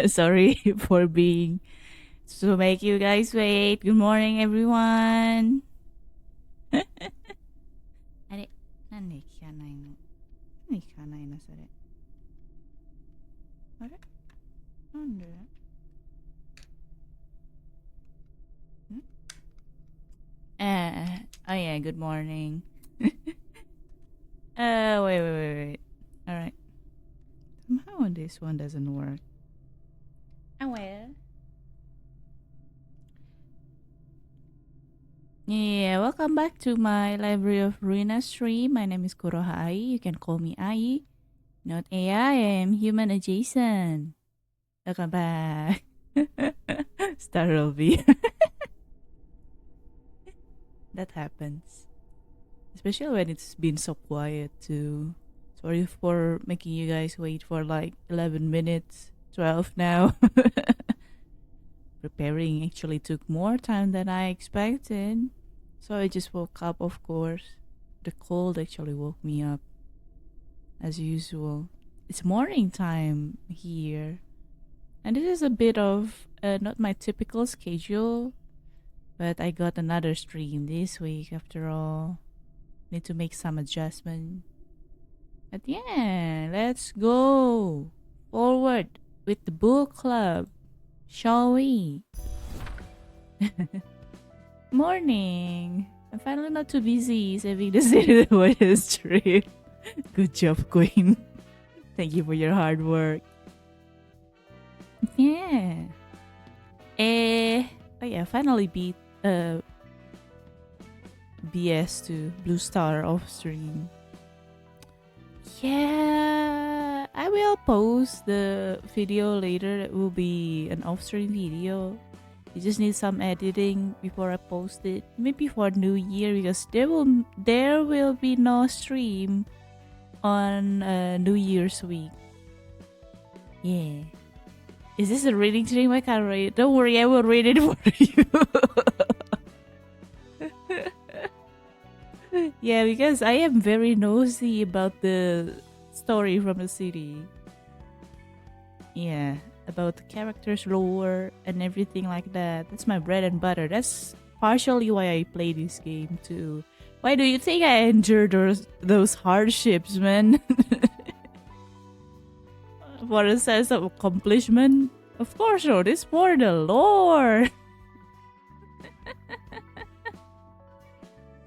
Sorry for being to make you guys wait. Good morning, everyone. あれ、なんで聞かないの？なんで聞かないのそれ？あれ？なんで？ん？ oh yeah, good morning. Wait. All right. Somehow this one doesn't work. Oh well. Yeah, welcome back to my Library of RUINA stream. My name is Kuroha Ai. You can call me Ai. Not AI, I am human adjacent. Welcome back. Startle me. That happens. Especially when it's been so quiet too. Sorry for making you guys wait for like 11 minutes. 12 now. Preparing actually took more time than I expected. So I just woke up, of course. The cold actually woke me up. As usual. It's morning time here. And this is a bit of not my typical schedule. But I got another stream this week after all. Need to make some adjustment. But yeah, let's go forward with the book club. Shall we? Morning. I'm finally not too busy saving the city with the stream. Good job, Queen. Thank you for your hard work. Yeah. Oh yeah, finally beat BS to Blue Star off stream. Yeah, I will post the video later. It will be an off stream video. You just need some editing before I post it. Maybe for New Year because there will be no stream on New Year's week. Yeah. Is this a reading stream? I can't read it. Don't worry, I will read it for you. Yeah, because I am very nosy about the story from the city. Yeah, about the characters' lore and everything like that. That's my bread and butter. That's partially why I play this game too. Why do you think I endured those hardships, man? For a sense of accomplishment? Of course, no. This for the lore.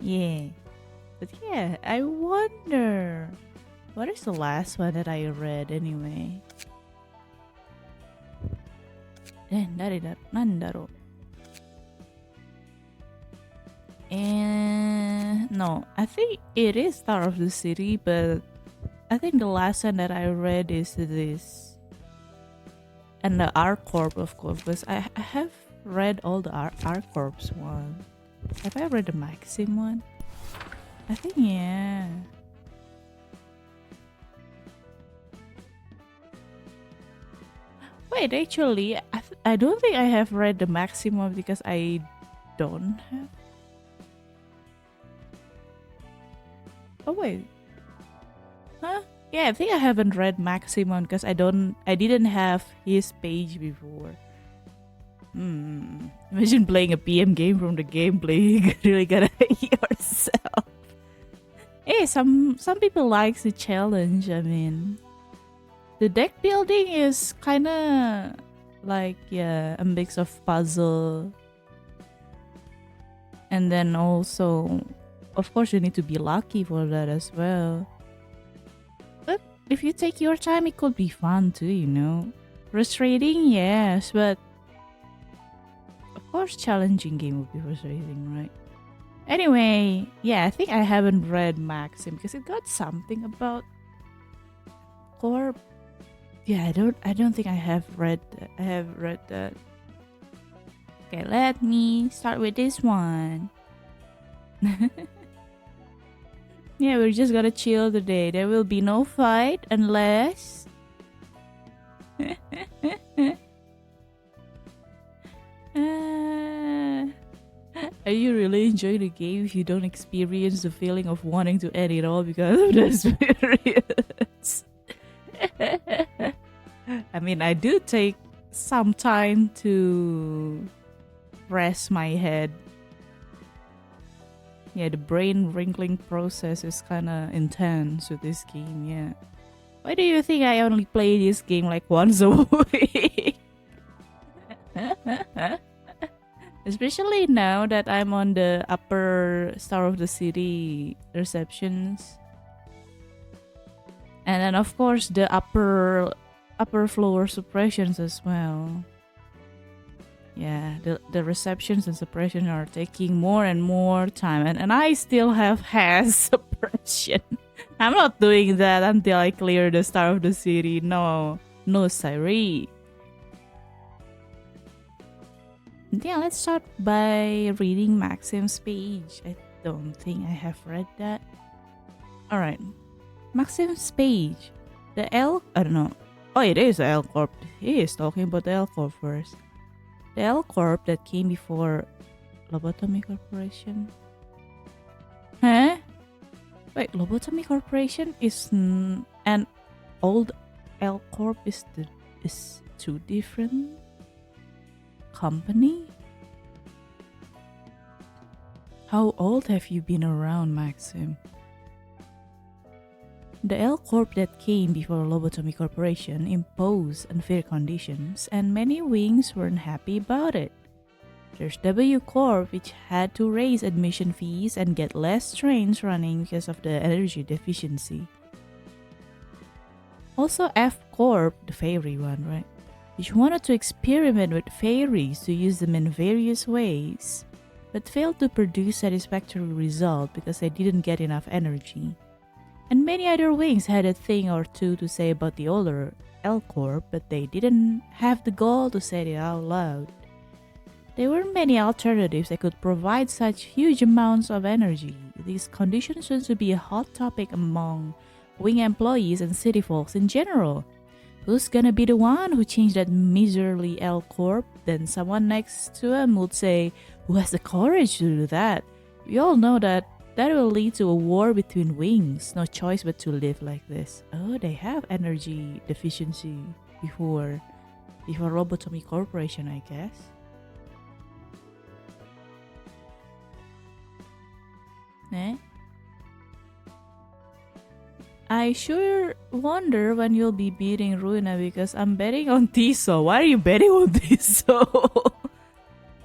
Yeah. But yeah, I wonder. What is the last one that I read anyway? And no, I think it is Star of the City, but I think the last one that I read is this. And the R-Corp, of course, because I have read all the R-Corp's one. Have I read the Maxim one? I think, yeah. Wait, actually, I don't think I have read the Maxim one because I don't have. Oh, wait. Huh? Yeah, I think I haven't read Maximum because I didn't have his page before. Imagine playing a PM game from the gameplay. You really gotta yourself. Hey, some people like the challenge. I mean, the deck building is kind of like, yeah, a mix of puzzle. And then also, of course, you need to be lucky for that as well. But if you take your time, it could be fun too, you know. Frustrating, yes, but of course, challenging game would be frustrating, right? Anyway, yeah, I think I haven't read Maxim because it got something about Corp. Yeah, I don't think I have read that. I have read that. Okay, let me start with this one. Yeah, we're just gonna chill today. There will be no fight unless... Are you really enjoying the game if you don't experience the feeling of wanting to end it all because of the experience? I mean, I do take some time to rest my head. Yeah, the brain wrinkling process is kind of intense with this game, yeah. Why do you think I only play this game like once a week? Especially now that I'm on the upper Star of the City receptions. And then of course the upper floor suppressions as well. Yeah, the receptions and suppression are taking more and more time, and I still have has suppression. I'm not doing that until I clear the Star of the City. No, siree. Yeah, let's start by reading Maxim's page. I don't think I have read that. Alright. Maxim's page. The L... I don't know. Oh, it is the L Corp. He is talking about the L Corp first. The L Corp that came before Lobotomy Corporation. Huh? Wait, Lobotomy Corporation is an old L Corp is two different company? How old have you been around, Maxim? The L Corp that came before Lobotomy Corporation imposed unfair conditions, and many wings weren't happy about it. There's W Corp, which had to raise admission fees and get less trains running because of the energy deficiency. Also F Corp, the fairy one, right? Which wanted to experiment with fairies to use them in various ways, but failed to produce satisfactory result because they didn't get enough energy. And many other wings had a thing or two to say about the older L Corp, but they didn't have the gall to say it out loud. There were many alternatives that could provide such huge amounts of energy. These conditions seem to be a hot topic among wing employees and city folks in general. Who's gonna be the one who changed that miserly L Corp? Then someone next to him would say, who has the courage to do that? We all know that will lead to a war between wings. No choice but to live like this. Oh, they have energy deficiency before Lobotomy Corporation, I guess. Eh? I sure wonder when you'll be beating Ruina because I'm betting on Tiso. Why are you betting on Tiso?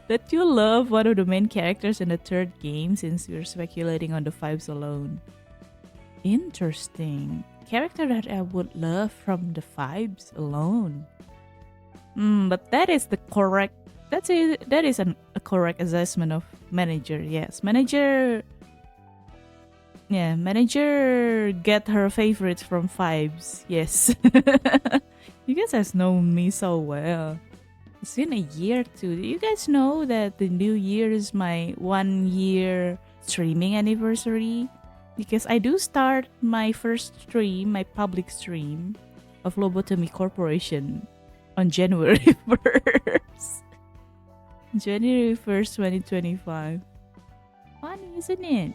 That you love one of the main characters in the third game since we're speculating on the vibes alone. Interesting. Character that I would love from the vibes alone. But that is the correct... That is a correct assessment of manager. Yes, manager... Yeah, manager get her favorites from vibes. Yes. You guys have known me so well. It's been a year too. Do you guys know that the new year is my 1 year streaming anniversary? Because I do start my first stream, my public stream of Lobotomy Corporation on January 1st. January 1st, 2025. Funny, isn't it?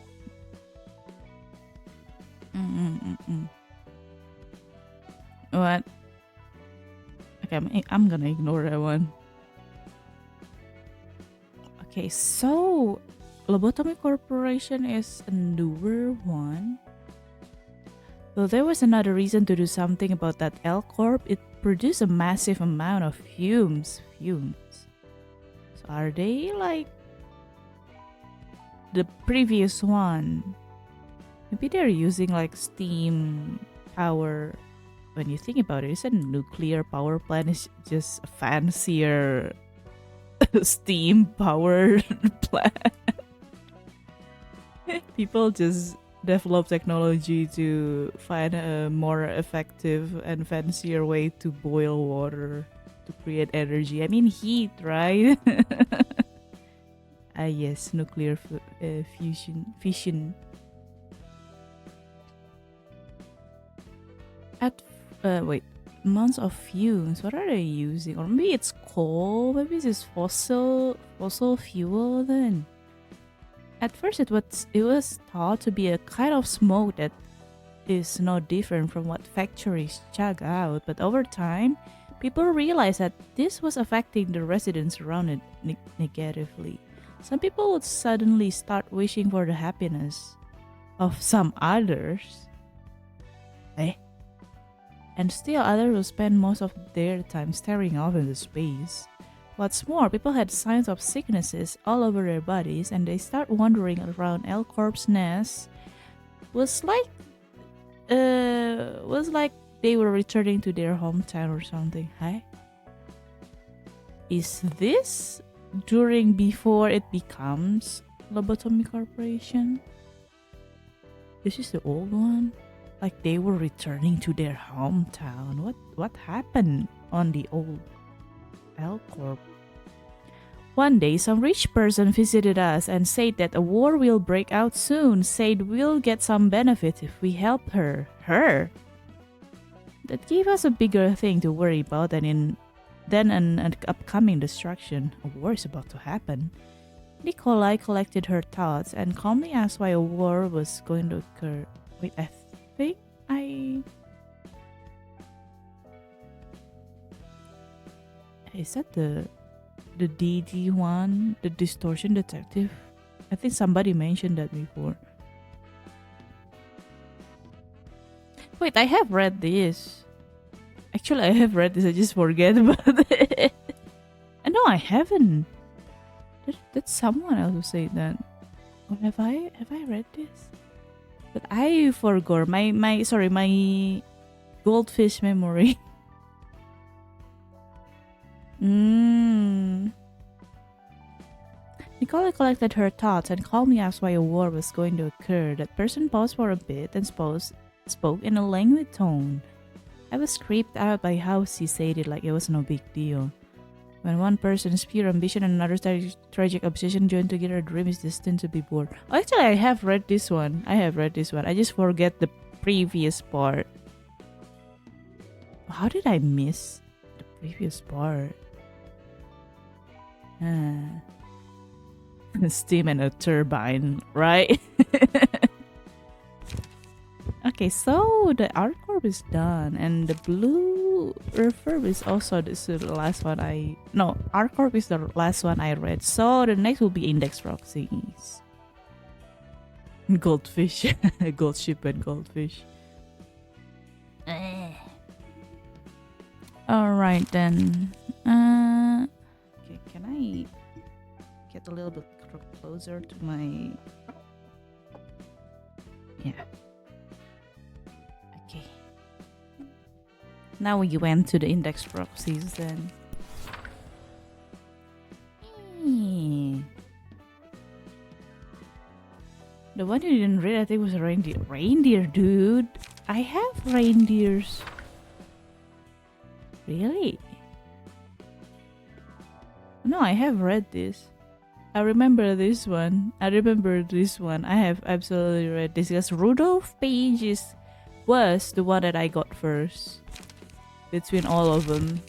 What? Okay, I'm gonna ignore that one. Okay, so Lobotomy Corporation is a newer one. Well, there was another reason to do something about that L Corp. It produced a massive amount of fumes. So are they like the previous one? Maybe they're using like steam power. When you think about it, it's a nuclear power plant. It's just a fancier steam powered plant. People just develop technology to find a more effective and fancier way to boil water to create energy. I mean heat, right? Yes, nuclear fission. Wait, months of fumes. What are they using? Or maybe it's coal. Maybe it's just fossil fuel. Then, at first, it was thought to be a kind of smoke that is no different from what factories chug out. But over time, People realized that this was affecting the residents around it negatively. Some people would suddenly start wishing for the happiness of some others. And still others will spend most of their time staring off into space. What's more, people had signs of sicknesses all over their bodies, and they start wandering around L Corp's nest. Was like they were returning to their hometown or something. Hi? Is this before it becomes Lobotomy Corporation? This is the old one? Like they were returning to their hometown. What happened on the old L Corp? One day, some rich person visited us and said that a war will break out soon. Said we'll get some benefit if we help her. Her? That gave us a bigger thing to worry about than an upcoming destruction. A war is about to happen. Nikolai collected her thoughts and calmly asked why a war was going to occur. Wait, I think Is that the DD one? The distortion detective? I think somebody mentioned that before. Wait, I have read this. Actually, I have read this. I just forget about it. No, I haven't. That's someone else who said that. Or have I read this? But I forgot my goldfish memory. Nicola collected her thoughts and calmly asked why a war was going to occur. That person paused for a bit and spoke in a languid tone. I was creeped out by how she said it like it was no big deal. When one person's pure ambition and another's tragic obsession join together, a dream is destined to be born. Oh, actually, I have read this one. I just forget the previous part. How did I miss the previous part? Steam and a turbine, right? Okay, so the art corp is done, and the blue refurb is also the last one art corp is the last one I read. So the next will be index proxies. Goldfish, gold ship and goldfish. All right then. Okay, can I get a little bit closer to my? Yeah. Okay. Now we went to the index proxies then. The one you didn't read, I think, was a reindeer. Reindeer, dude. I have reindeers. Really? No, I have read this. I remember this one. I have absolutely read this because Rudolph Page was the one that I got first between all of them.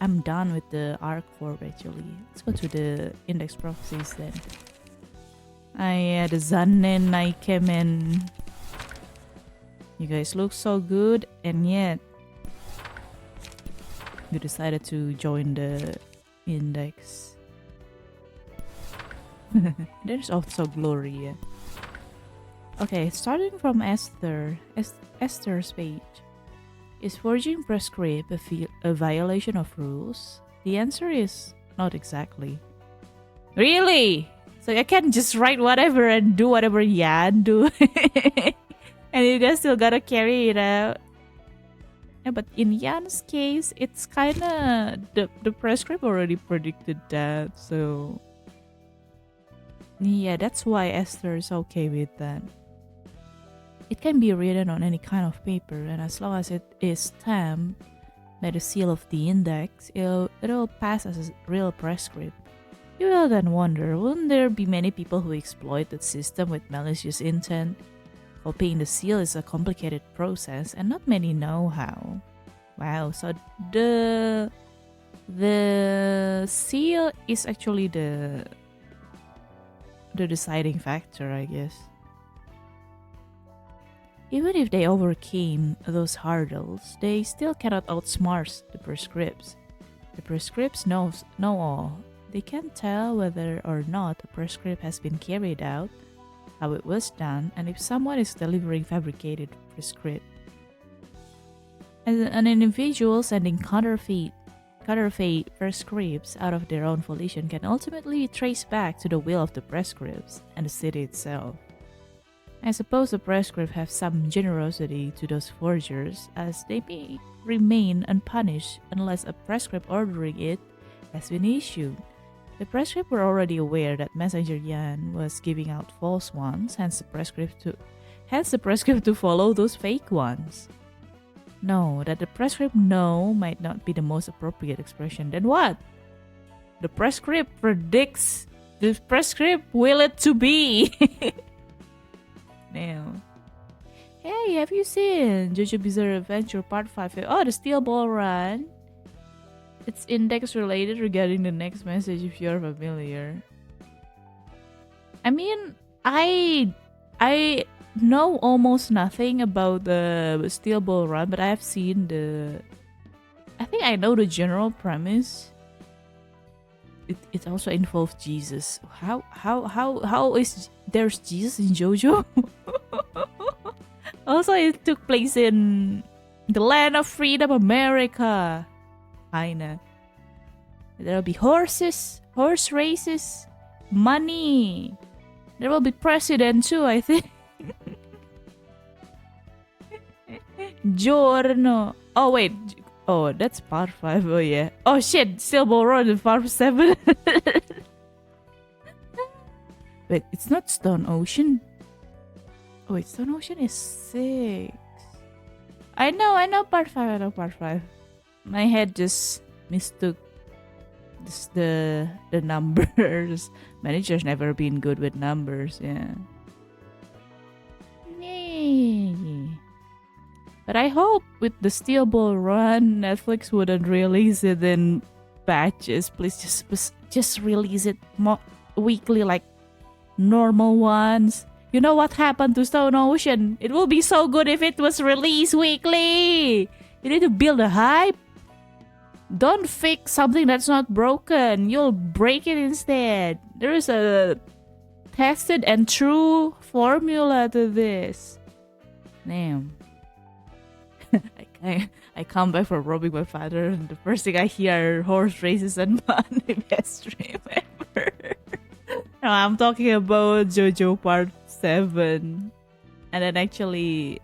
I'm done with the R Corp actually. Let's go to the index proxies then. I had a Zannen Naikemen. You guys look so good, and yet you decided to join the index. There's also Gloria. Okay, starting from Esther's page. Is forging prescript a violation of rules? The answer is not exactly. Really? So I can just write whatever and do whatever Yan do. And you guys still gotta carry it out. Yeah, but in Yan's case, it's kinda the prescript already predicted that, so yeah, that's why Esther is okay with that. It can be written on any kind of paper, and as long as it is stamped by the seal of the index, it'll pass as a real prescript. You will then wonder, wouldn't there be many people who exploit the system with malicious intent? Copying the seal is a complicated process, and not many know how. Wow, so the seal is actually the deciding factor, I guess. Even if they overcame those hurdles, they still cannot outsmart the prescripts. The prescripts know all. They can tell whether or not a prescript has been carried out, how it was done, and if someone is delivering fabricated prescript. As an individual sending counterfeit prescripts out of their own volition can ultimately be traced back to the will of the prescripts and the city itself. I suppose the prescript have some generosity to those forgers, as they may remain unpunished unless a prescript ordering it has been issued. The prescript were already aware that Messenger Yan was giving out false ones, hence the prescript to follow those fake ones. No, that the prescript no might not be the most appropriate expression. Then what? The prescript predicts the prescript will it to be. Now, hey, have you seen JoJo Bizarre Adventure Part 5? Oh, the Steel Ball Run. It's index related regarding the next message if you're familiar. I mean, I know almost nothing about the Steel Ball Run, but I have seen I think I know the general premise. It also involves Jesus. How is there's Jesus in JoJo? Also, it took place in the land of freedom, America. Kinda. There will be horse races, money. There will be president too, I think. Giorno. Oh wait. Oh, that's part 5. Oh yeah. Oh shit, Steel Ball Run in part 7. Wait, it's not Stone Ocean. Oh wait, Stone Ocean is 6. I know part 5. I know part 5. My head just mistook the numbers. Manager's never been good with numbers, yeah. Yay. But I hope with the Steel Ball Run, Netflix wouldn't release it in batches. Please just release it weekly like normal ones. You know what happened to Stone Ocean? It will be so good if it was released weekly. You need to build a hype. Don't fix something that's not broken. You'll break it instead. There is a tested and true formula to this. Damn. I come back from robbing my father, and the first thing I hear are horse races and money. Best dream ever. No, I'm talking about JoJo Part 7. And then actually,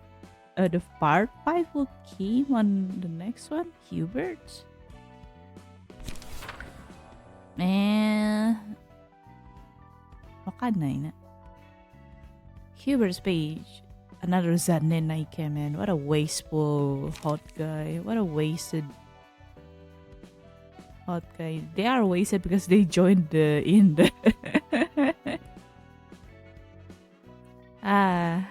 the Part 5 will came on the next one, Hubert. Wakanay na. Hubert's page. Another Zanen Naike, man. What a wasteful hot guy. What a wasted hot guy. They are wasted because they joined the Ind. There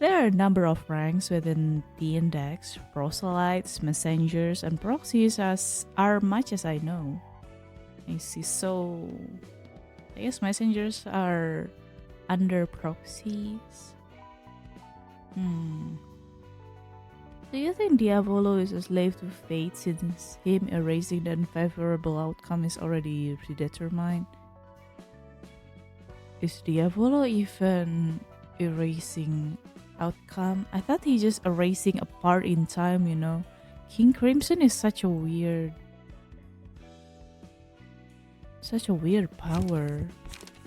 are a number of ranks within the index. Proselytes, messengers, and proxies are much as I know. I see. So I guess messengers are under proxies. Do you think Diavolo is a slave to fate since him erasing the unfavorable outcome is already predetermined? Is Diavolo even erasing outcome? I thought he's just erasing a part in time, you know. King Crimson is such a weird power.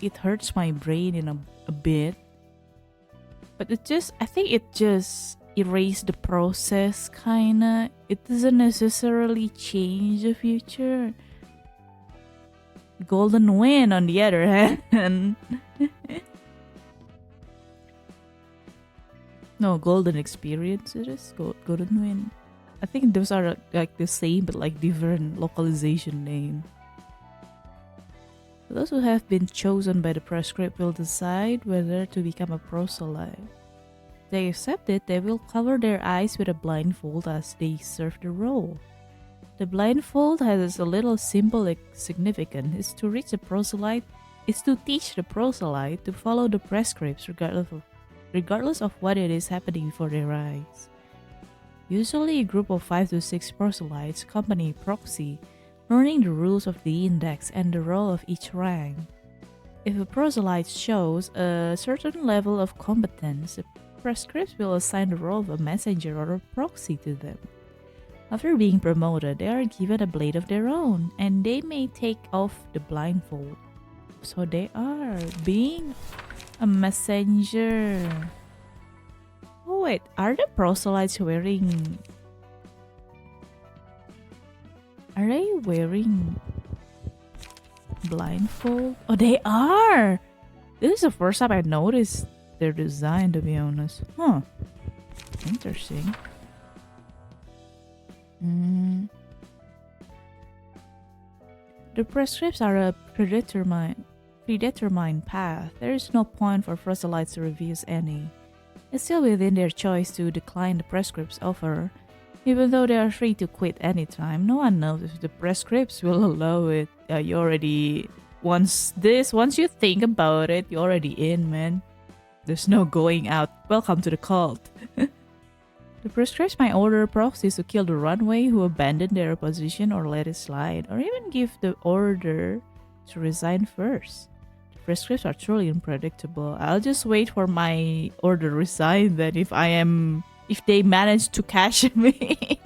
It hurts my brain in a bit. But I think it just erased the process, kinda. It doesn't necessarily change the future. Golden Wind, on the other hand. No, Golden Experience it is. Golden Wind. I think those are like the same, but like different localization name. Those who have been chosen by the prescript will decide whether to become a proselyte. If they accept it, they will cover their eyes with a blindfold as they serve the role. The blindfold has a little symbolic significance. It's to teach the proselyte to follow the prescripts regardless regardless of what it is happening before their eyes. Usually a group of 5 to 6 proselytes accompany proxy, learning the rules of the index and the role of each rank. If a proselyte shows a certain level of competence, the prescripts will assign the role of a messenger or a proxy to them. After being promoted, they are given a blade of their own, and they may take off the blindfold. So they are being a messenger. Oh wait, are the proselytes wearing... Are they wearing blindfold? Oh, they are! This is the first time I noticed their design, to be honest. Huh. Interesting. The prescripts are a predetermined path. There is no point for proselytes to refuse any. It's still within their choice to decline the prescript's offer. Even though they are free to quit anytime, no one knows if the prescripts will allow it. You already... Once you think about it, you're already in, man. There's no going out. Welcome to the cult. The prescripts might order proxies to kill the runway who abandon their position or let it slide, or even give the order to resign first. The prescripts are truly unpredictable. I'll just wait for my order to resign then if they manage to catch me.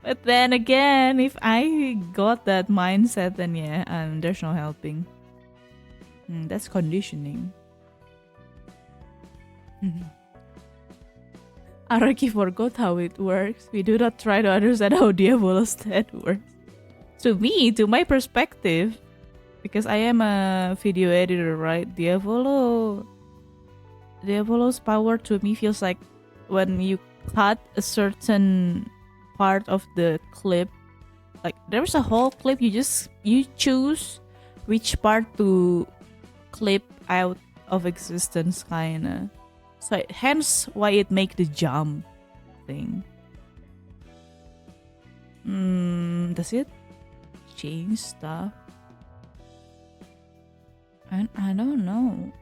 But then again, if I got that mindset, then yeah, there's no helping. That's conditioning. Araki forgot how it works. We do not try to understand how Diavolo's stat works. To my perspective, because I am a video editor, right? Diavolo's power to me feels like when you cut a certain part of the clip, like there's a whole clip, you choose which part to clip out of existence, kinda. So hence why it make the jump thing. Does it change stuff? I don't know.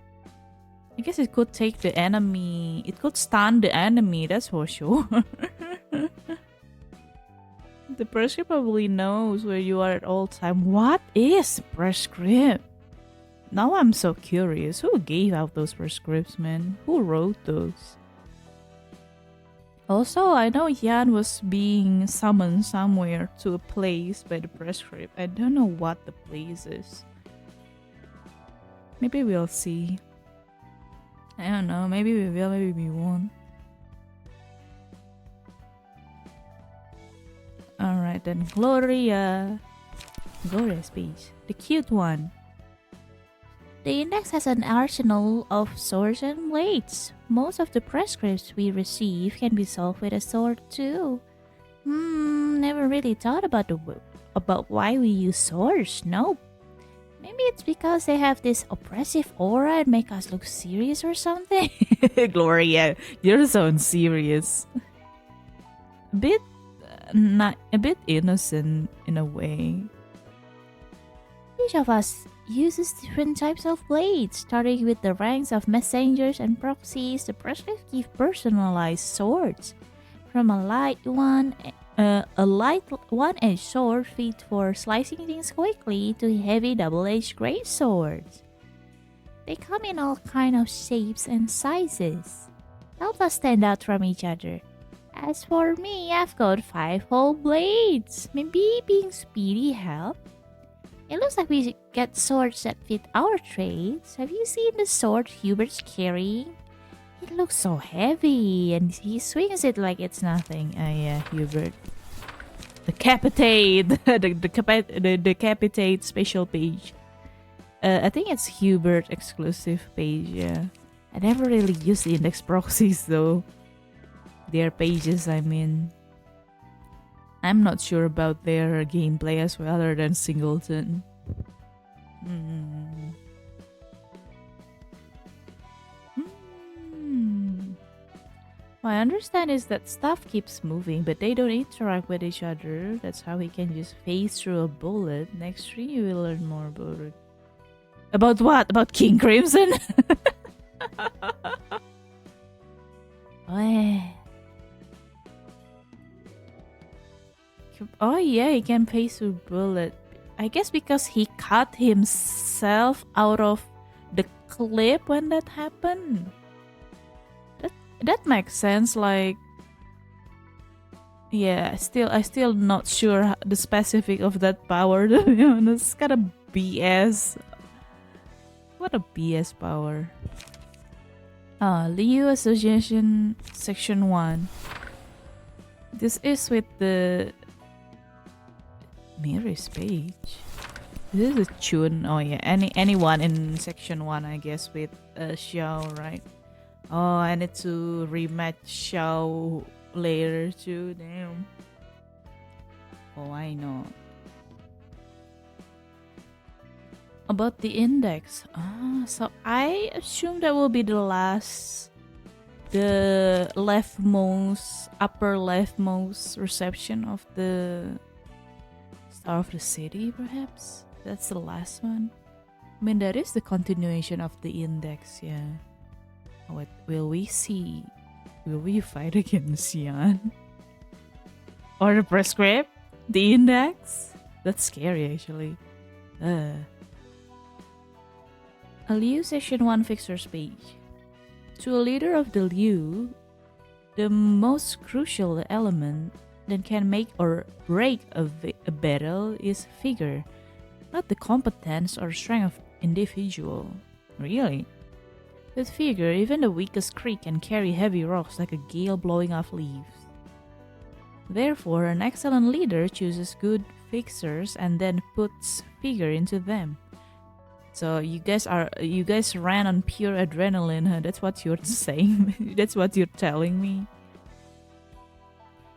I guess it could take the enemy. It could stun the enemy, that's for sure. The prescript probably knows where you are at all time. What is prescript? Now I'm so curious. Who gave out those prescripts, man? Who wrote those? Also, I know Yan was being summoned somewhere to a place by the prescript. I don't know what the place is. Maybe we'll see. I don't know. Maybe we will, maybe we won't. Alright then, Gloria's speech. The cute one. The index has an arsenal of swords and blades. Most of the prescripts we receive can be solved with a sword too. Never really thought about why we use swords. Nope. Maybe it's because they have this oppressive aura and make us look serious or something. Gloria, you're so unserious. A bit innocent in a way. Each of us uses different types of blades, starting with the ranks of messengers and proxies. The prescripts give personalized swords, from a light one-edged sword fit for slicing things quickly to heavy double-edged great swords. They come in all kinds of shapes and sizes. Help us stand out from each other. As for me, I've got 5 whole blades. Maybe being speedy help. It looks like we get swords that fit our traits. Have you seen the sword Hubert's carrying? It looks so heavy, and he swings it like it's nothing. Yeah, Hubert. Decapitate! the Decapitate special page. I think it's Hubert exclusive page, yeah. I never really used the index proxies though. Their pages, I mean. I'm not sure about their gameplay as well, other than Singleton. What I understand is that stuff keeps moving, but they don't interact with each other. That's how he can just phase through a bullet. Next stream, you will learn more about it. About what? About King Crimson? Oh yeah, he can pace a bullet. I guess because he cut himself out of the clip when that happened. That makes sense. Like, yeah, I still not sure the specific of that power. To be honest, it's kind of BS. What a BS power. Liu Association Section 1. This is with the Mirror's page. This is a tune. Oh yeah, anyone in Section 1, I guess, with Xiao, right? Oh, I need to rematch Xiao later too. Damn. Oh, I know. About the index. So I assume that will be the upper leftmost reception of the Star of the City, perhaps? That's the last one. I mean, that is the continuation of the index, yeah. What will we see? Will we fight against Xian? Or the prescript? The index? That's scary, actually. A Liu Section 1 Fixers page. To a leader of the Liu, the most crucial element that can make or break a battle is figure, not the competence or strength of individual. Really? With figure, even the weakest creek can carry heavy rocks like a gale blowing off leaves. Therefore, an excellent leader chooses good fixers and then puts figure into them. So you guys ran on pure adrenaline, huh? That's what you're saying. That's what you're telling me.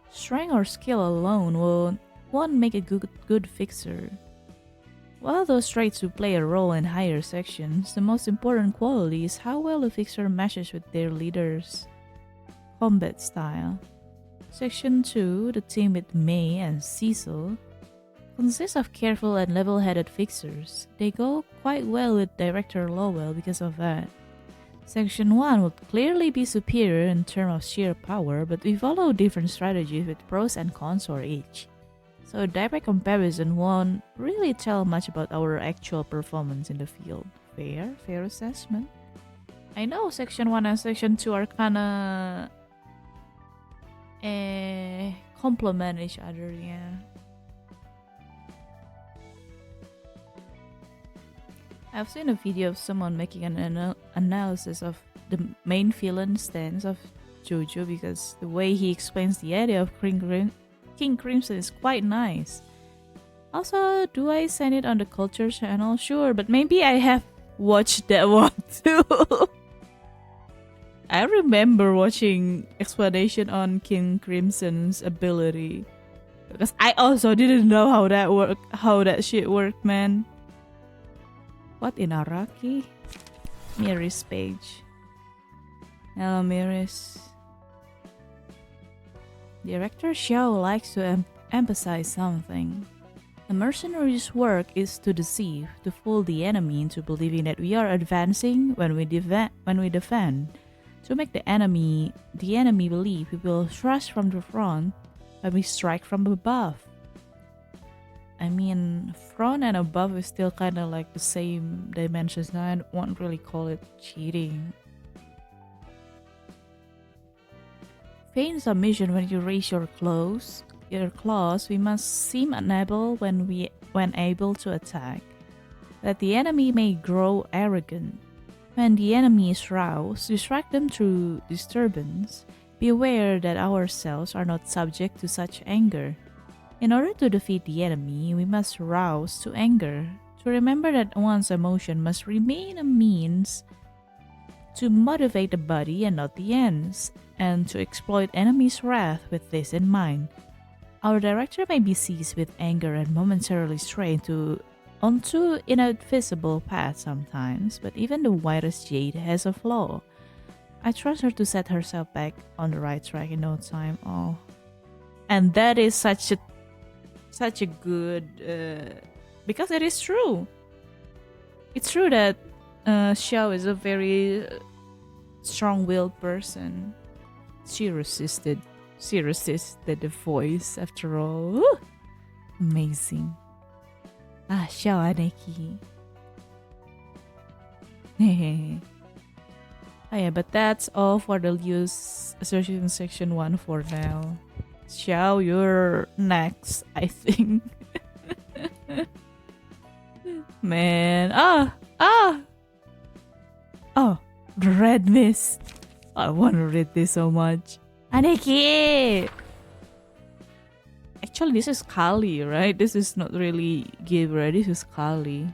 Strength or skill alone won't make a good fixer. While those traits will play a role in higher sections, the most important quality is how well the fixer meshes with their leader's combat style. Section 2, the team with Mei and Cecil, consists of careful and level-headed fixers. They go quite well with Director Lowell because of that. Section 1 would clearly be superior in terms of sheer power, but we follow different strategies with pros and cons for each. So a direct comparison won't really tell much about our actual performance in the field. Fair assessment. I know Section 1 and Section 2 are kinda complement each other, yeah. I've seen a video of someone making an analysis of the main villain stance of JoJo because the way he explains the idea of King Crimson is quite nice. Also, do I send it on the culture channel? Sure, but maybe I have watched that one too. I remember watching explanation on King Crimson's ability because I also didn't know how that shit worked, man. What in Araki? Miris page. Hello, Miris. Director Xiao likes to emphasize something. A mercenary's work is to deceive, to fool the enemy into believing that we are advancing when we defend, to make the enemy believe we will thrust from the front when we strike from above. I mean, front and above is still kind of like the same dimensions. Now I won't really call it cheating. Feign submission when you raise your claws. We must seem unable when able to attack, that the enemy may grow arrogant. When the enemy is roused, distract them through disturbance. Be aware that ourselves are not subject to such anger. In order to defeat the enemy, we must rouse to anger, to remember that one's emotion must remain a means to motivate the body and not the ends, and to exploit enemy's wrath with this in mind. Our director may be seized with anger and momentarily stray onto inadvisable path sometimes, but even the whitest jade has a flaw. I trust her to set herself back on the right track in no time. Oh, and that is such a good because it is true. It's true that Xiao is a very strong-willed person. She resisted. She resisted the voice after all. Woo! Amazing. Ah, ciao, Aneki. Oh yeah, but that's all for the use assertion section 1 for now. Xiao, you're next, I think. Man. Oh, the red mist. I want to read this so much. Aneki! Actually, this is Kali, right? This is not really Gibra. This is Kali.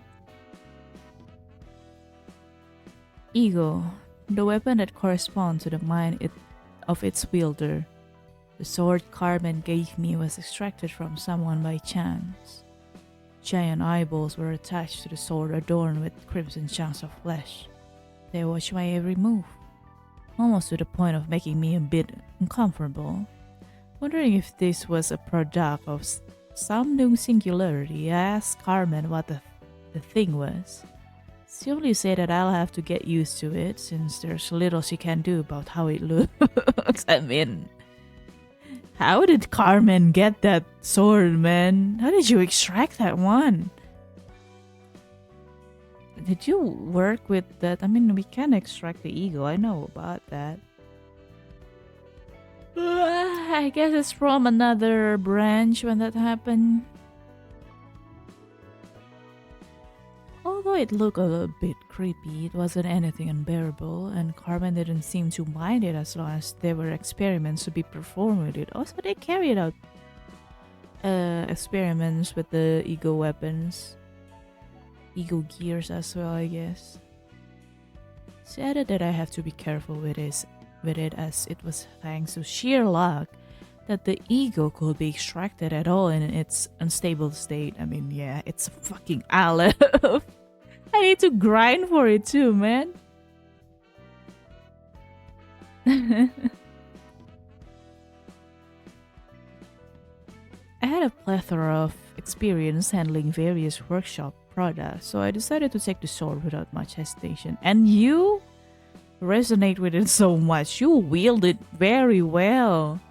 Ego. The weapon that corresponds to the mind of its wielder. The sword Carmen gave me was extracted from someone by chance. Giant eyeballs were attached to the sword adorned with crimson chunks of flesh. They watched my every move, almost to the point of making me a bit uncomfortable. Wondering if this was a product of some new singularity, I asked Carmen what the thing was. She only said that I'll have to get used to it since there's little she can do about how it looks. I mean, how did Carmen get that sword, man? How did you extract that one? Did you work with that? I mean, we can extract the ego. I know about that. I guess it's from another branch when that happened. Although it looked a bit creepy, it wasn't anything unbearable, and Carmen didn't seem to mind it as long as there were experiments to be performed with it. Also, they carried out experiments with the ego weapons. Ego gears as well, I guess. She added that I have to be careful with it as it was thanks to sheer luck that the ego could be extracted at all in its unstable state. I mean, yeah, it's a fucking aleph. I need to grind for it too, man. I had a plethora of experience handling various workshop products, so I decided to take the sword without much hesitation. And you resonate with it so much. You wield it very well,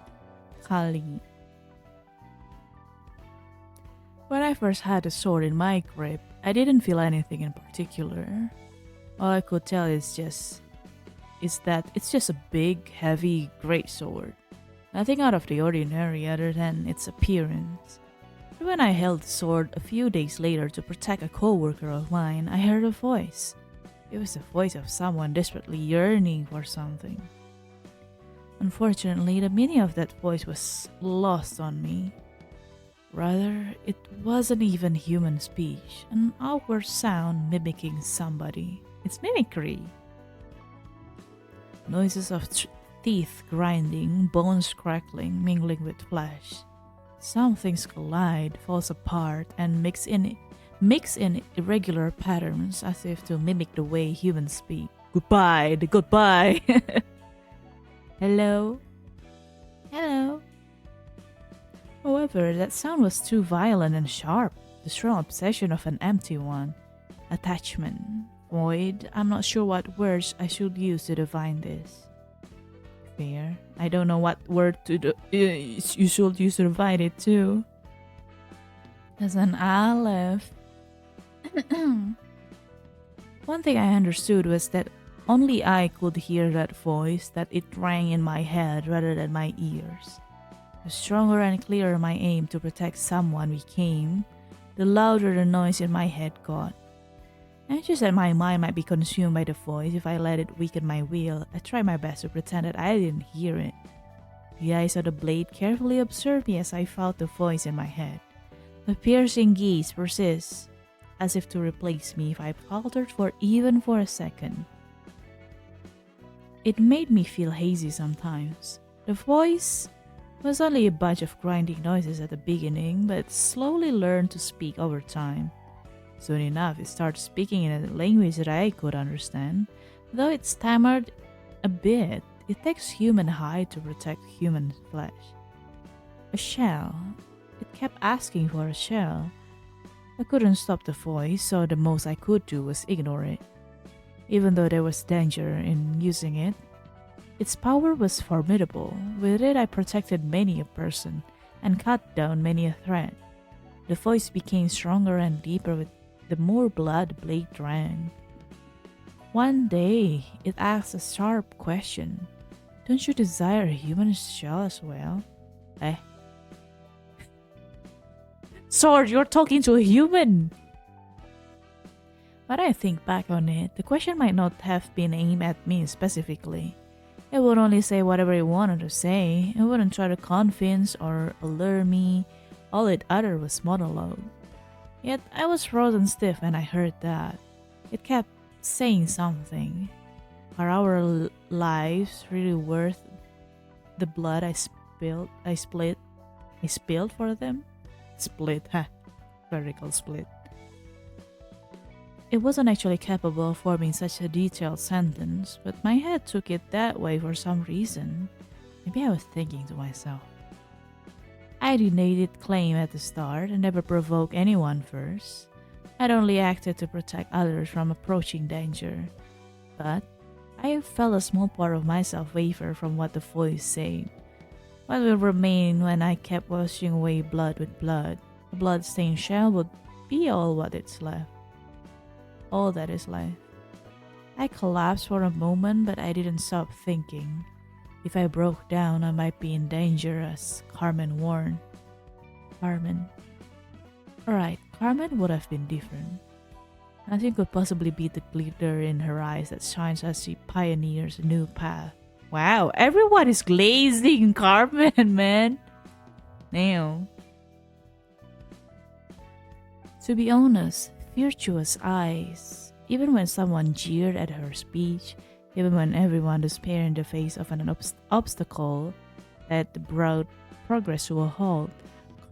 Kali. When I first had the sword in my grip, I didn't feel anything in particular. All I could tell is that it's just a big, heavy, great sword. Nothing out of the ordinary other than its appearance. But when I held the sword a few days later to protect a co-worker of mine, I heard a voice. It was the voice of someone desperately yearning for something. Unfortunately, the meaning of that voice was lost on me. Rather, it wasn't even human speech, an awkward sound mimicking somebody. It's mimicry. Noises of teeth grinding, bones crackling, mingling with flesh. Some things collide, falls apart, and mix in irregular patterns as if to mimic the way humans speak. Goodbye, the goodbye. Hello? Hello? However, that sound was too violent and sharp, the strong obsession of an empty one. Attachment. Void. I'm not sure what words I should use to define this. Fair. I don't know what word you should use to divide it too. As an aleph. One thing I understood was that only I could hear that voice, that it rang in my head rather than my ears. The stronger and clearer my aim to protect someone became, the louder the noise in my head got. Anxious that my mind might be consumed by the voice if I let it weaken my will, I tried my best to pretend that I didn't hear it. The eyes of the blade carefully observed me as I felt the voice in my head. The piercing gaze persists, as if to replace me if I faltered even for a second. It made me feel hazy sometimes. The voice was only a bunch of grinding noises at the beginning, but slowly learned to speak over time. Soon enough, it started speaking in a language that I could understand, though it stammered a bit. It takes human hide to protect human flesh. A shell. It kept asking for a shell. I couldn't stop the voice, so the most I could do was ignore it. Even though there was danger in using it, Its power was formidable. With it, I protected many a person and cut down many a threat. The voice became stronger and deeper with the more blood Blake drank. One day, it asked a sharp question. Don't you desire a human shell as well? Eh? Sword, you're talking to a human! When I think back on it, the question might not have been aimed at me specifically. It would only say whatever it wanted to say. It wouldn't try to convince or allure me. All it uttered was monologue. Yet I was frozen stiff when I heard that. It kept saying something. Are our lives really worth the blood I spilled for them? Split, huh? Vertical split. It wasn't actually capable of forming such a detailed sentence, but my head took it that way for some reason. Maybe I was thinking to myself. I denied claim at the start and never provoked anyone first. I'd only acted to protect others from approaching danger. But I felt a small part of myself waver from what the voice said. What will remain when I kept washing away blood with blood? A blood-stained shell would be all what is left. All that is left. I collapsed for a moment, but I didn't stop thinking. If I broke down, I might be in danger, as Carmen warned. Carmen. Alright, Carmen would have been different. Nothing could possibly beat the glitter in her eyes that shines as she pioneers a new path. Wow, everyone is glazing Carmen, man. Damn. To be honest, virtuous eyes. Even when someone jeered at her speech, even when everyone despaired in the face of an obstacle that brought progress to a halt,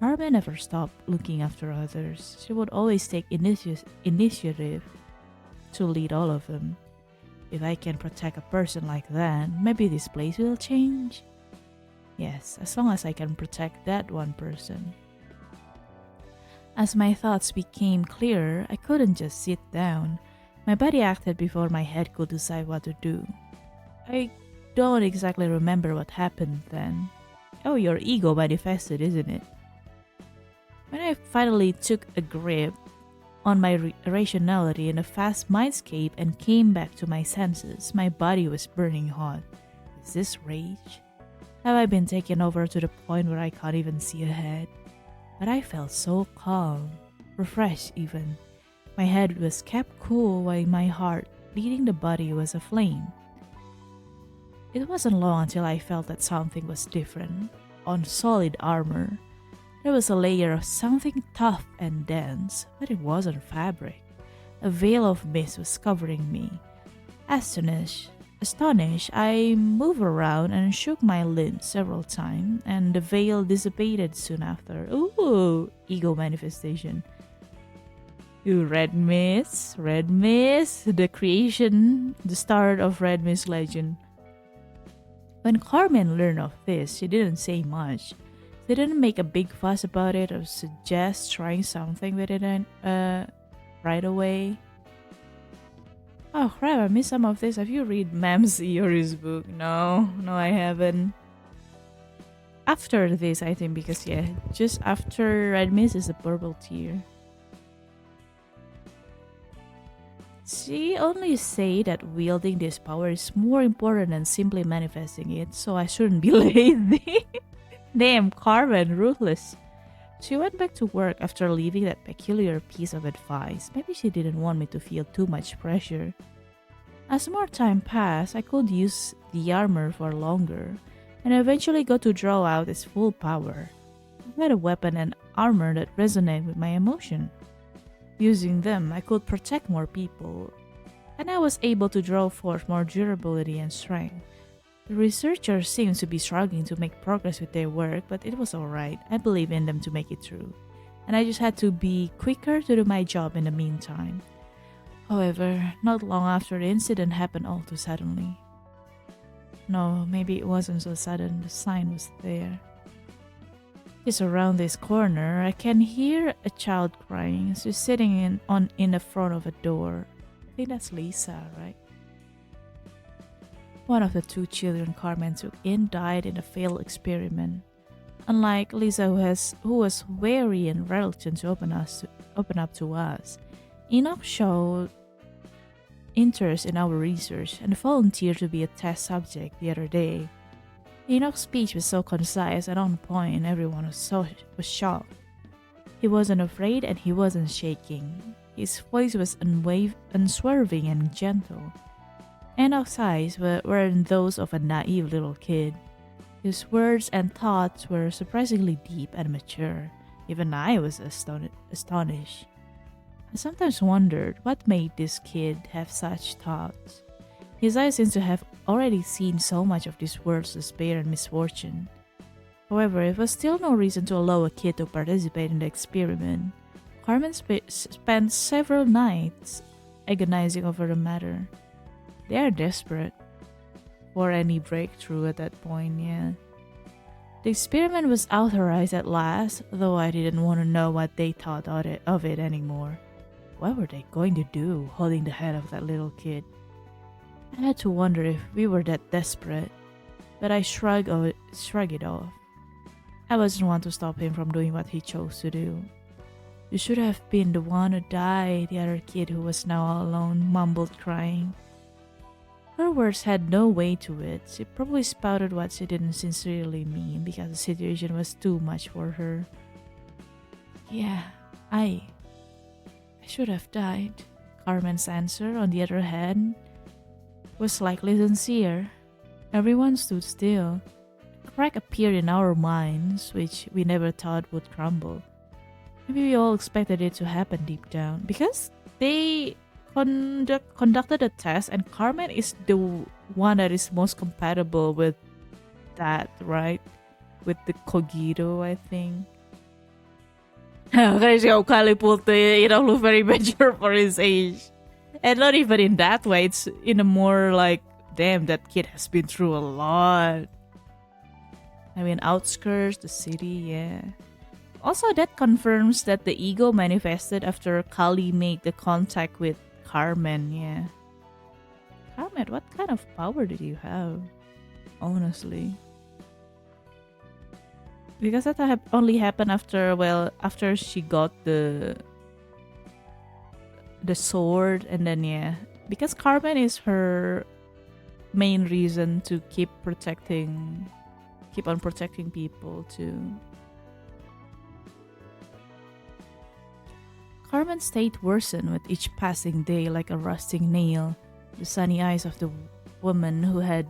Carmen never stopped looking after others. She would always take initiative to lead all of them. If I can protect a person like that, maybe this place will change. Yes, as long as I can protect that one person. As my thoughts became clearer, I couldn't just sit down. My body acted before my head could decide what to do. I don't exactly remember what happened then. Oh, your ego manifested, isn't it? When I finally took a grip on my rationality in a fast mindscape and came back to my senses, my body was burning hot. Is this rage? Have I been taken over to the point where I can't even see ahead? But I felt so calm, refreshed even. My head was kept cool while my heart, leading the body, was aflame. It wasn't long until I felt that something was different. On solid armor, there was a layer of something tough and dense, but it wasn't fabric. A veil of mist was covering me. Astonished, I moved around and shook my limbs several times, and the veil dissipated soon after. Ooh, ego manifestation. Ooh, red mist, the creation, the start of red mist legend. When Carmen learned of this, she didn't say much. She didn't make a big fuss about it or suggest trying something with it right away. Oh crap, I missed some of this. Have you read Mam's Iori's book? No, I haven't. After this, I think, because yeah, just after Red Mist is a purple tear. She only said that wielding this power is more important than simply manifesting it, so I shouldn't be lazy. Damn, Carmen, ruthless. She went back to work after leaving that peculiar piece of advice. Maybe she didn't want me to feel too much pressure. As more time passed, I could use the armor for longer, and eventually got to draw out its full power. I had a weapon and armor that resonated with my emotion. Using them, I could protect more people, and I was able to draw forth more durability and strength. The researchers seemed to be struggling to make progress with their work, but it was alright. I believe in them to make it through, and I just had to be quicker to do my job in the meantime. However, not long after the incident happened all too suddenly. No, maybe it wasn't so sudden, the sign was there. Just around this corner, I can hear a child crying. She's sitting in the front of a door. I think that's Lisa, right? One of the two children Carmen took in died in a failed experiment. Unlike Lisa, who was wary and reluctant to open up to us, Enoch showed interest in our research and volunteered to be a test subject the other day. Enoch's speech was so concise and on point, everyone was shocked. He wasn't afraid and he wasn't shaking. His voice was unswerving and gentle. Enoch's eyes weren't those of a naive little kid. His words and thoughts were surprisingly deep and mature. Even I was astonished. I sometimes wondered what made this kid have such thoughts. His eyes seemed to have already seen so much of this world's despair and misfortune. However, it was still no reason to allow a kid to participate in the experiment. Carmen spent several nights agonizing over the matter. They are desperate for any breakthrough at that point, yeah. The experiment was authorized at last, though I didn't want to know what they thought of it anymore. What were they going to do, holding the head of that little kid? I had to wonder if we were that desperate, but I shrugged it off. I wasn't one to stop him from doing what he chose to do. "You should have been the one who died," the other kid, who was now all alone, mumbled, crying. Her words had no weight to it. She probably spouted what she didn't sincerely mean because the situation was too much for her. "Yeah, I should have died." Carmen's answer, on the other hand, was likely sincere. Everyone stood still. A crack appeared in our minds, which we never thought would crumble. Maybe we all expected it to happen deep down, because they conducted a test and Carmen is the one that is most compatible with that, right? With the cogito, I think. Kasi siya ukali puti, look very mature for his age. And not even in that way, it's in a more like, damn, that kid has been through a lot. I mean, outskirts, the city, yeah. Also, that confirms that the ego manifested after Kali made the contact with Carmen, yeah. Carmen, what kind of power did you have? Honestly. Because that only happened after she got the sword, and then yeah. Because Carmen is her main reason to keep on protecting people too. Carmen's state worsened with each passing day like a rusting nail. The sunny eyes of the woman who had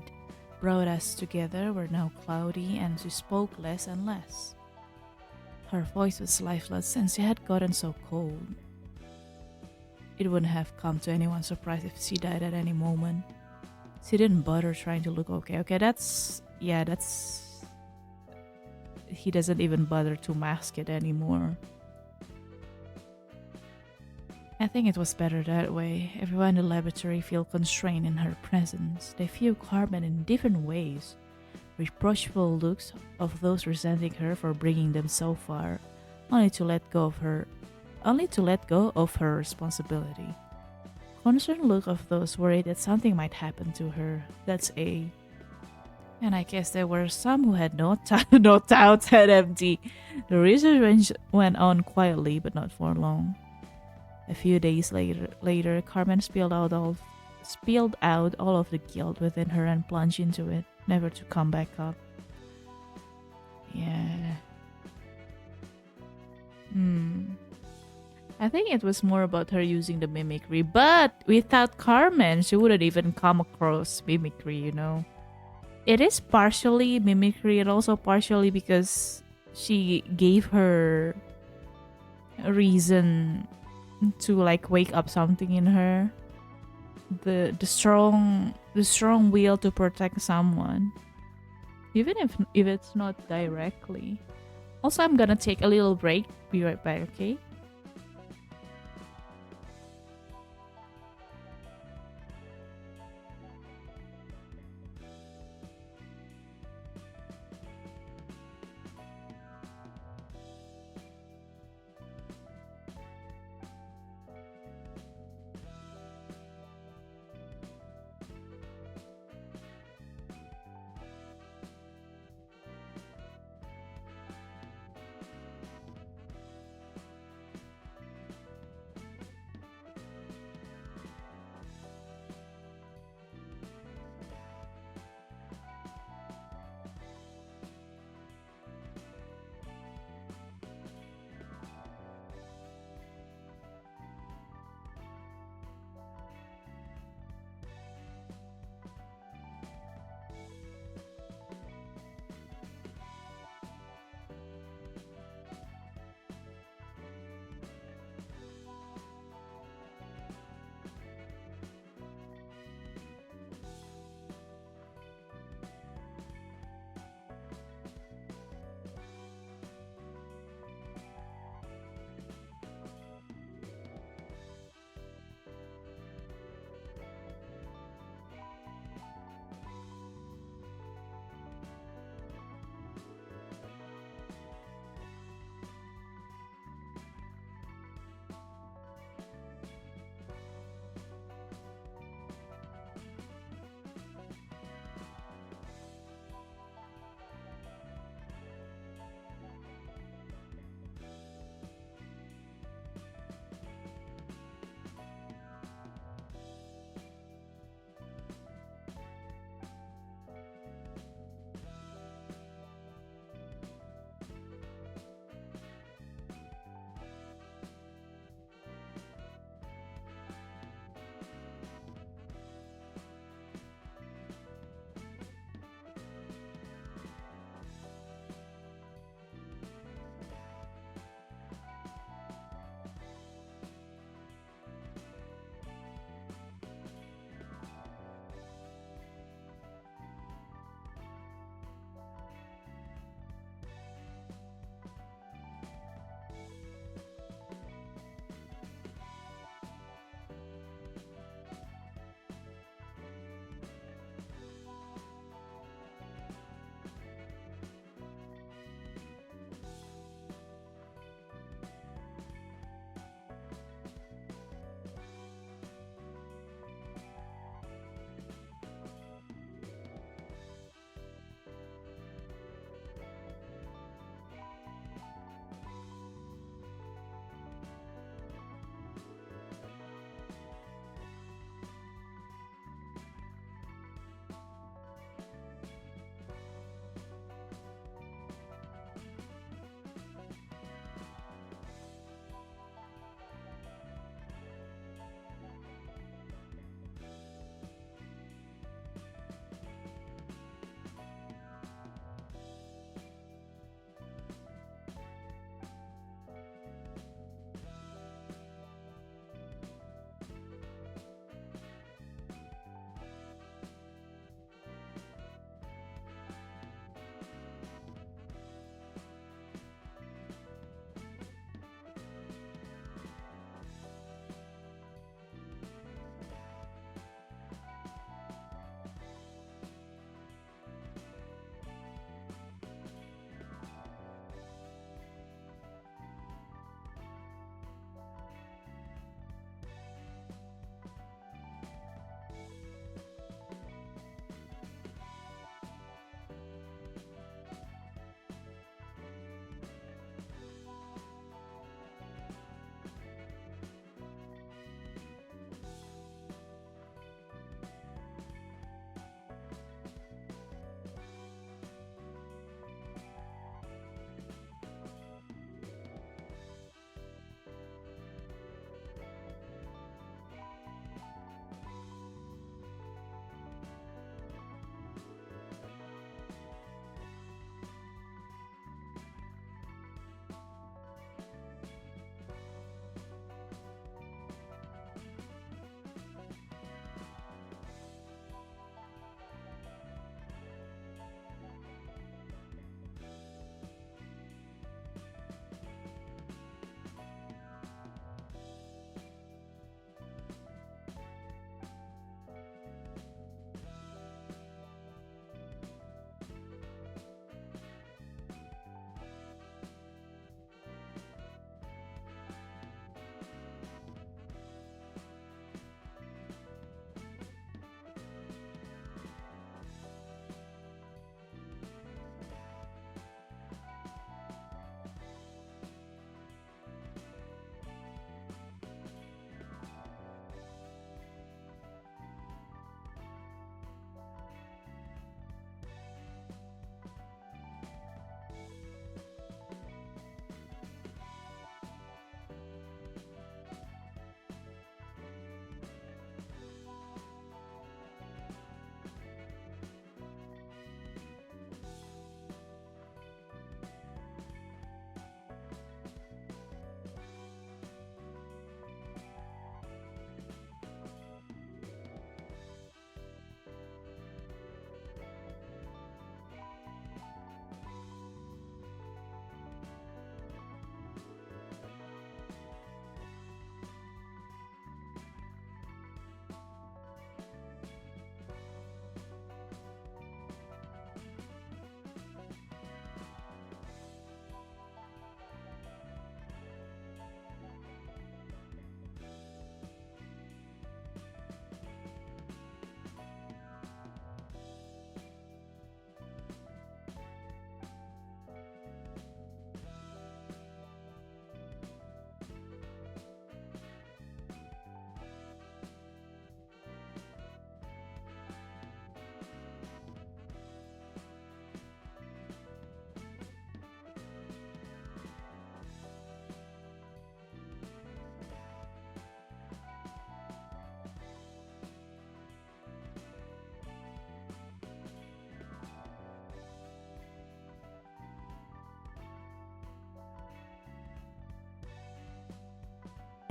brought us together were now cloudy, and she spoke less and less. Her voice was lifeless, and she had gotten so cold. It wouldn't have come to anyone's surprise if she died at any moment. She didn't bother trying to look okay. Okay, that's... He doesn't even bother to mask it anymore. I think it was better that way. Everyone in the laboratory felt constrained in her presence. They viewed Carmen in different ways. Reproachful looks of those resenting her for bringing them so far, only to let go of her responsibility. Concerned look of those worried that something might happen to her. That's A. And I guess there were some who had no doubts had empty. The research went on quietly, but not for long. A few days later, Carmen spilled out all of the guilt within her and plunged into it, never to come back up. Yeah. I think it was more about her using the mimicry, but without Carmen, she wouldn't even come across mimicry, It is partially mimicry and also partially because she gave her a reason to like wake up something in her, the strong will to protect someone, even if it's not directly. Also, I'm gonna take a little break, be right back, okay?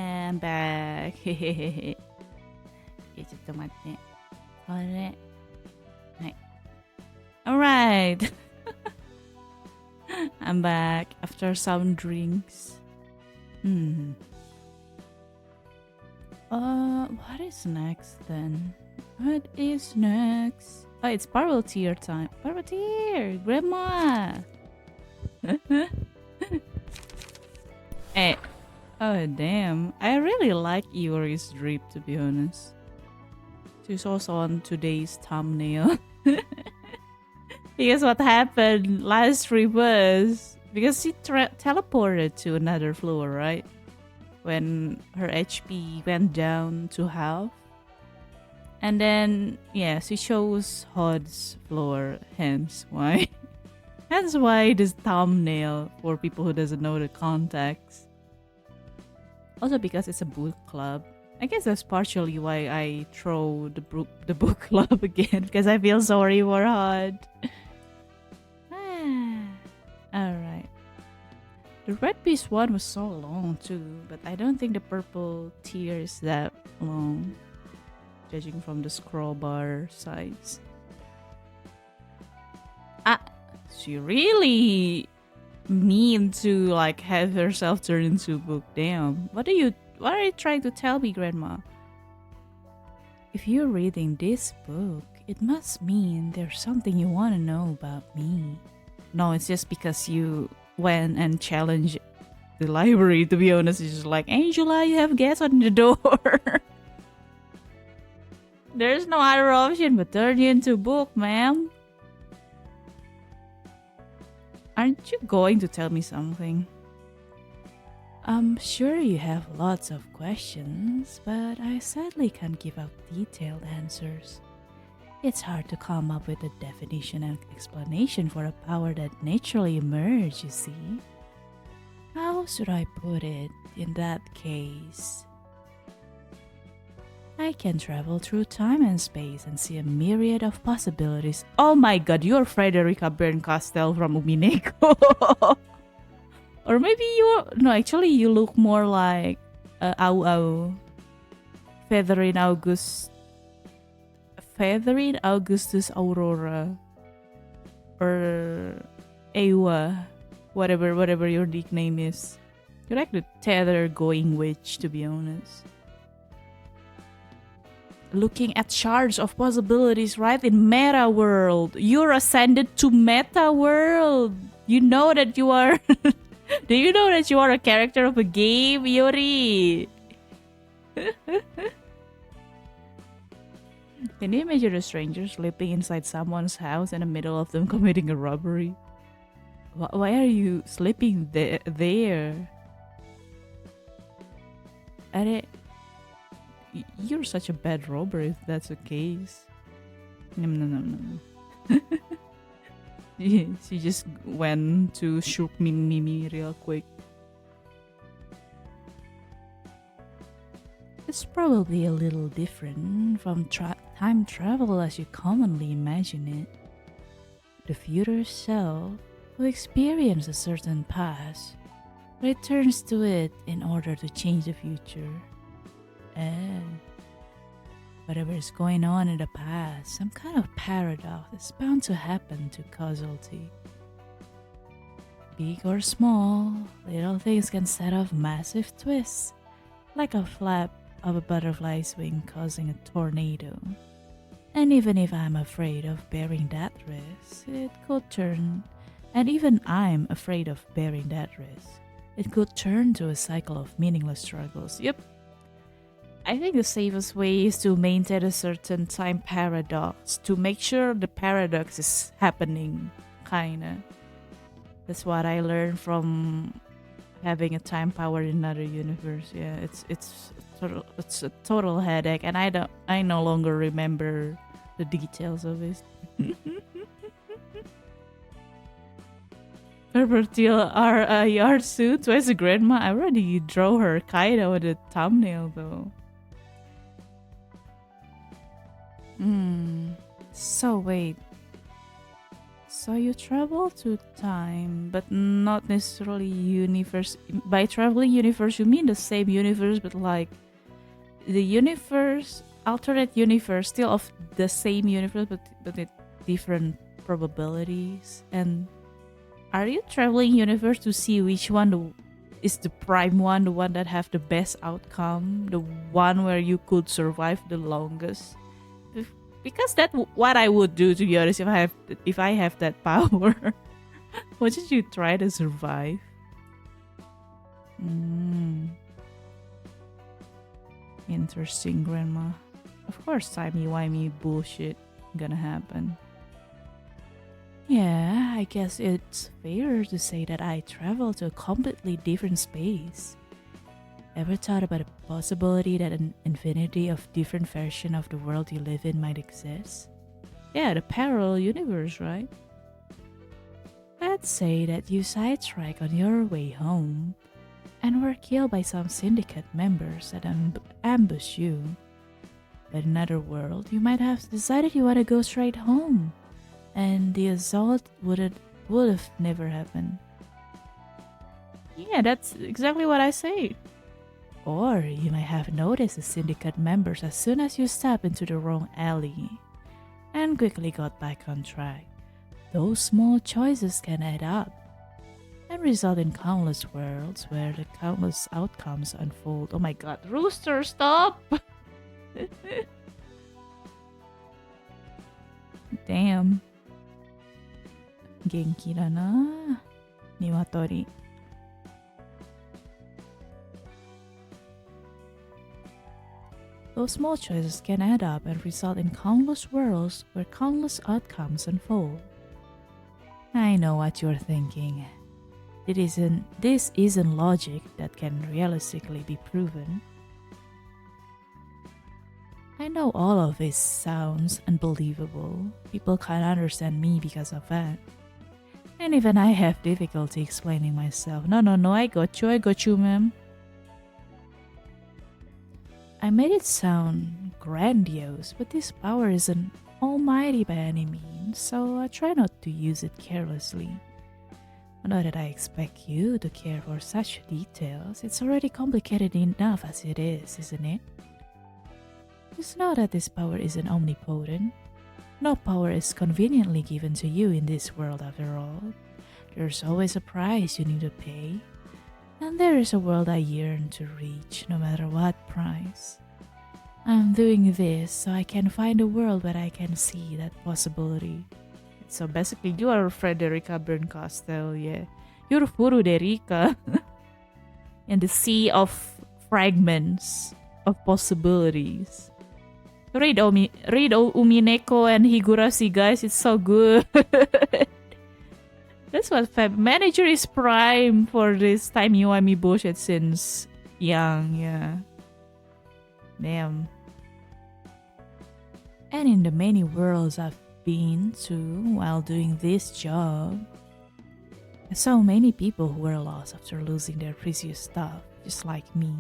I'm back. ちょっと待って。これ。はい。Alright. I'm back after some drinks. What is next then? What is next? Oh, it's Parvatier time. Parvatier! Grandma! Hey. Oh, damn. I really like Iori's drip, to be honest. She's also on today's thumbnail. Because what happened last trip was... Because she teleported to another floor, right? When her HP went down to half. And then, yeah, she chose Hod's floor, hence why. Hence why this thumbnail, for people who doesn't know the context. Also because it's a book club. I guess that's partially why I throw the book club again, because I feel sorry for Hod. Alright. The Red Beast one was so long too, but I don't think the purple tier is that long, judging from the scroll bar size. She really mean to like have herself turn into a book. Damn. What are you trying to tell me, Grandma? If you're reading this book, it must mean there's something you want to know about me. No, it's just because you went and challenged the library, to be honest. It's just like, Angela, you have guests on the door. There's no other option but turn you into a book, ma'am. Aren't you going to tell me something? I'm sure you have lots of questions, but I sadly can't give out detailed answers. It's hard to come up with a definition and explanation for a power that naturally emerged, you see. How should I put it in that case? I can travel through time and space and see a myriad of possibilities. Oh my god, you're Frederica Berncastel from Umineko. Or maybe you're... No, actually you look more like Au Au. Feathering Augustus Aurora. Or Ewa. Whatever your nickname is. You're like the tether going witch, to be honest. Looking at shards of possibilities right in meta world. You're ascended to meta world. You know that you are... Do you know that you are a character of a game, Yuri? Can you imagine a stranger sleeping inside someone's house in the middle of them committing a robbery? Why are you sleeping there? You're such a bad robber if that's the case. No. She just went to shoot Mimi real quick. It's probably a little different from time travel as you commonly imagine it. The future self, who experienced a certain past, returns to it in order to change the future. Whatever is going on in the past, some kind of paradox is bound to happen to causality. Big or small, little things can set off massive twists, like a flap of a butterfly's wing causing a tornado. And even if I'm afraid of bearing that risk, it could turn, and even I'm afraid of bearing that risk, it could turn to a cycle of meaningless struggles. Yep. I think the safest way is to maintain a certain time paradox to make sure the paradox is happening, kinda. That's what I learned from having a time power in another universe. Yeah, it's a total headache, and I no longer remember the details of it. Herbertil are yard suit. Where's the grandma? I already draw her Kaido with the thumbnail though. So wait. So you travel to time, but not necessarily universe. By traveling universe, you mean the same universe, but like the universe, alternate universe, still of the same universe, but with different probabilities. And are you traveling universe to see which one is the prime one, the one that have the best outcome, the one where you could survive the longest? Because that's what I would do, to be honest. If I have that power, wouldn't you try to survive? Interesting, Grandma. Of course, timey-wimey bullshit gonna happen. Yeah, I guess it's fair to say that I travel to a completely different space. Ever thought about the possibility that an infinity of different versions of the world you live in might exist? Yeah, the parallel universe, right? Let's say that you sidetrack on your way home and were killed by some syndicate members that ambush you. But in another world, you might have decided you want to go straight home, and the assault would have never happened. Yeah, that's exactly what I say. Or you might have noticed the syndicate members as soon as you step into the wrong alley and quickly got back on track. Those small choices can add up and result in countless worlds where the countless outcomes unfold. Oh my god, Rooster, stop! Damn. Genki da na, Niwatori. Those small choices can add up and result in countless worlds where countless outcomes unfold. I know what you're thinking. This isn't logic that can realistically be proven. I know all of this sounds unbelievable. People can't understand me because of that. And even I have difficulty explaining myself. No, I got you, ma'am. I made it sound grandiose, but this power isn't almighty by any means, so I try not to use it carelessly. Not that I expect you to care for such details. It's already complicated enough as it is, isn't it? Just know that this power isn't omnipotent. No power is conveniently given to you in this world after all. There's always a price you need to pay. And there is a world I yearn to reach, no matter what price. I'm doing this so I can find a world where I can see that possibility. So basically, you are Frederica Berncastel, yeah. You're Furu Derica. In the sea of fragments of possibilities. Read Umineko and Higurashi, guys. It's so good. That's what Fab Manager is prime for this timey-wimey bullshit since young, yeah. Damn. And in the many worlds I've been to while doing this job, I saw many people who were lost after losing their precious stuff, just like me.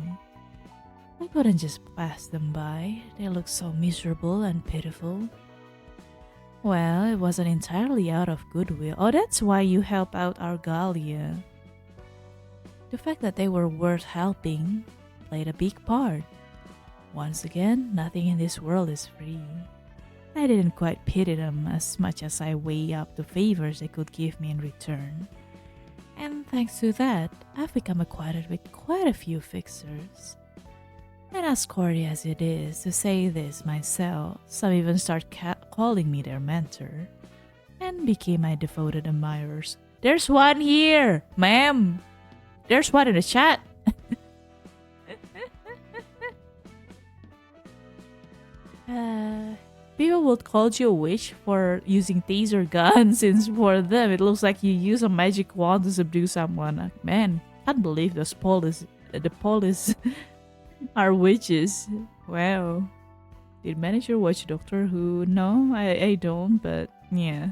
I couldn't just pass them by. They looked so miserable and pitiful. Well, it wasn't entirely out of goodwill. Oh, that's why you help out Argalia. The fact that they were worth helping played a big part. Once again, nothing in this world is free. I didn't quite pity them as much as I weigh up the favors they could give me in return. And thanks to that, I've become acquainted with quite a few fixers. And as corny as it is to say this myself, some even start calling me their mentor and became my devoted admirers. There's one here, ma'am. There's one in the chat. People would call you a witch for using taser guns, since for them it looks like you use a magic wand to subdue someone. Man, can't believe the police are witches. Wow. Did manager watch Doctor Who? No, I don't, but yeah.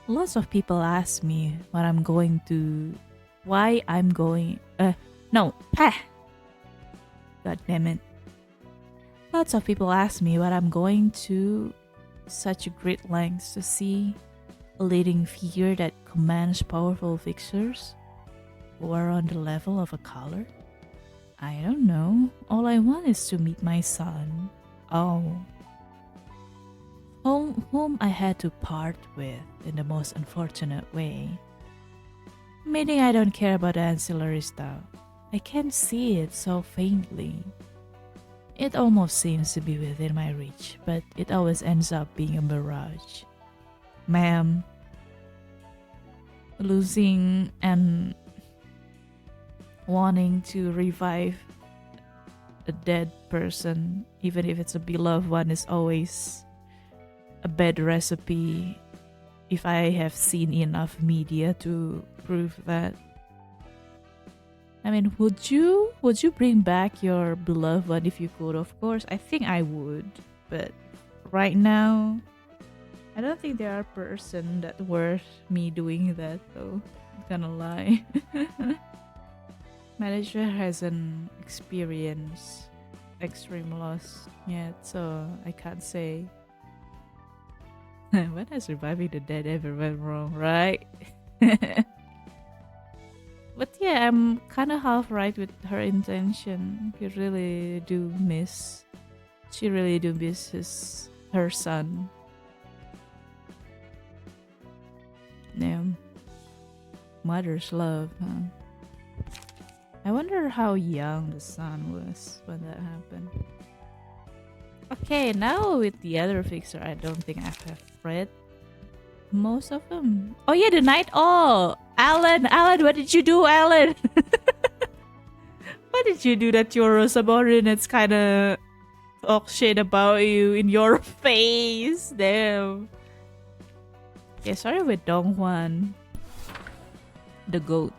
Lots of people ask me what I'm going to... Why I'm going... No. God damn it. Lots of people ask me what I'm going to such great lengths to see a leading figure that commands powerful fixers who are on the level of a color? I don't know. All I want is to meet my son. Oh. Whom I had to part with in the most unfortunate way. Meaning I don't care about the ancillary stuff. I can see it so faintly. It almost seems to be within my reach, but it always ends up being a mirage. Ma'am, losing and wanting to revive a dead person, even if it's a beloved one, is always a bad recipe if I have seen enough media to prove that. I mean, would you bring back your beloved one if you could? Of course, I think I would, but right now, I don't think there are person that worth me doing that though. I'm gonna lie. Malaysia hasn't experienced extreme loss yet, so I can't say. When has reviving the dead ever went wrong, right? But yeah, I'm kind of half right with her intention. She really do miss her son. Yeah. Mother's love, huh? I wonder how young the son was when that happened. Okay, now with the other fixer, I don't think I have read most of them. Oh yeah, the night. Oh, Alan, what did you do, Alan? What did you do that your subordinates kind of talk shit about you in your face? Damn. Yeah, sorry with Donghuan, the goat.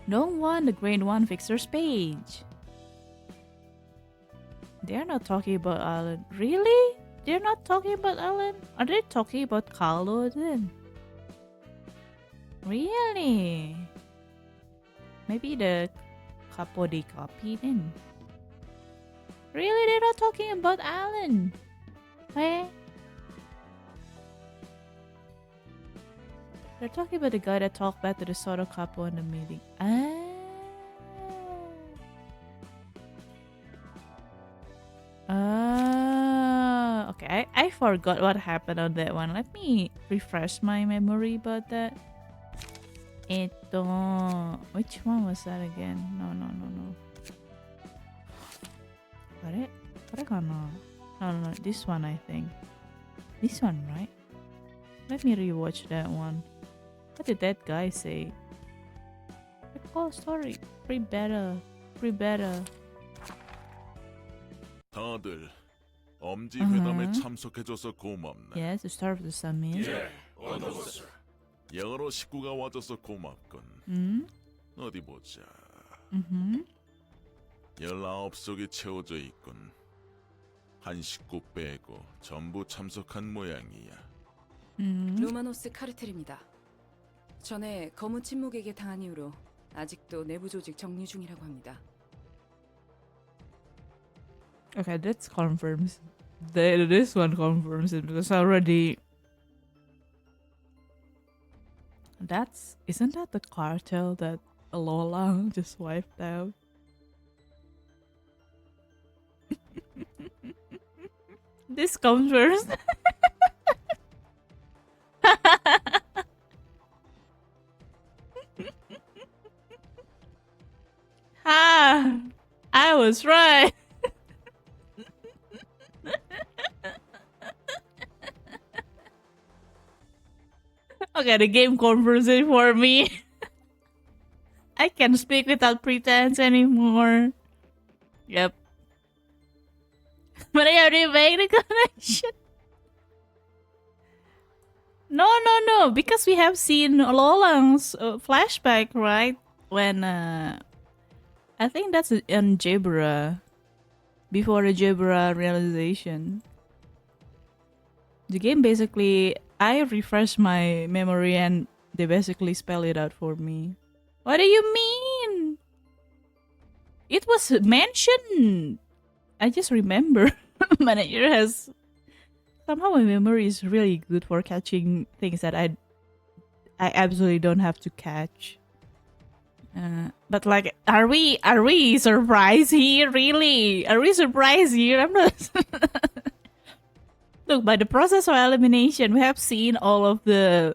Donghuan, the grade 1 fixer's page. They're not talking about Alan. Really? They're not talking about Alan? Are they talking about Carlo then? Really? Maybe the capo de copy then. Really? They're not talking about Alan? Hey? They're talking about the guy that talked back to the Soto capo in the meeting. Okay, I forgot what happened on that one. Let me refresh my memory about that. Which one was that again? No. No, this one I think. This one, right? Let me rewatch that one. What did that guy say? Recall story. Pre-beta. 다들 엄지 회담에 참석해줘서 고맙네. Yes, the start of the summit. 예, 어서오세요. 여러 식구가 와줘서 고맙군. 어디 보자. 19석이 채워져 있군. 한 식구 빼고 전부 참석한 모양이야. 로마노스 카르텔입니다. 전에 검은 침묵에게 당한 이후로 아직도 내부 조직 정리 중이라고 합니다. Okay, that confirms. This one confirms it because already. Isn't that the cartel that Lola just wiped out? This comes first. I was right. Okay, the game confirms it for me. I can speak without pretense anymore. Yep. But I already made the connection. No, because we have seen Lolang's flashback, right? When, I think that's in Jebra. Before the Jebra realization. The game basically, I refreshed my memory and they basically spell it out for me. What do you mean? It was mentioned. I just remember. Manager has somehow my memory is really good for catching things that I absolutely don't have to catch. But like, are we surprised here? Really? Are we surprised here? I'm not. Look, by the process of elimination, we have seen all of the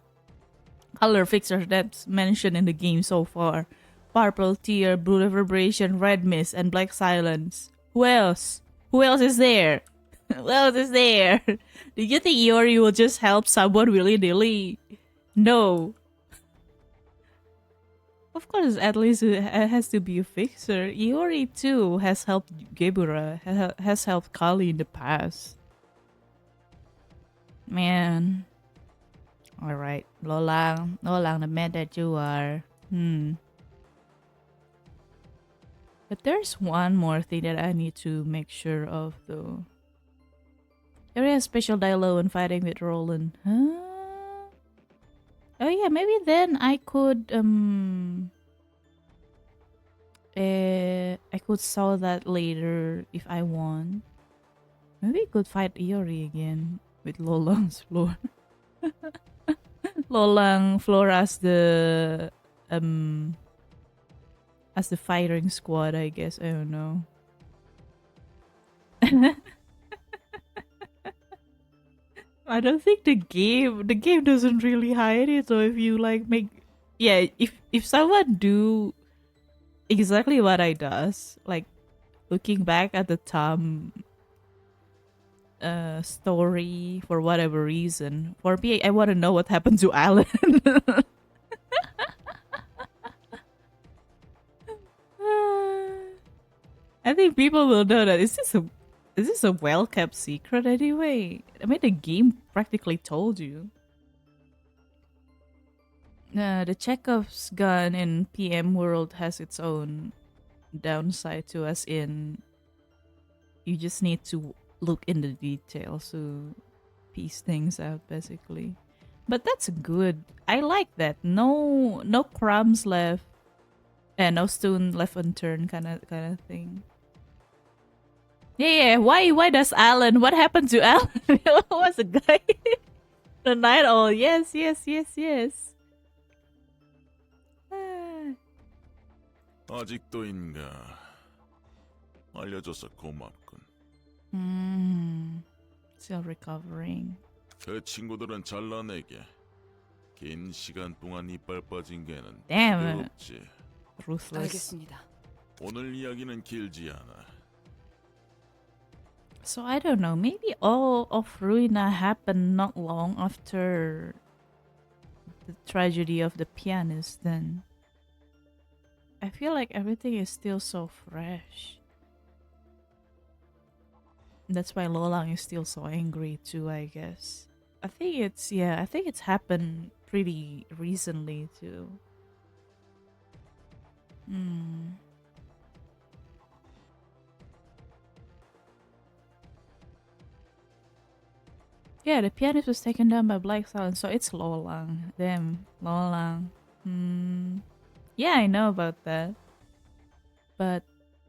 color fixers that's mentioned in the game so far. Purple tear, blue reverberation, red mist, and black silence. Who else? Who else is there? Who else is there? Do you think Iori will just help someone willy-nilly? No. Of course, at least it has to be a fixer. Iori too has helped Gebura, has helped Kali in the past. Man. Alright, Lolang, the man that you are. But there's one more thing that I need to make sure of though. Area special dialogue when fighting with Roland. Huh? Oh yeah, maybe then I could I could solve that later if I want. Maybe I could fight Iori again with Lolang's floor. Lolang floor as the firing squad, I guess. I don't know. I don't think the game doesn't really hide it. So if you like if someone do exactly what I does, like looking back at the Tom story for whatever reason, for me I want to know what happened to Alan. I think people will know that. Is this a well-kept secret anyway? I mean, the game practically told you. The Chekhov's gun in PM World has its own downside to us in you just need to look in the details to piece things out basically. But that's good. I like that. No crumbs left and no stone left unturned kind of thing. Yeah. Why does Alan? What happened to Alan? What was the guy? The night owl. Yes. 아직도인가? 알려줘서 고맙군. Still recovering. 그 친구들은 잘라내게. 긴 시간 동안 이빨 빠진 개는 Damn it. 없지. Ruthless. 알겠습니다. 오늘 이야기는 길지 않아. So I don't know. Maybe all of Ruina happened not long after the tragedy of the pianist. Then I feel like everything is still so fresh. That's why Lolang is still so angry too, I guess. I think it's happened pretty recently too. Yeah, the pianist was taken down by Black Silence, so it's Lolang. Damn, Lolang. Yeah, I know about that. But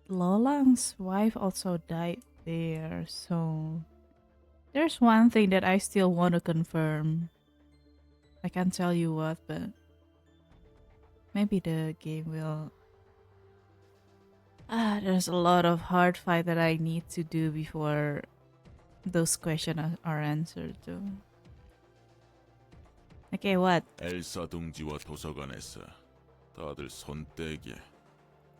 Lolang's wife also died there, so there's one thing that I still want to confirm. I can't tell you what, but maybe the game will. There's a lot of hard fight that I need to do before those questions are answered too. Okay, what? 엘사 둥지와 도서관에서 다들 손떼게.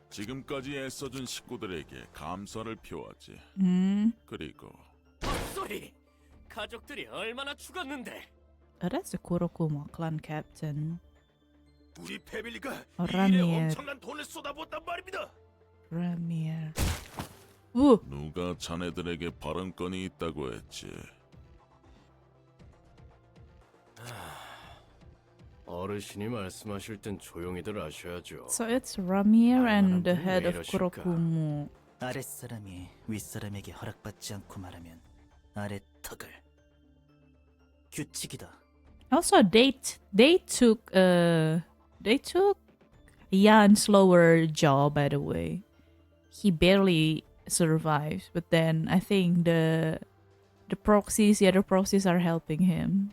지금까지 애써준 식구들에게 감사를 표하지. 그리고 소리! 가족들이 얼마나 죽었는데? Oh, that's the Kurokuma clan captain. 우리 패밀리가 이 라미에. 일에 엄청난 돈을 쏟아부었단 말입니다. Ramier. Ooh. 누가 자네들에게 발언권이 있다고 했지? 어르신이 말씀하실 땐 조용히들 하셔야죠. So it's Ramier and the head of 이러실까? Kurokumu. 아랫사람이 윗사람에게 허락받지 않고 말하면 아래턱을 규칙이다. Also, they took Yan's lower jaw. By the way, he barely survives. But then I think the proxies, the other proxies are helping him.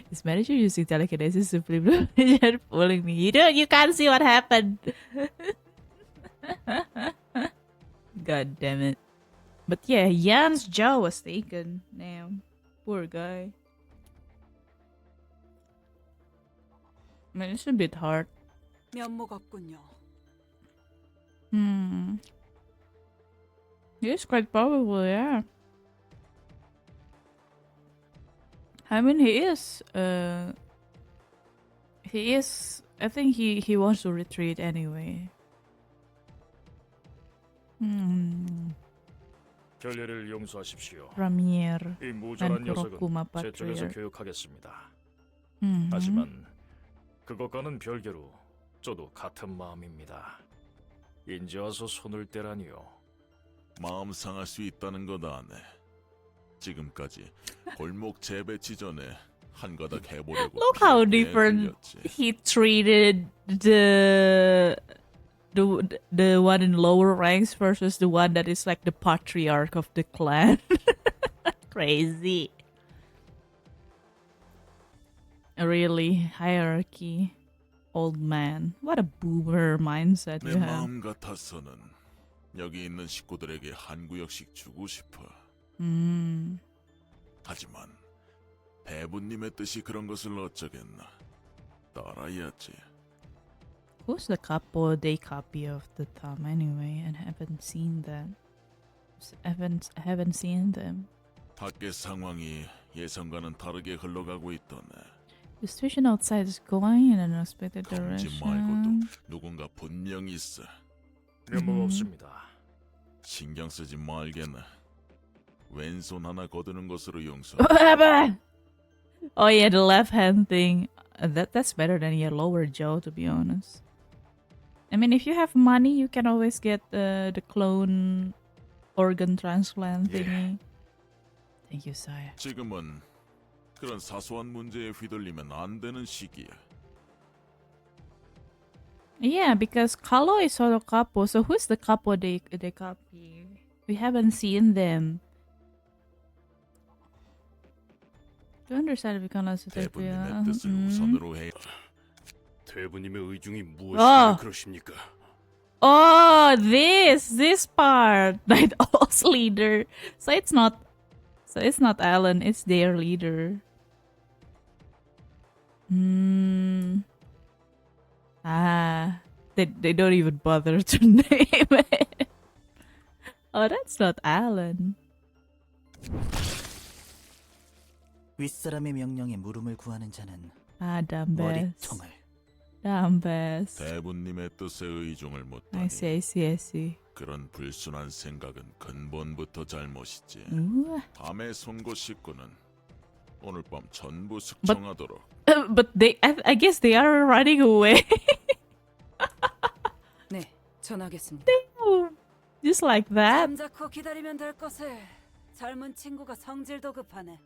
His manager using telekinesis to flip the pulling me. You can't see what happened. God damn it. But yeah, Jan's jaw was taken. Damn. Poor guy. Man, it's a bit hard. 면목 없군요. Yes, quite probable, yeah. I mean, he is, I think he wants to retreat anyway. 결례를 용서하십시오. Premier 이 and 모자란 녀석은 Kurokuma 제 쪽에서 Patriarch. 교육하겠습니다. 하지만 그것과는 별개로 저도 같은 마음입니다. 인제 와서 손을 떼라니요. 마음 상할 수 있다는 것 아네. 지금까지 골목 재배치 전에 한 가닥 해보려고. Look how 피해 different 들렸지. he treated the one in lower ranks versus the one that is like the patriarch of the clan. Crazy. Really, hierarchy. Old man. What a boomer mindset 내 you have. 마음 같아서는 여기 있는 식구들에게 한 구역씩 주고 싶어. 하지만 대부님의 뜻이 그런 것을 어쩌겠나. 따라야지. Who's the couple they copy of the thumb anyway? And haven't seen them. Haven't seen them. 밖의 상황이 예상과는 다르게 흘러가고 있더네. The situation outside is going in an unexpected 검지 direction. 말고도 누군가 분명히 있어. 면목 없습니다. 신경 쓰지 말겠네. 왼손 하나 거두는 것으로 용서. Oh yeah, the left hand thing. That's better than your lower jaw, to be honest. I mean, if you have money, you can always get the clone organ transplant thingy. Thank you, Saya. 지금은 그런 사소한 문제에 휘둘리면 안 되는 시기야. Yeah, because Kalo is sort of couple. So who's the couple they copy? We haven't seen them. Do you understand if you can also take 대부님의 뜻을 우선으로 해. 대부님의 의중이 무엇이길래 그러십니까? Oh, this part. Night Owl's leader. So it's not Alan, it's their leader. They don't even bother to name it. Oh, that's not Alan. 윗사람의 명령에 물음을 구하는 자는 Damn best. 머리통을 Damn best. 대부님의 뜻에 의중을 I 묻다니. see. 그런 불순한 생각은 근본부터 잘못이지. Ooh. 밤의 송곳 식구는 오늘 밤 전부 숙청하도록. But I guess they are running away. 네, 전하겠습니다. Just like that. 잠자코 기다리면 될 것을. 젊은 친구가 성질도 급하네.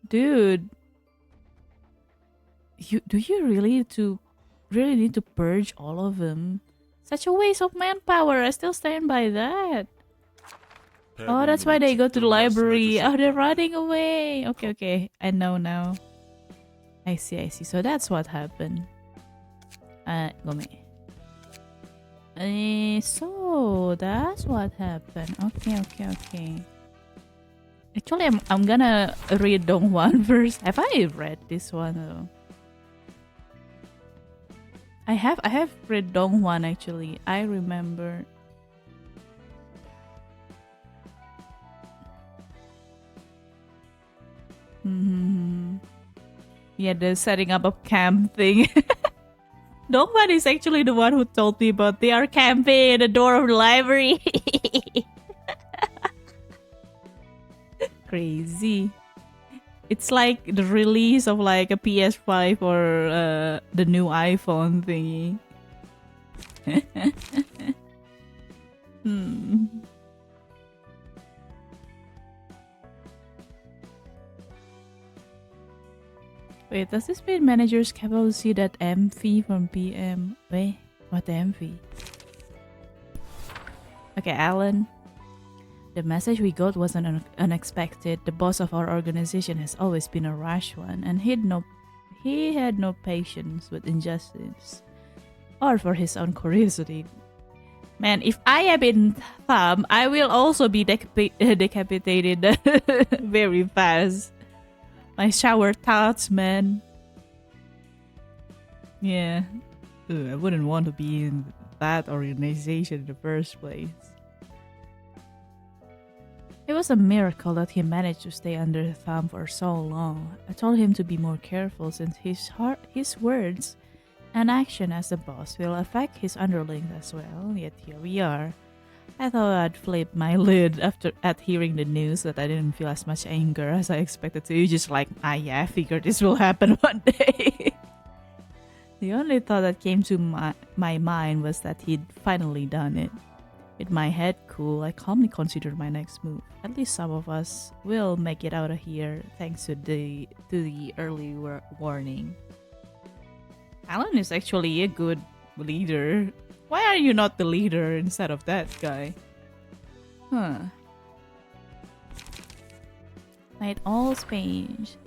Dude. Do you really need to purge all of them? Such a waste of manpower. I still stand by that. Oh, that's why they go to the library. Oh, they're running away. Okay. I know now. I see. So that's what happened. Gome. So that's what happened. Okay. Actually, I'm gonna read Donghwan first. Have I read this one though? I have read Donghwan actually. I remember. Yeah, the setting up of camp thing. Donghwan is actually the one who told me about they are camping at the door of the library. Crazy. It's like the release of like a PS5 or the new iPhone thingy. Wait, does this mean managers capable to see that M fee from PM? Wait. What envy? Okay, Alan. The message we got wasn't unexpected. The boss of our organization has always been a rash one, and he had no patience with injustice or for his own curiosity. Man, if I am in Thumb, I will also be decapitated very fast. My shower thoughts, man. Yeah. I wouldn't want to be in that organization in the first place. It was a miracle that he managed to stay under Thumb for so long. I told him to be more careful since his words and action as a boss will affect his underlings as well, yet here we are. I thought I'd flip my lid at hearing the news, but I didn't feel as much anger as I expected to. Just like, yeah, I figured this will happen one day. The only thought that came to my mind was that he'd finally done it. With my head cool, I calmly considered my next move. At least some of us will make it out of here thanks to the early warning. Alan is actually a good leader. Why are you not the leader instead of that guy? Huh. Night all strange.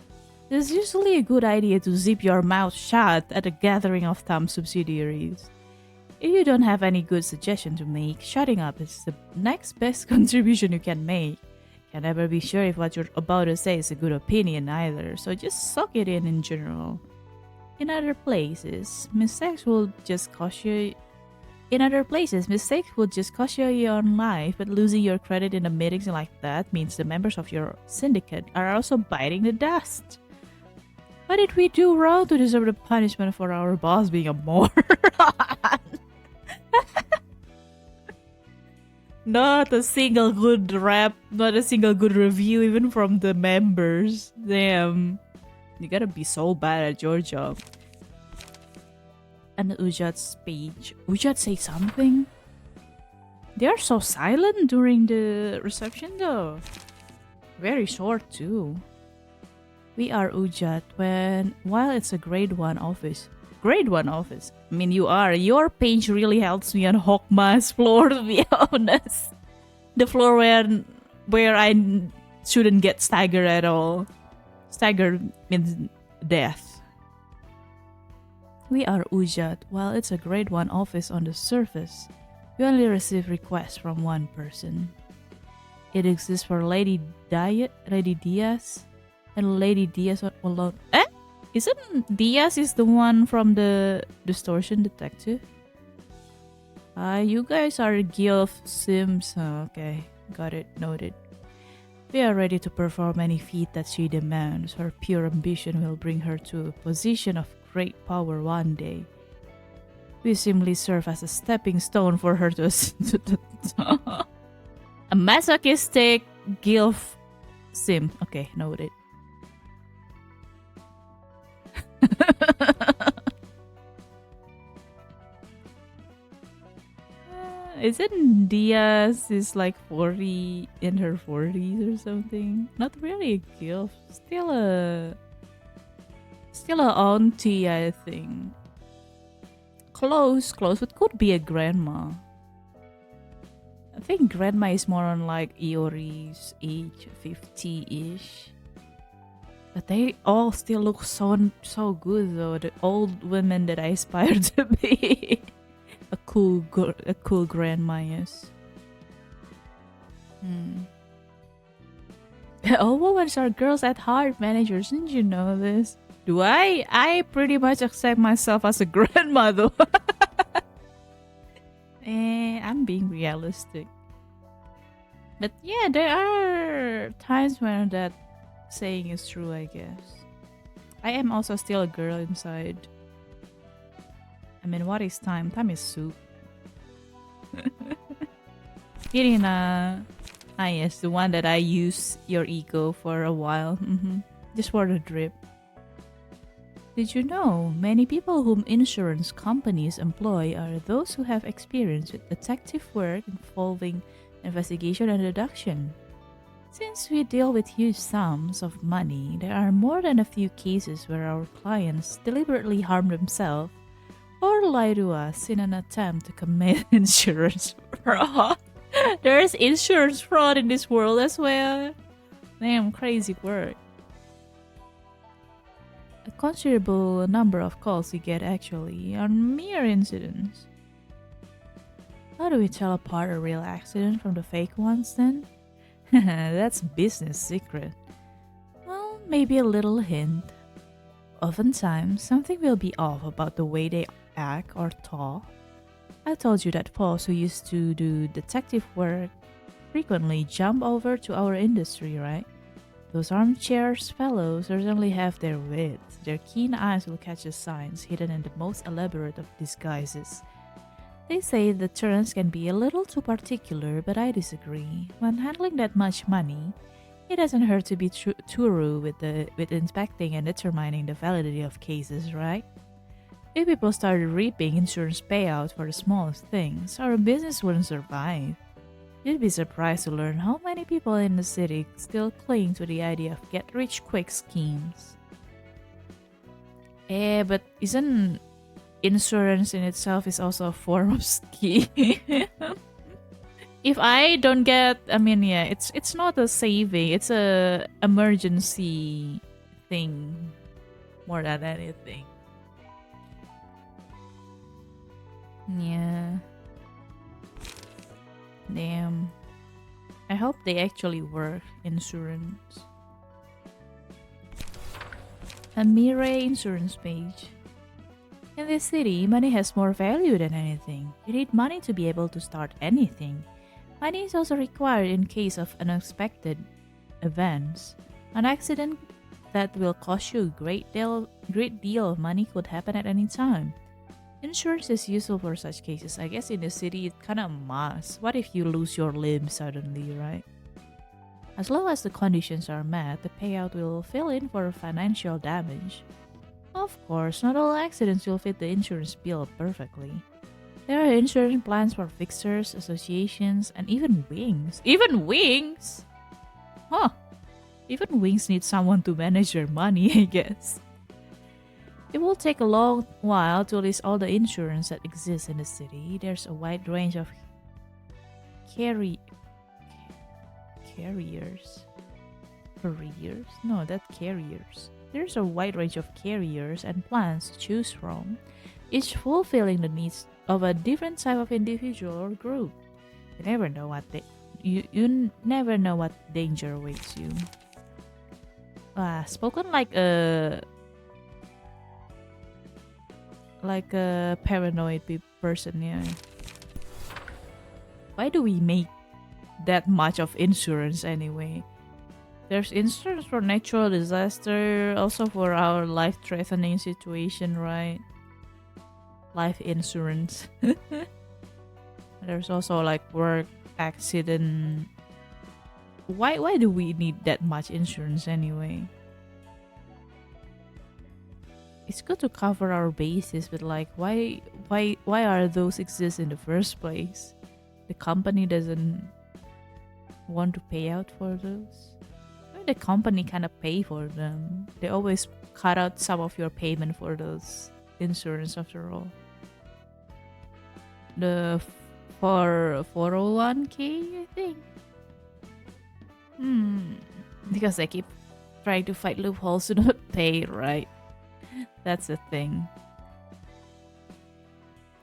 It's usually a good idea to zip your mouth shut at a gathering of Thumb subsidiaries. If you don't have any good suggestion to make, shutting up is the next best contribution you can make. Can never be sure if what you're about to say is a good opinion either, so just suck it in general. In other places, mistakes would just cost you your own life, but losing your credit in a meeting like that means the members of your syndicate are also biting the dust. What did we do wrong to deserve the punishment for our boss being a moron? Not a single good rap, not a single good review even from the members. Damn. You gotta be so bad at your job. And Ujat's speech. Ujat say something? They are so silent during the reception though. Very short too. We are Ujat while it's a grade 1 office. Grade 1 office? I mean, you are. Your page really helps me on Hokma's floor, to be honest. The floor where I shouldn't get staggered at all. Staggered means death. We are Ujat. While it's a grade 1 office on the surface, we only receive requests from one person. It exists for Lady Diaz, and Lady Diaz alone. Isn't Diaz is the one from the Distortion Detective? You guys are Guild of Sims. Okay, got it, noted. We are ready to perform any feat that she demands. Her pure ambition will bring her to a position of great power one day. We simply serve as a stepping stone for her to a masochistic Guild Sim. Okay, noted. Isn't Diaz is like 40 in her 40s or something? Not really a gilf. Still a auntie, I think. Close, but could be a grandma. I think grandma is more on like Iori's age, 50-ish. But they all still look so good though. The old women that I aspire to be. a cool grandma, yes. All women are girls at heart, managers. Didn't you know this? Do I? I pretty much accept myself as a grandma though. I'm being realistic. But yeah, there are times when that saying is true, I guess. I am also still a girl inside. I mean, what is time? Time is soup. Irina. Yes, the one that I use your ego for a while. Just for the drip. Did you know many people whom insurance companies employ are those who have experience with detective work involving investigation and deduction? Since we deal with huge sums of money, there are more than a few cases where our clients deliberately harm themselves or lie to us in an attempt to commit insurance fraud. There's insurance fraud in this world as well. Damn, crazy work. A considerable number of calls we get actually are mere incidents. How do we tell apart a real accident from the fake ones then? That's business secret. Well, maybe a little hint. Oftentimes, something will be off about the way they act or talk. I told you that folks who used to do detective work frequently jump over to our industry, right? Those armchairs fellows certainly have their wits. Their keen eyes will catch the signs hidden in the most elaborate of disguises. They say the turns can be a little too particular, but I disagree. When handling that much money, it doesn't hurt to be thorough with inspecting and determining the validity of cases, right? If people started reaping insurance payouts for the smallest things, our business wouldn't survive. You'd be surprised to learn how many people in the city still cling to the idea of get-rich-quick schemes. But isn't insurance in itself is also a form of scheme? If I don't get, it's not a saving, it's a emergency thing more than anything. Yeah. Damn. I hope they actually work insurance. A Mirai insurance page. In this city, money has more value than anything. You need money to be able to start anything. Money is also required in case of unexpected events. An accident that will cost you a great deal of money could happen at any time. Insurance is useful for such cases. I guess in the city it kinda must. What if you lose your limb suddenly, right? As long as the conditions are met, the payout will fill in for financial damage. Of course, not all accidents will fit the insurance bill perfectly. There are insurance plans for fixers, associations, and even wings. Even wings? Huh. Even wings need someone to manage their money, I guess. It will take a long while to list all the insurance that exists in the city. There's a wide range of carriers. No, that's carriers. There's a wide range of carriers and plans to choose from, each fulfilling the needs of a different type of individual or group. You never know you never know what danger awaits you. Spoken like a paranoid person, yeah. Why do we make that much of insurance anyway? There's insurance for natural disaster, also for our life-threatening situation, right? Life insurance. There's also like work accident. Why do we need that much insurance anyway? It's good to cover our bases, but like why are those exist in the first place? The company doesn't want to pay out for those. The company kind of pay for them. They always cut out some of your payment for those insurance after all. The for 401k, I think. Because they keep trying to fight loopholes to not pay, right? That's the thing.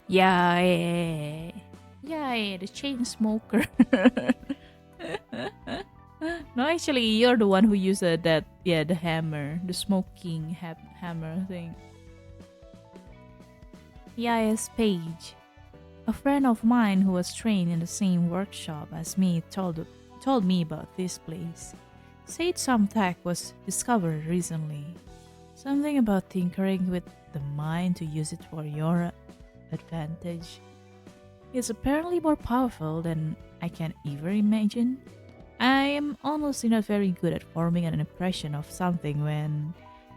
Yeah, the chain smoker. No, actually, you're the one who used the hammer, the smoking hammer thing. Yes, Page. A friend of mine who was trained in the same workshop as me told me about this place. Said some tech was discovered recently. Something about tinkering with the mind to use it for your advantage. It's apparently more powerful than I can ever imagine. I am honestly not very good at forming an impression of something when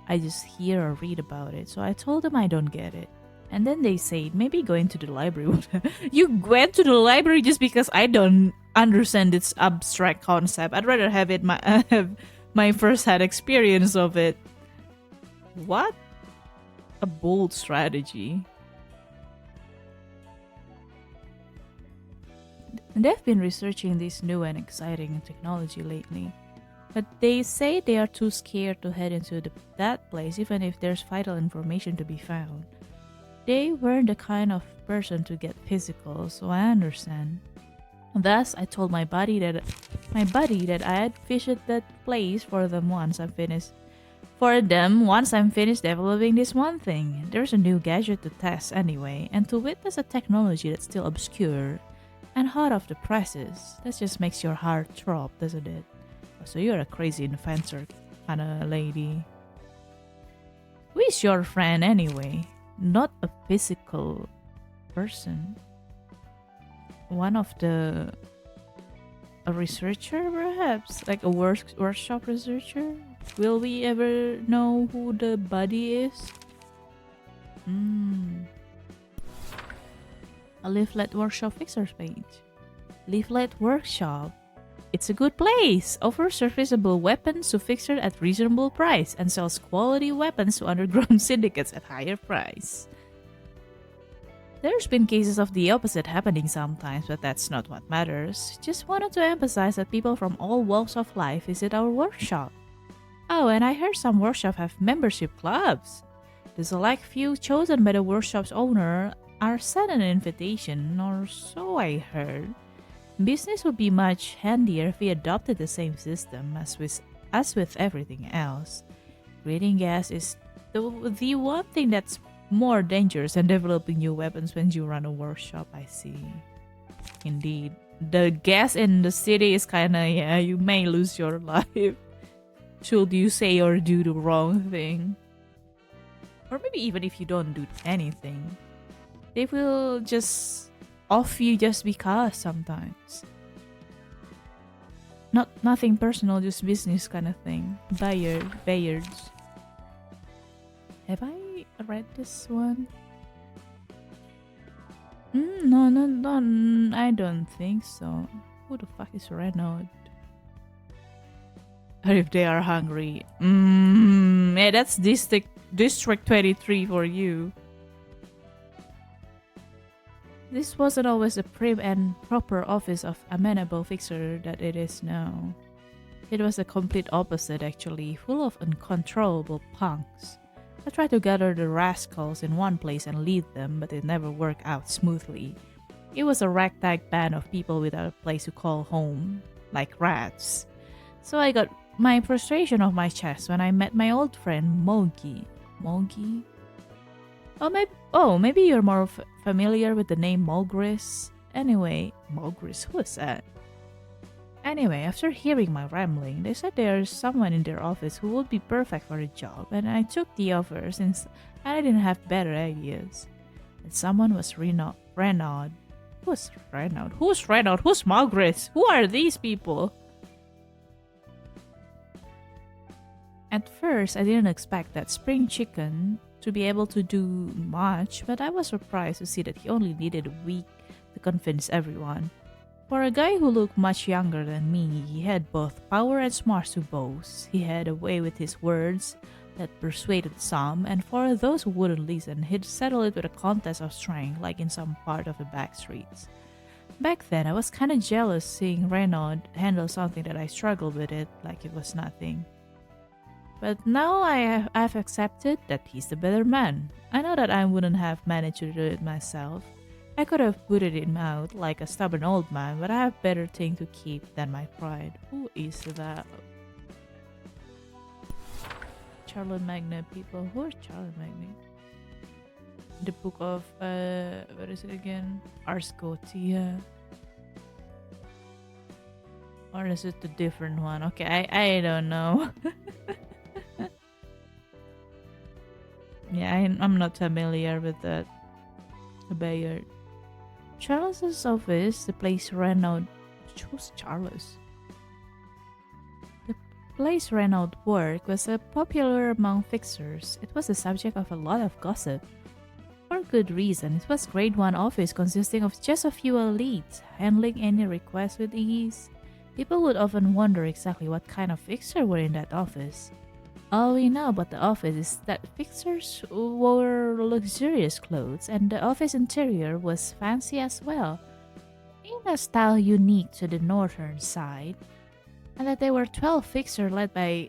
I just hear or read about it, so I told them I don't get it. And then they said, maybe going to the library. You went to the library just because I don't understand its abstract concept. I'd rather have my first-hand experience of it. What? A bold strategy. They've been researching this new and exciting technology lately. But they say they are too scared to head into that place even if there's vital information to be found. They weren't the kind of person to get physical, so I understand. Thus, I told my buddy that I'd visit that place for them once I'm finished developing this one thing. There's a new gadget to test anyway, and to witness a technology that's still obscure and hot off the presses. That just makes your heart throb, doesn't it? So you're a crazy inventor kind of lady. Who is your friend anyway? Not a physical person. One of a researcher perhaps? Like a workshop researcher? Will we ever know who the buddy is? A leaflet workshop fixers page. Leaflet workshop. It's a good place. Offers serviceable weapons to fixers at reasonable price and sells quality weapons to underground syndicates at higher price. There's been cases of the opposite happening sometimes, but that's not what matters. Just wanted to emphasize that people from all walks of life visit our workshop. Oh, and I heard some workshops have membership clubs. The select few chosen by the workshop's owner are sent an invitation, or so I heard. Business would be much handier if we adopted the same system as with everything else. Greeting guests is the one thing that's more dangerous than developing new weapons when you run a workshop, I see. Indeed. The guest in the city is kinda, you may lose your life should you say or do the wrong thing. Or maybe even if you don't do anything. They will just off you just because sometimes. Nothing personal, just business kind of thing. Bayards. Have I read this one? No, I don't think so. Who the fuck is Renaud? Or if they are hungry. Yeah, that's District 23 for you. This wasn't always the prim and proper office of amenable fixer that it is now. It was the complete opposite actually, full of uncontrollable punks. I tried to gather the rascals in one place and lead them, but it never worked out smoothly. It was a ragtag band of people without a place to call home, like rats. So I got my frustration off my chest when I met my old friend Mogi. Mogi? Maybe you're more familiar with the name Mulgris. Anyway, Mulgris, who is that? Anyway, after hearing my rambling, they said there's someone in their office who would be perfect for the job, and I took the offer since I didn't have better ideas. And someone was Renaud. Who's Renaud? Who's Renaud? Who's Mulgris? Who are these people? At first, I didn't expect that spring chicken to be able to do much, but I was surprised to see that he only needed a week to convince everyone. For a guy who looked much younger than me, he had both power and smarts to boast. He had a way with his words that persuaded some, and for those who wouldn't listen, he'd settle it with a contest of strength like in some part of the back streets. Back then, I was kinda jealous seeing Renaud handle something that I struggled with it like it was nothing. But now I've accepted that he's the better man. I know that I wouldn't have managed to do it myself. I could have booted him out like a stubborn old man, but I have better thing to keep than my pride. Who is that? Charlotte Magnet people. Who are Charlotte Magnet? The book of what is it again? Ars Gotia. Or is it a different one? Okay, I don't know. Yeah, I'm not familiar with that. Bayard. Charles's office, the place Renaud. Who's Charles? The place Renaud worked was popular among fixers. It was the subject of a lot of gossip. For good reason, it was grade 1 office consisting of just a few elites, handling any requests with ease. People would often wonder exactly what kind of fixer were in that office. All we know about the office is that fixers wore luxurious clothes and the office interior was fancy as well. in a style unique to the northern side, and that they were 12 fixers led by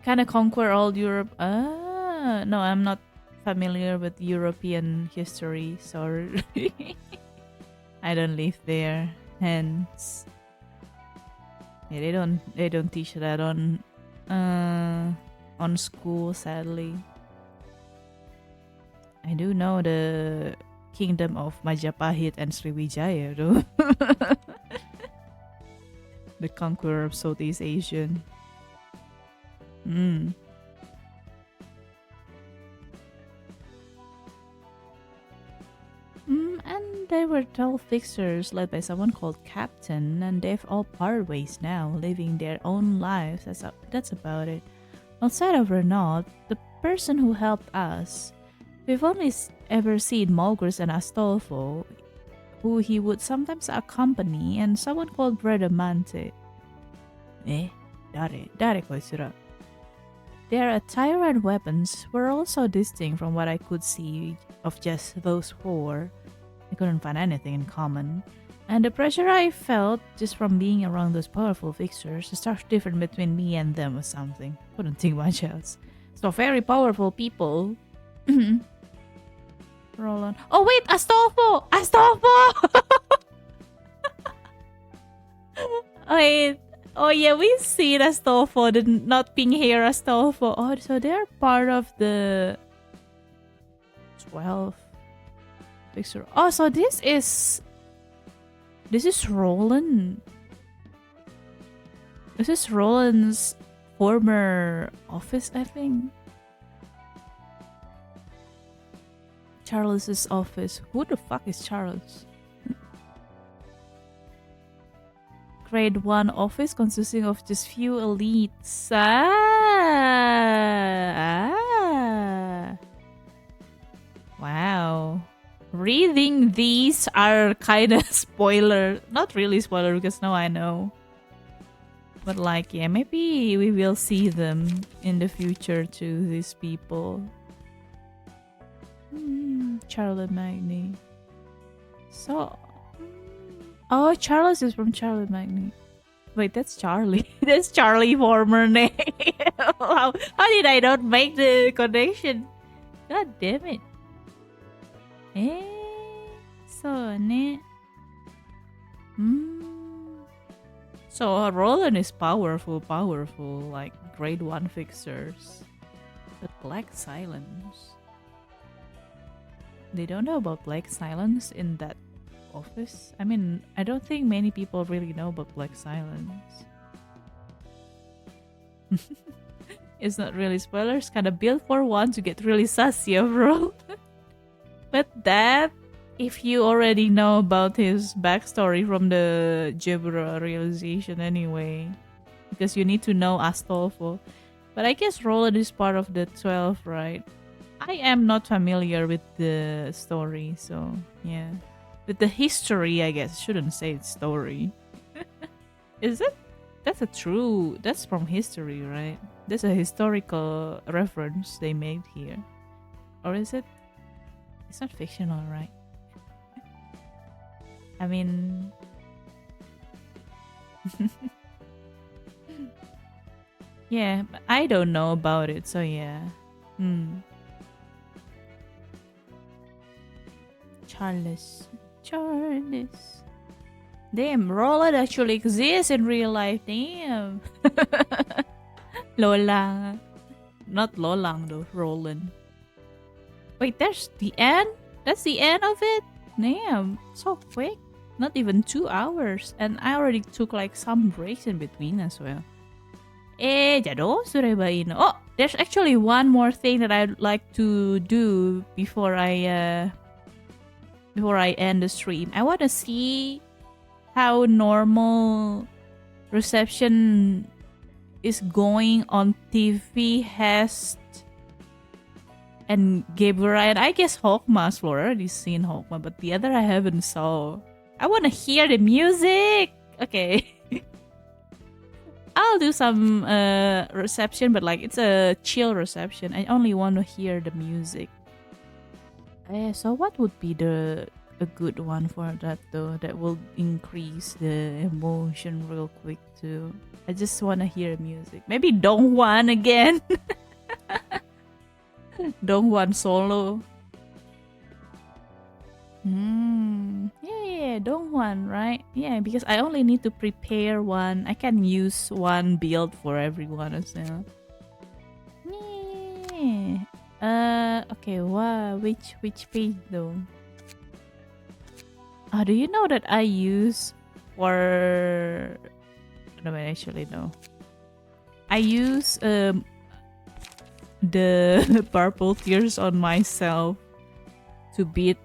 kind of conquer all Europe. No, I'm not familiar with European history, sorry. I don't live there, hence yeah, they don't teach that on school, sadly. I do know the kingdom of Majapahit and Sriwijaya though. The conqueror of Southeast Asian. And they were 12 fixers led by someone called Captain, and they've all parted ways now, living their own lives. That's about it. Outside of Renault, the person who helped us, we've only ever seen Mogris and Astolfo, who he would sometimes accompany, and someone called Bradamante. Dare koisura. Their attire and weapons were also distinct from what I could see of just those four. I couldn't find anything in common. And the pressure I felt just from being around those powerful fixers, the stark difference between me and them was something. Couldn't think much else. So very powerful people. Roland. Oh wait, Astolfo! Wait. Oh yeah, we've seen Astolfo, the not pink hair Astolfo. Oh, so they're part of the 12 fixer. Oh, so this is Roland. This is Roland's former office, I think. Charles's office. Who the fuck is Charles? Grade 1 office consisting of just few elites. Wow. Reading these are kind of spoiler. Not really spoiler because now I know. But like, yeah, maybe we will see them in the future too, these people. Charlotte Magny. So... Oh, Charles is from Charlotte Magny. Wait, that's Charlie. That's Charlie former name. How did I not make the connection? God damn it. So ne. So Roland is powerful, like grade 1 fixers. But Black Silence. They don't know about Black Silence in that office. I mean, I don't think many people really know about Black Silence. It's not really spoilers. Kind of built for one to get really sassy overall. But that, if you already know about his backstory from the Jebra realization anyway, because you need to know Astolfo. But I guess Roland is part of the 12, right? I am not familiar with the story, so yeah. With the history, I guess. Shouldn't say it's story. Is it? That's from history, right? That's a historical reference they made here. Or is it? It's not fictional, right? I mean... yeah, but I don't know about it, so yeah. Charles. Damn, Roland actually exists in real life. Damn. Lola. Not Lolang though, Roland. Wait, there's the end? That's the end of it? Damn, so quick. Not even 2 hours. And I already took like some breaks in between as well. Jado, Surebaino. Oh, there's actually one more thing that I'd like to do before I end the stream. I want to see how normal reception is going on TV Hest and Gabriel. And I guess Hawkma's floor. I already seen Hawkma, but the other I haven't saw. I want to hear the music. Okay. I'll do some reception, but like it's a chill reception. I only want to hear the music. So what would be the a good one for that though. That will increase the emotion real quick too. I just want to hear music. Maybe Donghwan again. Donghwan solo. Yeah, Donghwan, right? Yeah, because I only need to prepare one. I can use one build for everyone as well. Yeah. Okay, wow. Which page though? Do you know that I use for... No, actually no. I use the purple tears on myself to beat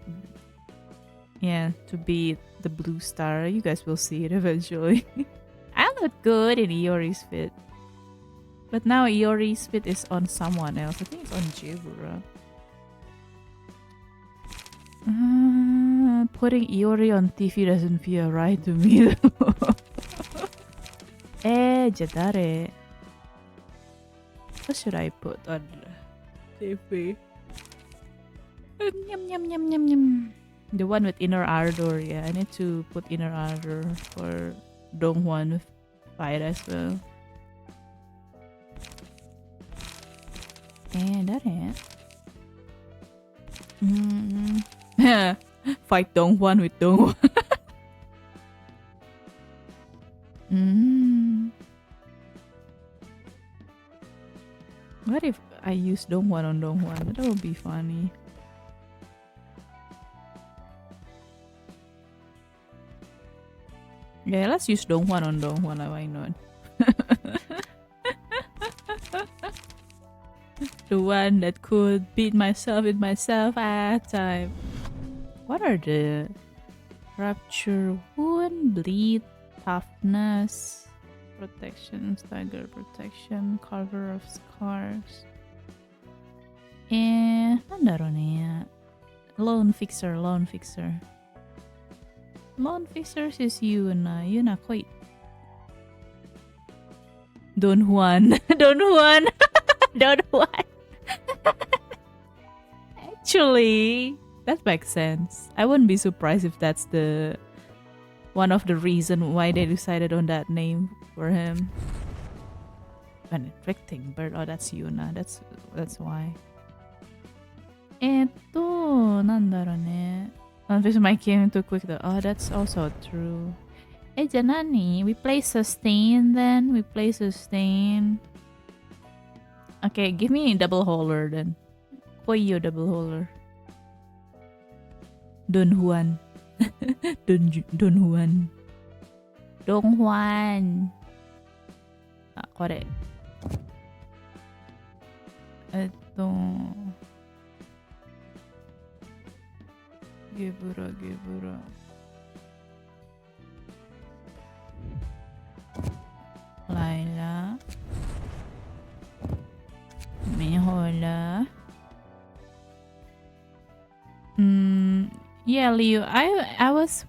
the blue star. You guys will see it eventually. I look good in Iori's fit. But now Iori's fit is on someone else. I think it's on Jibura. Putting Iori on TV doesn't feel right to me though. Jadare. What should I put on TV? Yum yum yum yum yum. The one with inner ardor, yeah. I need to put inner ardor for Donghwan fight as well. That's it. Fight Donghwan with Donghwan. What if I use Donghwan on Donghwan? That would be funny. Yeah, let's use Donghwan on Donghwan. Why not? The one that could beat myself with myself at time. What are the Rapture, Wound, Bleed, Toughness, Protection, Stagger Protection, Cover of Scars. Lone Fixer. Lone Fixers is Yuna quite. Donghwan. Donghwan. Actually, that makes sense. I wouldn't be surprised if that's the one of the reason why they decided on that name for him. Infecting bird. Oh, that's Yuna. That's why. My game too quick though. Oh, that's also true. Janani, we play sustain then. Okay, give me a double holer then. Koyo double holer. Donghwan. Donghwan. Correct. Gebura. Laila. Mihola. Yeah, Liu. I was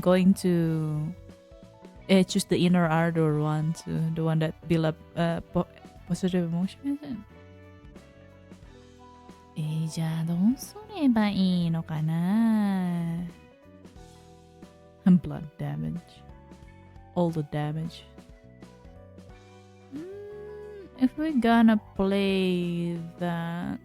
going to choose the inner ardor one too, the one that build up positive emotion, is it? じゃあどうすればいいのかな? Blood damage. All the damage. If we're gonna play that,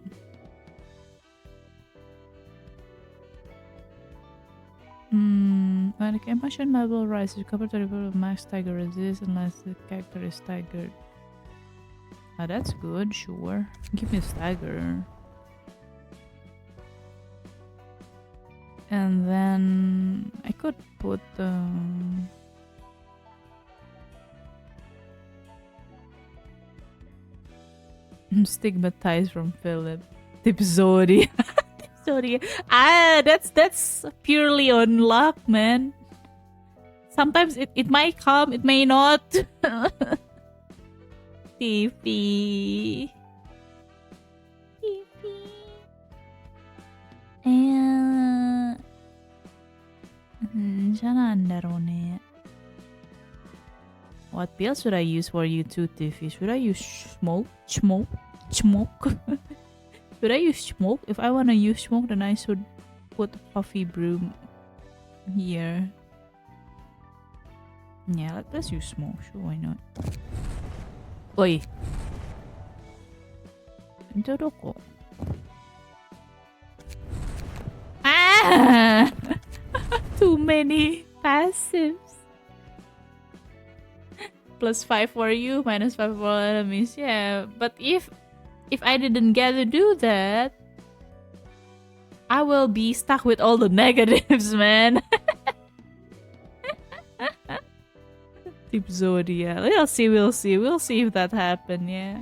when the emotion level rises, you cover the level of max stagger resist unless the character is staggered. That's good, sure. Give me a stagger. And then I could put stigmatized from Philip. Tipsody. That's purely on luck, man. Sometimes it might come, it may not. Tiffy. What build should I use for you too, Tiffy? Should I use smoke? Should Should I use smoke? If I want to use smoke, then I should put the puffy broom here. Yeah, let's use smoke. Sure, why not? Oi. Doroko. Ah! Too many passives. +5 for you, -5 for enemies. Yeah, but if I didn't get to do that, I will be stuck with all the negatives, man. Deep Zodiac. We'll see if that happen, yeah.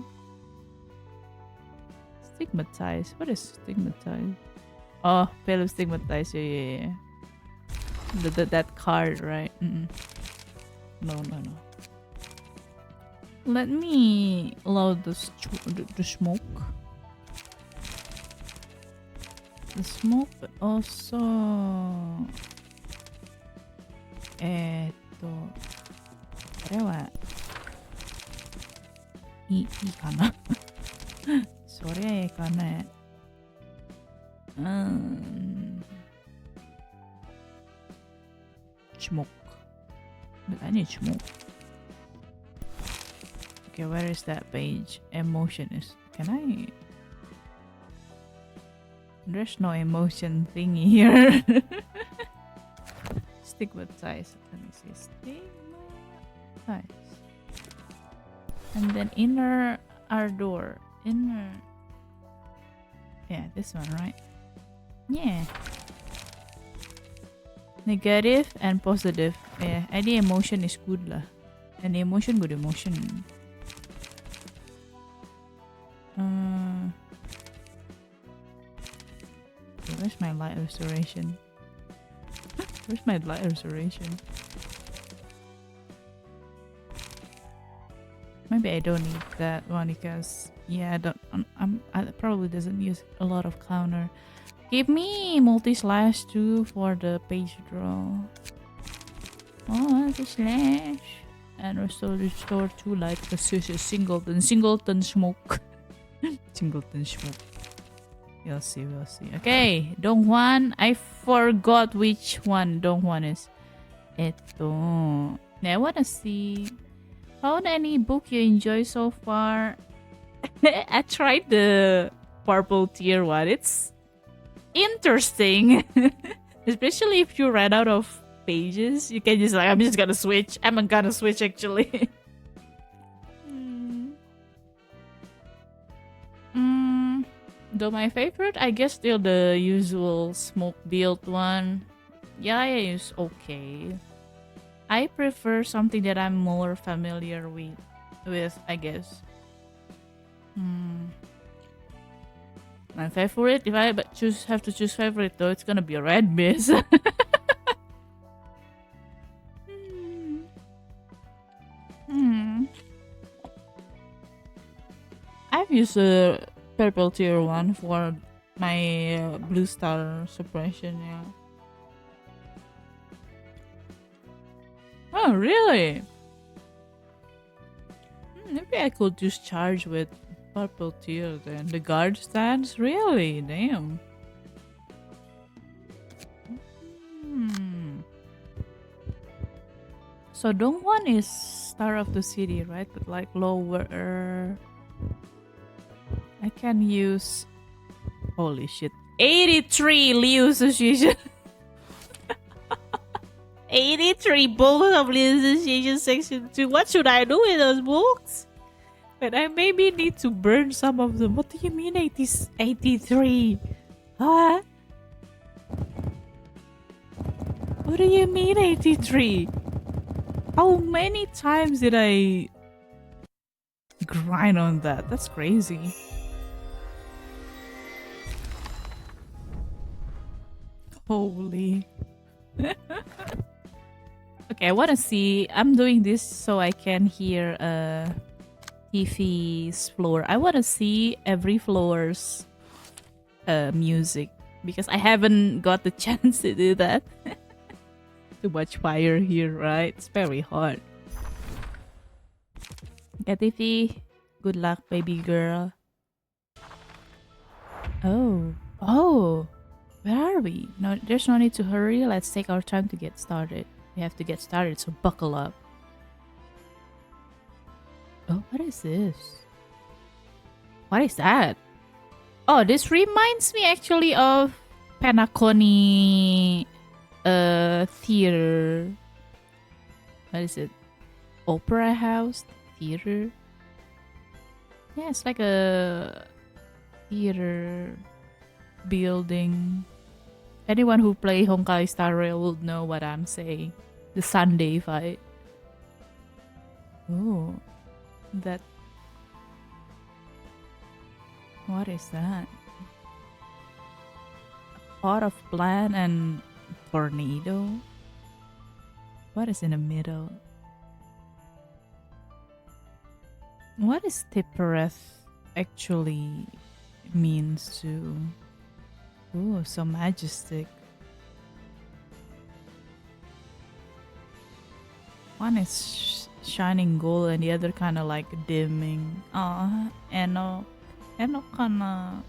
Stigmatized. What is stigmatized? Oh, Pale Stigmatized. Yeah. That card, right? No. Let me load the smoke. The smoke, but also...いいかなそりゃええかねSmoke. But I need smoke. Okay, where is that page? Emotion is... Can I... There's no emotion thingy here. Stigmatized. Let me see. Stigmatized. And then inner ardor. Inner... Yeah, this one, right? Yeah. Negative and positive. Yeah, any emotion is good lah. Any emotion, good emotion. Where's my light restoration? Where's my light restoration? Maybe I don't need that one because yeah, I probably doesn't use a lot of counter. Give me multi-slash too for the page draw. Oh, multi-slash. And restore 2 light precision singleton smoke. Singleton smoke. We'll see. Okay, Donghwan. I forgot which one Donghwan is. Eto. Now I wanna see. Found any book you enjoy so far? I tried the purple tier one. It's interesting. Especially if you ran out of pages. You can just like, I'm just gonna switch. I'm gonna switch actually. Though my favorite, I guess still the usual smoke build one. Yeah, it's okay. I prefer something that I'm more familiar with I guess. My favorite, if I have to choose favorite though, it's gonna be a Red Mist. I've used a purple tier 1 for my blue star suppression, yeah. Oh, really? Maybe I could just charge with purple tier then. The guard stands? Really? Damn. So Dongwon is star of the city, right? But like lower... I can use... Holy shit. 83 Liu Association. 83 books of Liu Association Section 2. What should I do with those books? But I maybe need to burn some of them. What do you mean 83? Huh? What do you mean 83? How many times did I grind on that? That's crazy. Holy. Okay, I want to see. I'm doing this so I can hear Tiffy's floor. I want to see every floor's music because I haven't got the chance to do that. Too much fire here, right? It's very hard. Okay, Tiffy. Good luck, baby girl. Oh. Oh. Where are we? No, there's no need to hurry. Let's take our time to get started. We have to get started, so buckle up. Oh, what is this? What is that? Oh, this reminds me actually of Penacony theater. What is it? Opera house theater? Yeah, it's like a theater building. Anyone who play Honkai Star Rail will know what I'm saying. The Sunday fight. Oh, that. What is that? A pot of plant and tornado? What is in the middle? What is Tippereth actually means to? Ooh, so majestic. One is shining gold and the other kind of like dimming. Eno kind of.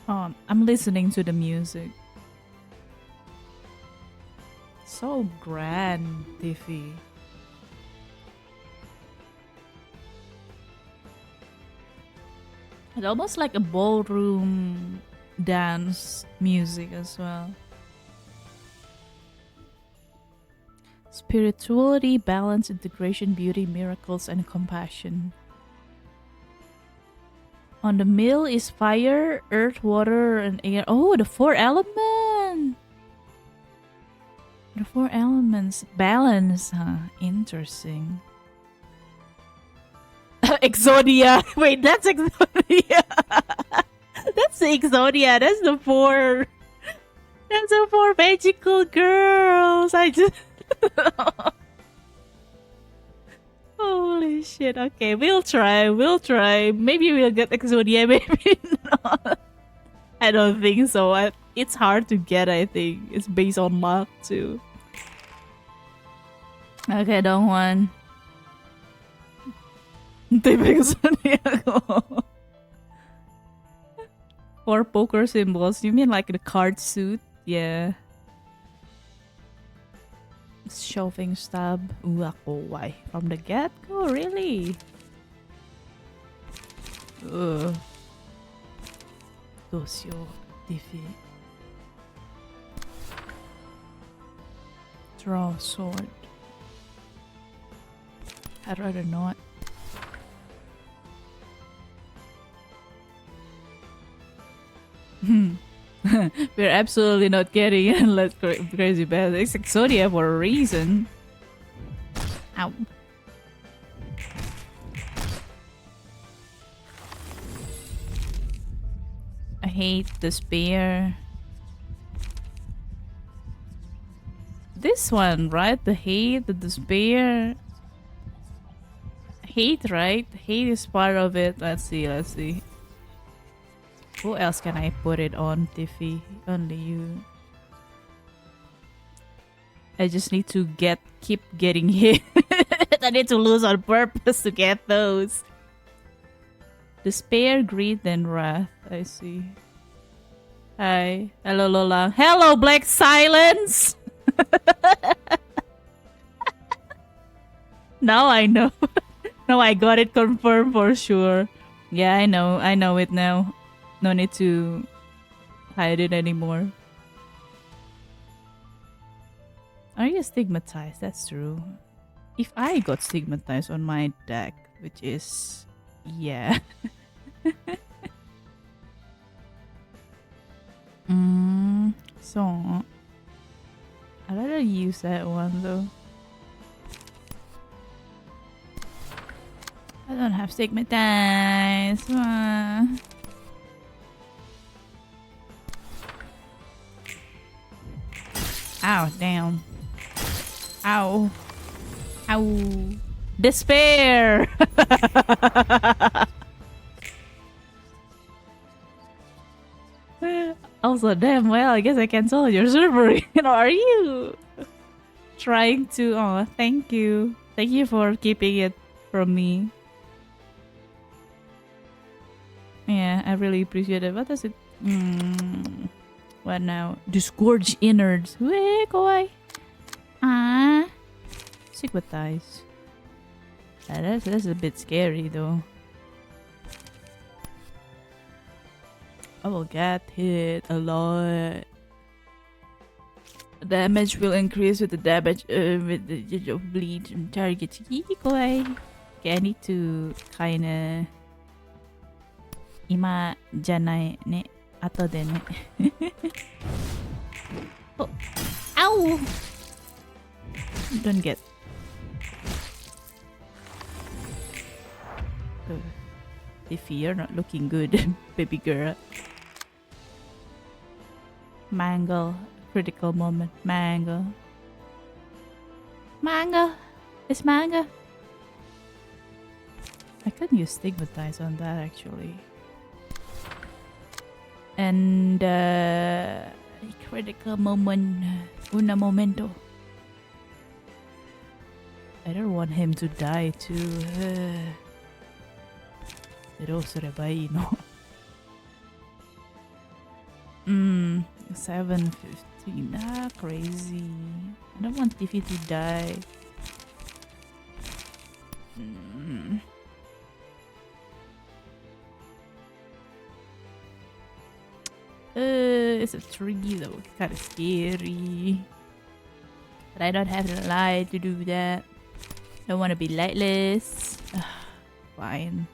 Oh, I'm listening to the music. So grand, Tiffy. It's almost like a ballroom dance music as well. Spirituality, balance, integration, beauty, miracles, and compassion. On the mill is fire, earth, water, and air. Oh, the four elements! The four elements. Balance, huh? Interesting. Exodia. Wait, that's Exodia. That's the Exodia. That's the four. That's the four magical girls. I just. Holy shit. Okay, we'll try. We'll try. Maybe we'll get Exodia. Maybe not. I don't think so. It's hard to get, I think. It's based on luck, too. Okay, don't want. Four poker symbols. You mean like the card suit? Yeah. Shelving stab. Ooh, why? From the get-go? Really? Ugh. Dosyo. Defeat. Draw sword. I'd rather not. We're absolutely not getting it unless crazy bad. It's Exodia for a reason. Ow. I hate the spear. This one, right? The hate, the despair. Hate, right? Hate is part of it. Let's see, let's see. Who else can I put it on, Tiffy? Only you. I just need to keep getting hit. I need to lose on purpose to get those. Despair, greed, then wrath. I see. Hi. Hello, Lola. Hello, Black Silence! Now I know. Now I got it confirmed for sure. Yeah, I know it now. No need to hide it anymore. Are you stigmatized? That's true. If I got stigmatized on my deck, which is... yeah. So... I'd rather use that one though. I don't have stigmatized. Ow, damn. Ow. Ow. Despair! Also, damn well, I guess I cancel your server. Are you trying to... Oh, thank you. Thank you for keeping it from me. I really appreciate it. What does it? What now? Disgorge innards. Wait, kawaii. Ah. Sympathize. That's a bit scary though. I will get hit a lot. Damage will increase with the damage with the bleed and target. Okay, I need to kinda ima janai ne ato de ne. Oh, ow! Don't get. If you're not looking good, baby girl. Mango. Critical moment. Mango. Mango. It's mango. I could use stigmatize on that actually. And critical moment. Una momento. I don't want him to die too. Pero sarebay, no? 7:15. Ah, crazy. I don't want Tiffy to die. It's a tree though. It's kind of scary. But I don't have the light to do that. Don't want to be lightless. Fine.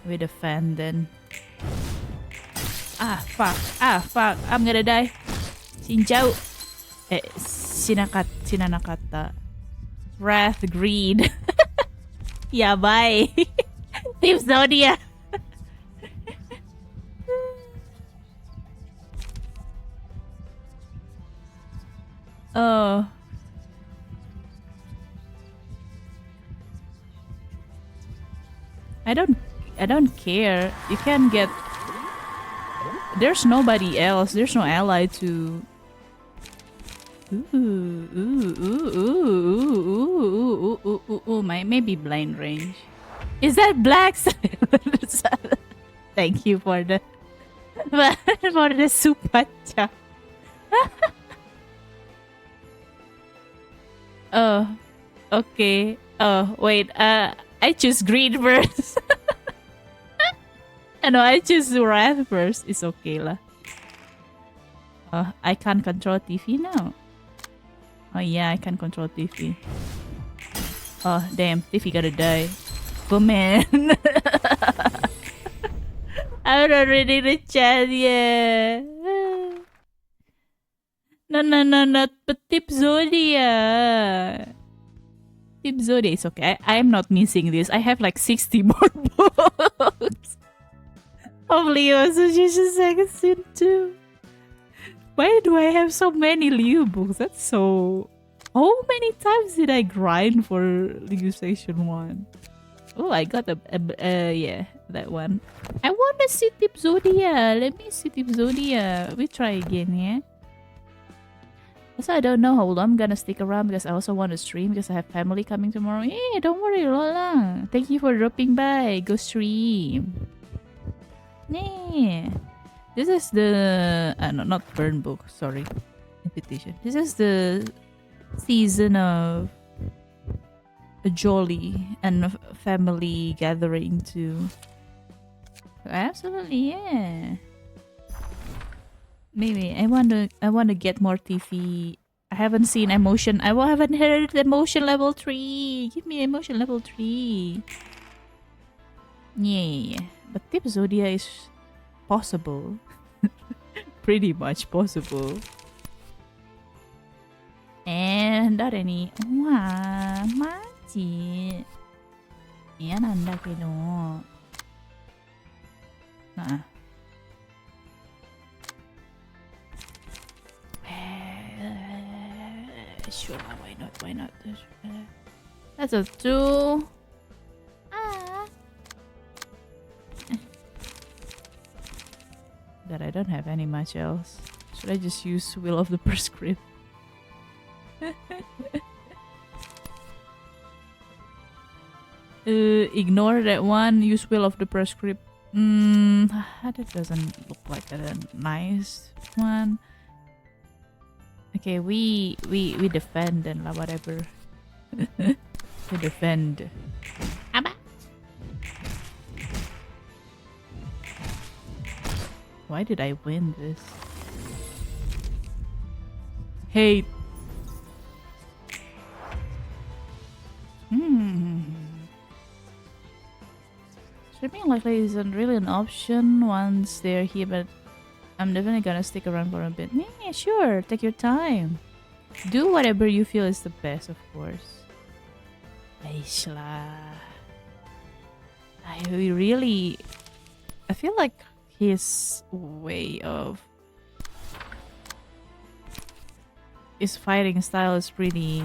With a fan then. Ah, fuck. Ah, fuck. I'm gonna die. Shinjao. Sinanakata. Wrath, greed. Yeah, bye. Team Zodia. Oh. I don't care. You can get. There's nobody else. There's no ally to. Maybe blind range. Is that black? Thank you for the super chat. Oh, okay. Oh, wait. I choose green first. No, I choose red first. It's okay lah. I can't control TV now. Oh yeah, I can control TV. Oh damn, TV gotta die. Oh man. I'm not ready to chat yet. No, not but Tip Zodia. Tip Zodia is okay. I'm not missing this. I have like 60 more books. Of Leo Association Second Sin 2. Why do I have so many Leo books? That's so... How many times did I grind for Leo Section 1? Oh, I got yeah, that one. I want to see Tip Zodia. Let me see Tip Zodia. We try again, yeah? Also, I don't know how long I'm gonna stick around because I also want to stream because I have family coming tomorrow. Yeah, don't worry, Lola. Thank you for dropping by. Go stream. Yeah. This is the... no, not burn book. Sorry. Invitation. This is the season of a jolly and a family gathering too. Absolutely, yeah. Maybe I want to get more TV. I haven't seen emotion. I haven't heard emotion level 3. Give me emotion level 3. Yeah. But Tip Zodia is possible. Pretty much possible. And that any. Wow, maji. Yan anda kedo. Sure, why not? Why not? That's a 2. That I don't have any much else. Should I just use Will of the Prescript? Ignore that one. Use Will of the Prescript. That doesn't look like a nice one. Okay, we defend and whatever. We defend. Aba. Why did I win this? Hate. Streaming likely isn't really an option once they're here, but I'm definitely gonna stick around for a bit. Yeah, sure. Take your time. Do whatever you feel is the best, of course. Aishla. I feel like his way of his fighting style is pretty.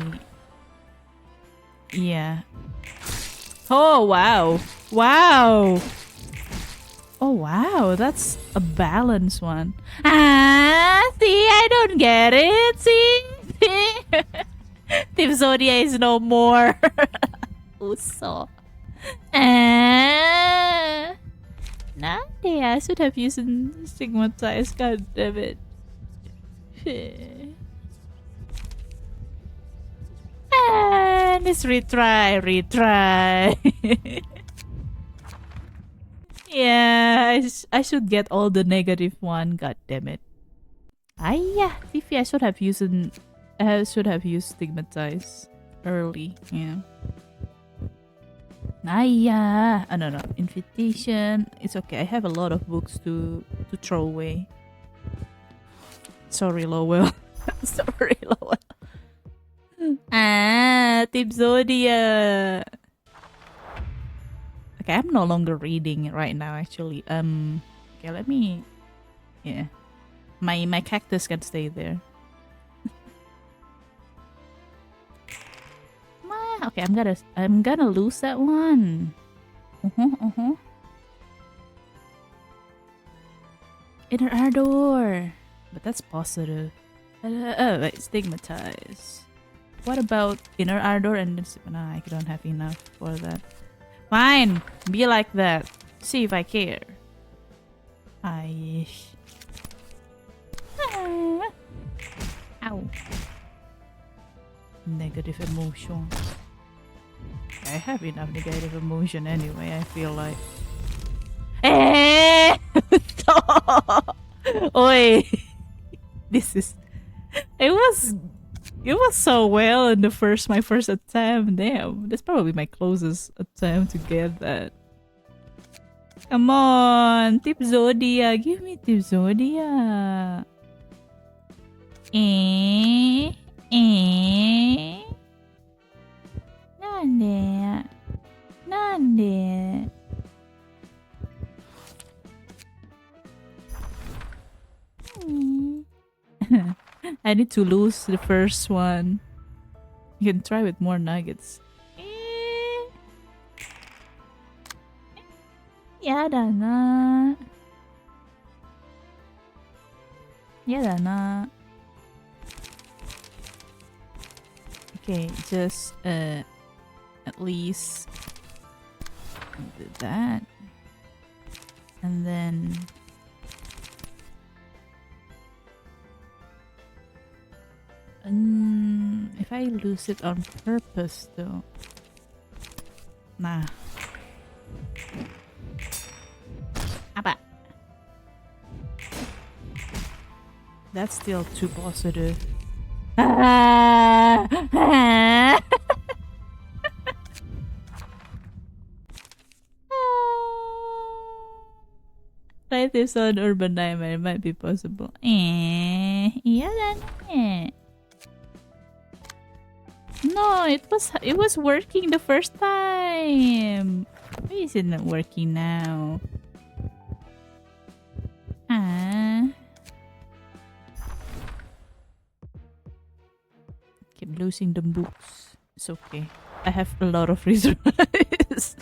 Yeah. Oh wow. Wow. Oh wow, that's a balanced one. See, I don't get it. See? Team Zodia is no more. Uso. Nade, I should have used stigmatize, god damn it. Let's retry. Yeah, I should get all the negative one. God damn it. Yeah, Tiffy, I should have used stigmatize early. Yeah. Yeah. No. Invitation. It's okay. I have a lot of books to throw away. Sorry, Lowell. Sorry, Lowell. Team Zodia. Okay, I'm no longer reading right now actually. Okay, let me. Yeah. My cactus can stay there. Okay, I'm gonna lose that one. Inner ardor. But that's positive. Wait, stigmatize. What about inner ardor and nah, I don't have enough for that. Fine, be like that. See if I care. Ow. Negative emotion. I have enough negative emotion anyway, I feel like. Oi. This is it was so well in my first attempt. Damn, that's probably my closest attempt to get that. Come on, Tip Zodia, give me Tip Zodia. Nande. I need to lose the first one. You can try with more nuggets. Yada na. Okay, just at least do that. And then if I lose it on purpose though. Nah. Apa. That's still too positive. Try this on Urban Nightmare, it might be possible. No, it was working the first time. Why is it not working now? Keep losing the books. It's okay. I have a lot of resources.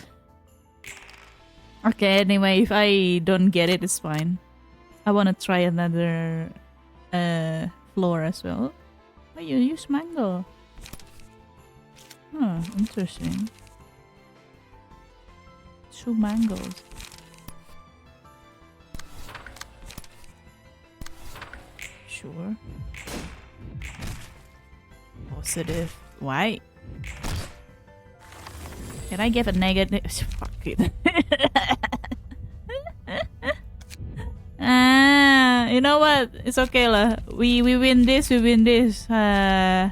Okay, anyway, if I don't get it, it's fine. I wanna try another floor as well. Oh, you use mango. Huh, interesting. 2 mangoes. sure. Positive. Why? Can I give a negative? Fuck it. You know what? It's okay lah. We win this. We win this. Well,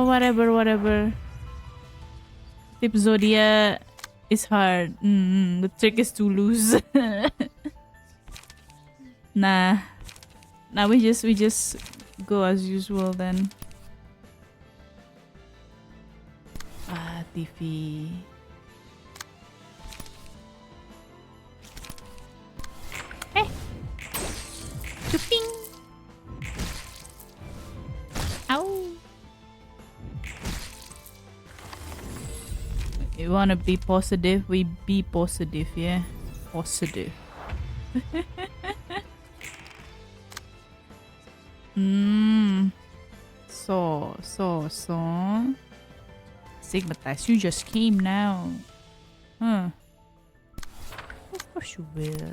whatever. Tip Zodia is hard. The trick is to lose. Nah, we just go as usual then. TV. Hey! Chooping! Ow! You wanna be positive? We be positive, yeah? Positive. So. Stigmatized. You just came now. Huh. Of course you will.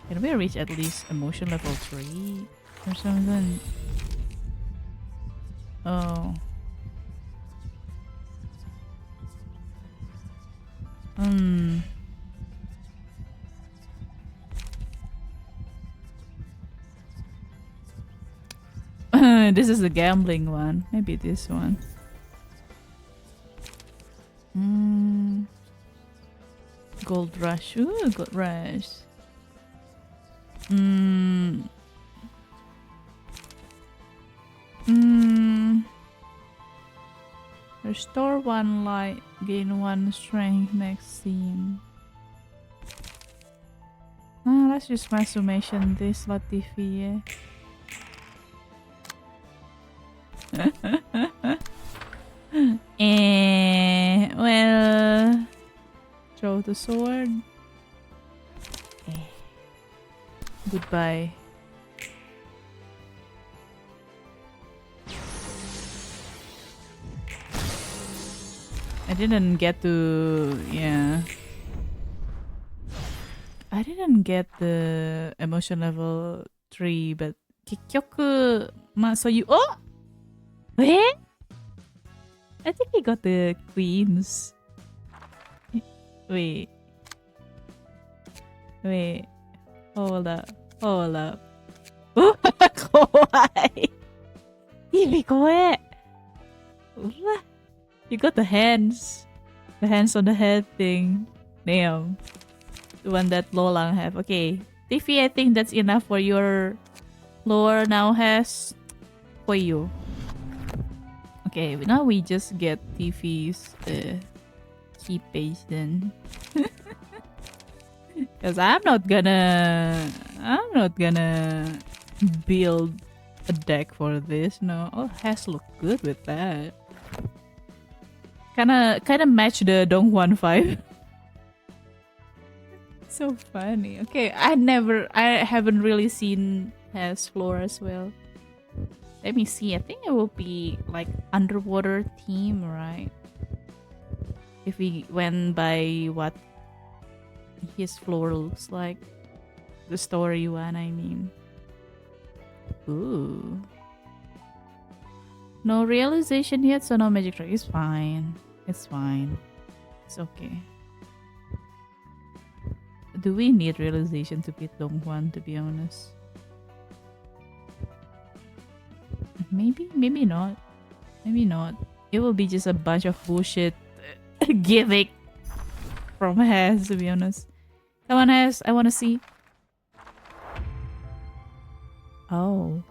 Can we reach at least emotion level 3 or something? Oh. This is the gambling one. Maybe this one. Gold rush. Ooh, gold rush. Restore 1 light, gain 1 strength next scene. Let's use my summation this Latifi, well, throw the sword. Goodbye. I didn't get to, yeah. I didn't get the emotion level 3, but Kikyoku, so you, oh! Eh? I think he got the queens. Wait. Hold up. Oh, kawaii. Koe. You got the hands. The hands on the head thing. Damn. The one that Lolang have. Okay. Tiffy, I think that's enough for your lore now has for you. Okay, now we just get Tiffy's key page then. Cause I'm not gonna build a deck for this. No. Oh, has look good with that. Kinda match the Donghuan 5. So funny. Okay, I haven't really seen Has floor as well. Let me see. I think it will be like underwater theme, right? If we went by what his floor looks like. The story one, I mean. Ooh. No realization yet, so no magic trick. It's fine. It's fine. It's okay. Do we need realization to beat Donghuan, to be honest? Maybe not. Maybe not. It will be just a bunch of bullshit gimmick from Has, to be honest. Come on, Has. I want to see. Oh.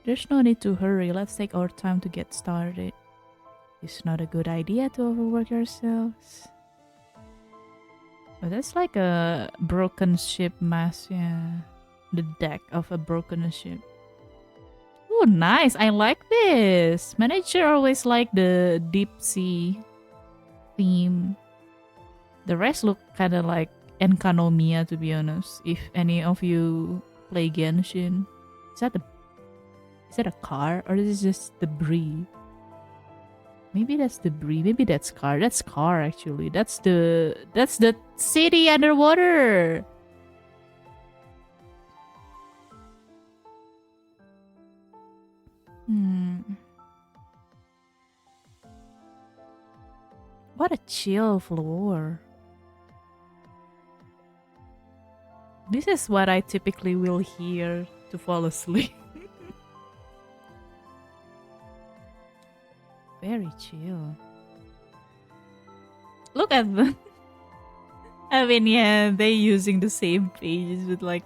There's no need to hurry. Let's take our time to get started. It's not a good idea to overwork yourselves. But that's like a broken ship mass, yeah. The deck of a broken ship. Oh, nice. I like this. Manager always like the deep sea theme. The rest look kind of like Enkanomiya, to be honest. If any of you play Genshin. Is that the... Is it a car or is it just debris? Maybe that's debris. Maybe that's car. That's car actually. That's the city underwater. What a chill floor. This is what I typically will hear to fall asleep. Very chill. Look at them. I mean, yeah, they using the same pages with like,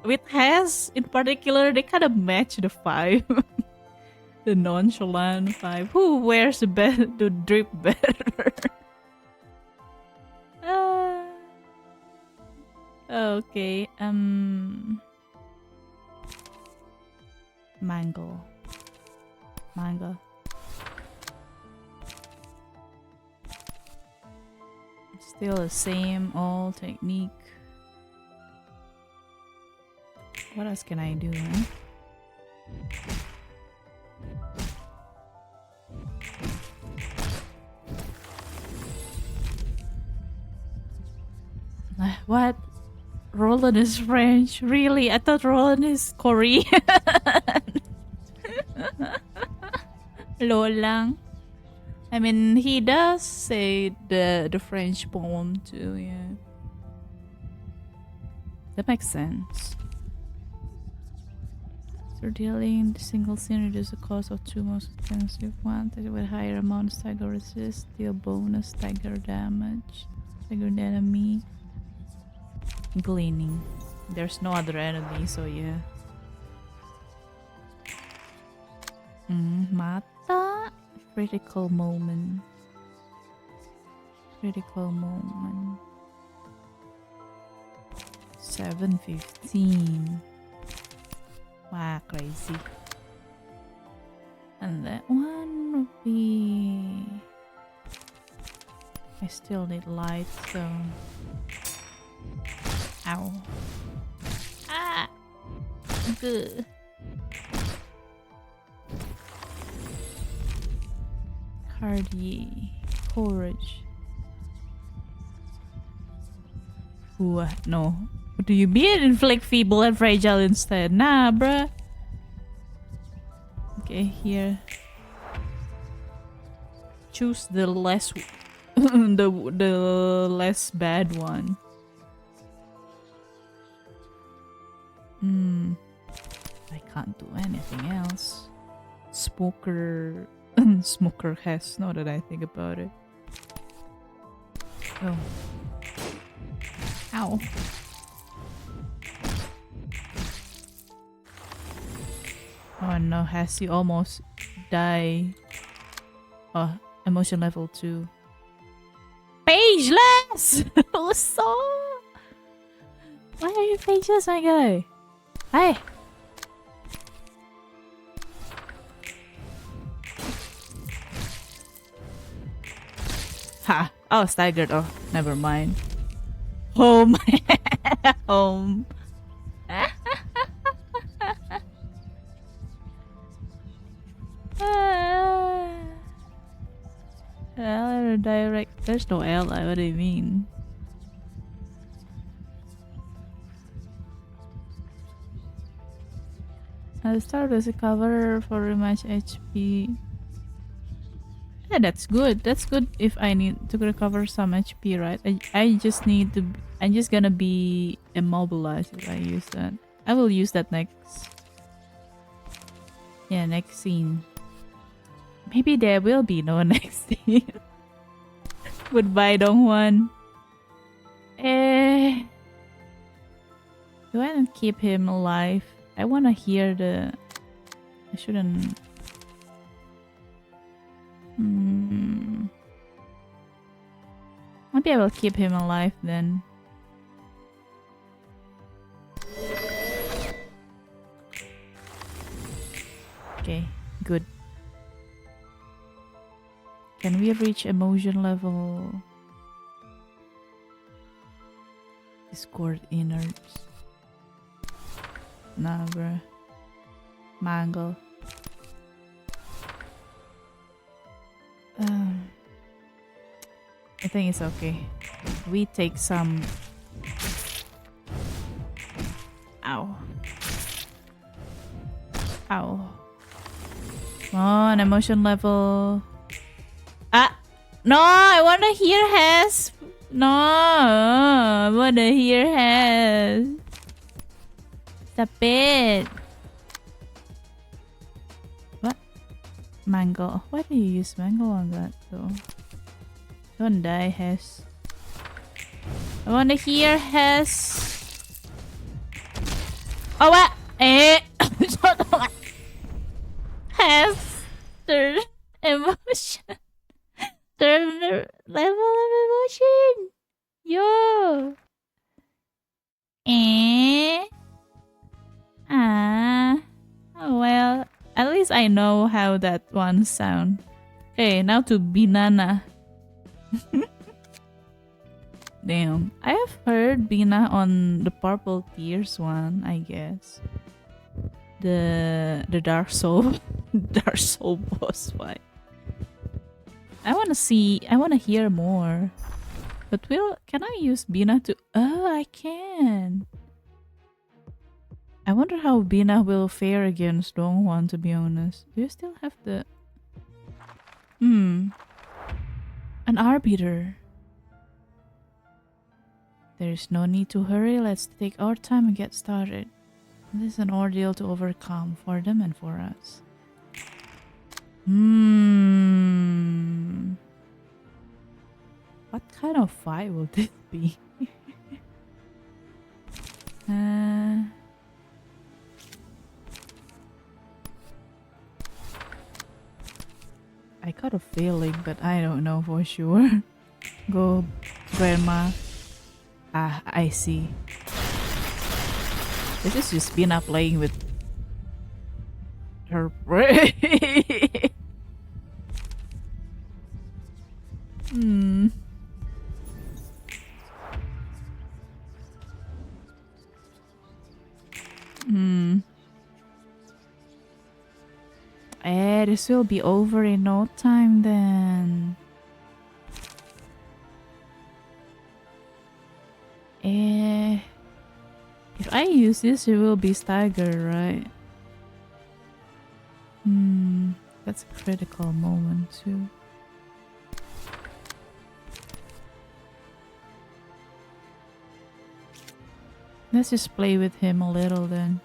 with Hess in particular, they kind of match the 5. The nonchalant 5. Who wears the drip better? Okay. Mango. Still the same old technique. What else can I do, huh? What? Roland is French? Really? I thought Roland is Korean. Lolang. I mean, he does say the French poem too, yeah. That makes sense. So dealing the single scene reduces the cost of 2 most expensive ones with higher amount of stagger resist, deal bonus stagger damage, stagger the enemy. Gleaning. There's no other enemy, so yeah. Mata. Critical moment. 7:15. Wow, crazy. And that one would be... I still need light, so... Ow. Ah! Good. Cardiac. Courage. What? No. What do you mean? Inflict feeble and fragile instead? Nah, bruh. Okay, here. Choose the less... the less bad one. I can't do anything else. Smoker... Smoker has, now that I think about it. Oh. Ow. Oh no, has you almost die. Oh, emotion level 2. Pageless! So... Why are you pageless, my guy? Hey! Ha! Oh, staggered. Oh, never mind. Home. Home. L direct. There's no L. What do you mean? I'll start with a cover for rematch HP. Yeah, that's good. That's good if I need to recover some HP, right? I just need to... I'm just gonna be immobilized if I use that. I will use that next. Yeah, next scene. Maybe there will be no next scene. Goodbye, Dongwon. Do I not keep him alive? I wanna hear the... I shouldn't... Maybe I will keep him alive then. Okay, good. Can we reach emotion level? Discord innards. Nah, bruh. Mango. think it's okay. We take some. Ow. Ow. Come on, emotion level. Ah! No, I wanna hear Hess. No, I wanna hear Hess. Stop it. What? Mango. Why do you use mango on that though? Don't die, Hess. I wanna hear Hess. Oh, what? Eh? Hess. Third emotion. Third level of emotion. Yo. Eh? Ah. Oh well. At least I know how that one sound. Okay, now to Binana. Damn. I have heard Bina on the Purple Tears one, I guess. The Dark Soul Dark Soul boss fight. I wanna hear more. But can I use Bina to I can. I wonder how Bina will fare against Dongwon, to be honest. Do you still have the an arbiter? There is no need to hurry. Let's take our time and get started. This is an ordeal to overcome for them and for us. What kind of fight will this be? I got a feeling, but I don't know for sure. Go, Grandma. Ah, I see. This is just Bina playing with her brain. This will be over in no time then. If I use this, it will be stagger, right? That's a critical moment too. Let's just play with him a little then.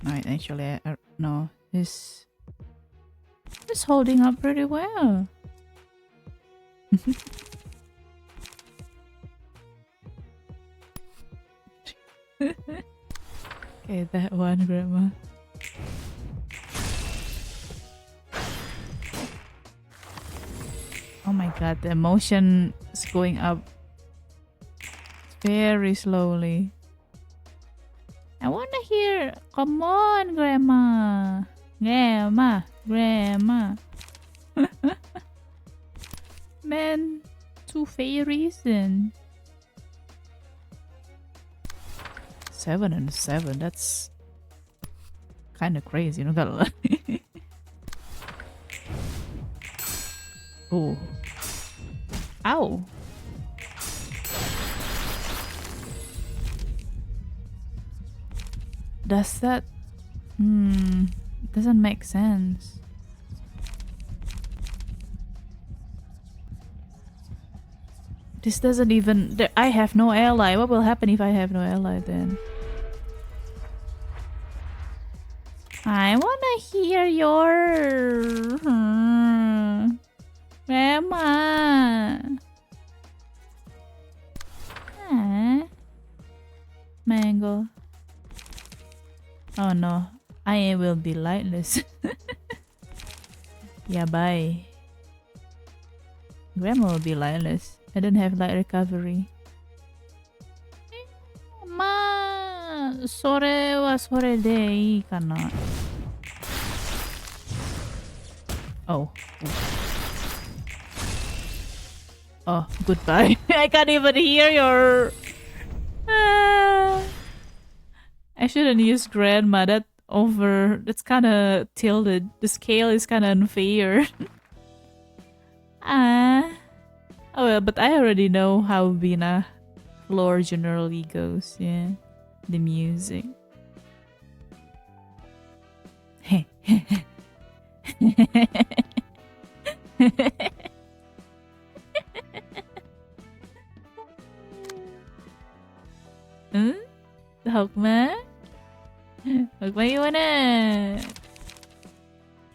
Right, actually, no, he's holding up pretty well. Okay, that one, Grandma. Oh my god, the emotion is going up very slowly. I wanna hear. Come on, Grandma. Grandma. Grandma. Man, 2 fairies and 7 and 7. That's kind of crazy, not gonna lie. Oh. Ow. Does that... doesn't make sense. This doesn't even... I have no ally. What will happen if I have no ally then? I wanna hear your... Grandma. Mango. Oh no, I will be lightless. Yeah, bye. Grandma will be lightless. I don't have light recovery. Ma, sore wa sore de ii kana. Oh. Oh, goodbye. I can't even hear your I shouldn't use grandma. That's kind of tilted. The scale is kind of unfair. Ah. Oh well, but I already know how Vina floor generally goes. Yeah, the music. Hmm? Hokma? Hokma, you wanna?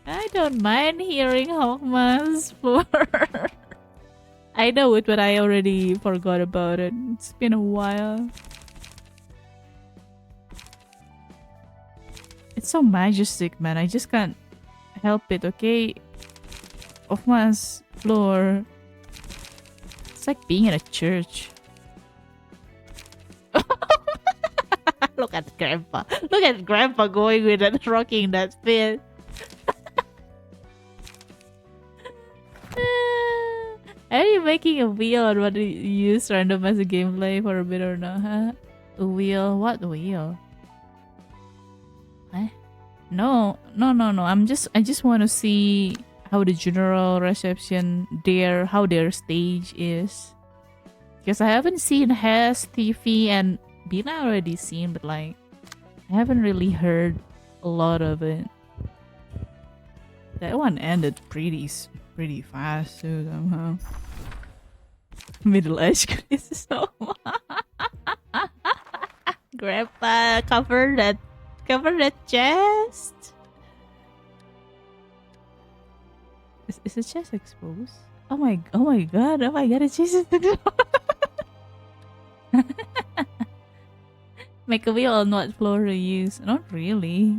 I don't mind hearing Hokma's floor. I know it, but I already forgot about it. It's been a while. It's so majestic, man. I just can't help it, okay? Hokma's floor. It's like being in a church. Look at Grandpa. Look at Grandpa going with that, rocking that fit. Are you making a wheel on what you use random as a gameplay for a bit or not, huh? A wheel? What wheel? Eh? No. I just want to see how the general reception how their stage is. Because I haven't seen Hess, TV, and Bina already seen, but like I haven't really heard a lot of it. That one ended pretty fast too somehow. Middle-aged Chris. Grandpa, cover that chest. Is the chest exposed? Oh my god, the chest is exposed. Make a wheel on what floor to use? Not really.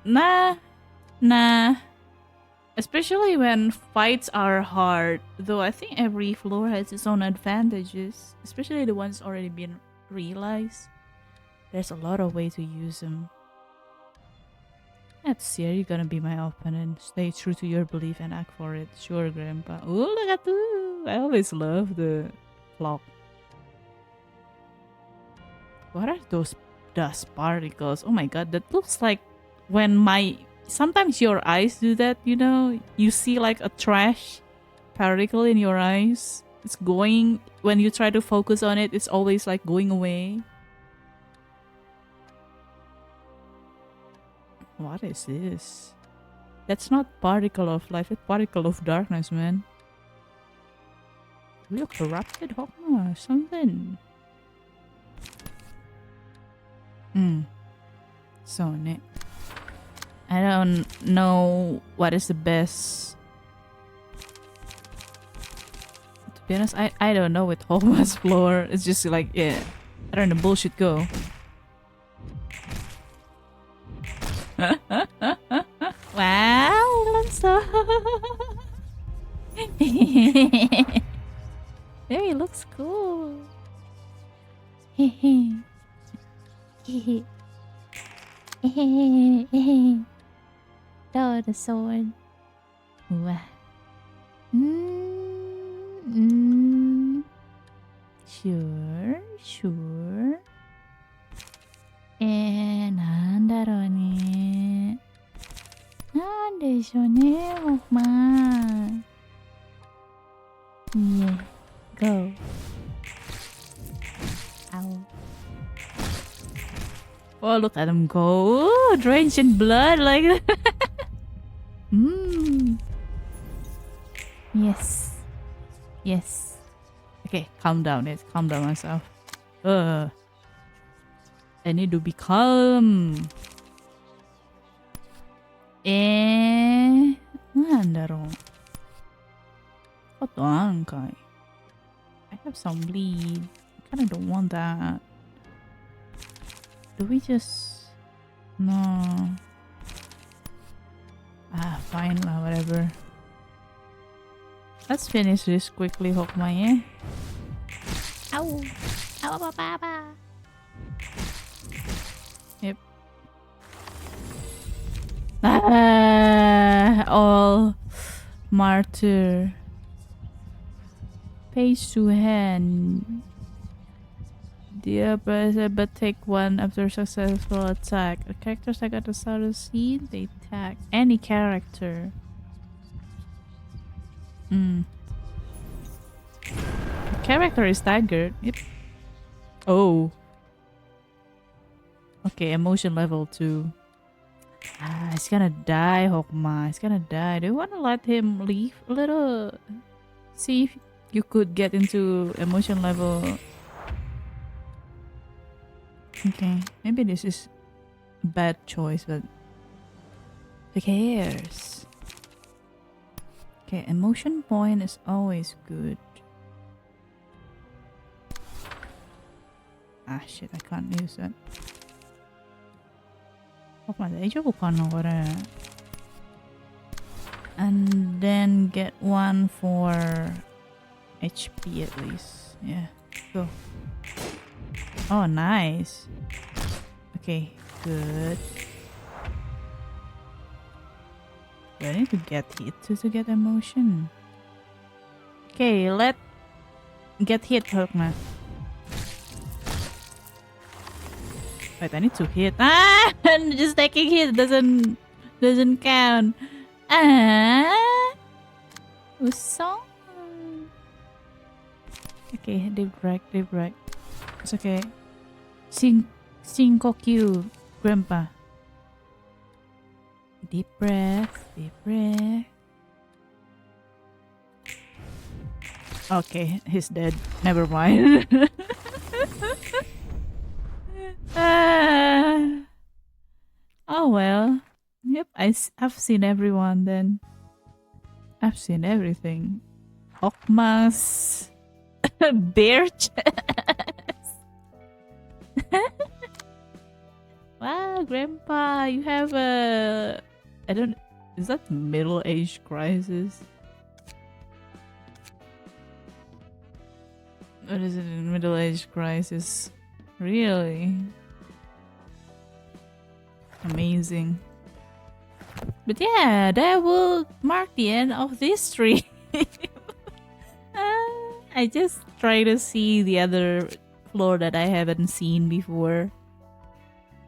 Nah. Especially when fights are hard. Though I think every floor has its own advantages. Especially the ones already been realized. There's a lot of ways to use them. Let's see, are you gonna be my opponent? Stay true to your belief and act for it. Sure, Grandpa. Oh, look at that! I always love the clock. What are those dust particles? Oh my god, that looks like when sometimes your eyes do that, you know? You see like a trash particle in your eyes. It's going, when you try to focus on it, it's always like going away. What is this? That's not particle of life, it's particle of darkness, man. Real corrupted Hokma or something. So neat. I don't know what is the best. To be honest, I don't know with Hokma's floor. It's just like, yeah, I don't know, bullshit go. Wow, that's so. There, he looks cool. Oh, the sword. Wow. Sure. なんだろうね。なんでしょうね、まあ。Yeah, go. Ow. Oh, look at him go. Ooh, drenched in blood like that. Yes. Okay, calm down. Let's calm down myself. I need to be calm. なんだろう。ことあんかい。I have some bleed. I kinda don't want that. Do we just... No. Fine lah, whatever. Let's finish this quickly, Hokma, yeah? Ow! Ow, baba! Yep. All martyr. Page to hand. Dear president, but take one after successful attack. The characters that got the start of the scene, they tag any character. The character is staggered. Yep. Oh. Okay, emotion level 2. He's gonna die, Hokma. He's gonna die. Do you want to let him leave a little? See if you could get into emotion level. Okay, maybe this is a bad choice, but who cares? Okay, emotion point is always good. Ah shit, I can't use that. And then get one for HP at least. Yeah, go. Oh, nice. Okay, good. Do I need to get hit to get emotion? Okay, let get hit, Hokma. Wait, I need to hit. Ah! Just taking hit doesn't count. Ah! Usong. Okay, deep breath. It's okay. Shinkoku, Grandpa. Deep breath. Okay, he's dead. Never mind. Oh well. Yep, I've seen everyone then. I've seen everything. Okmas. Bear chest. Wow, Grandpa, you have a... Is that middle-age crisis? What is it in middle-age crisis? Really? Amazing. But yeah, that will mark the end of this stream. I just try to see the other floor that I haven't seen before.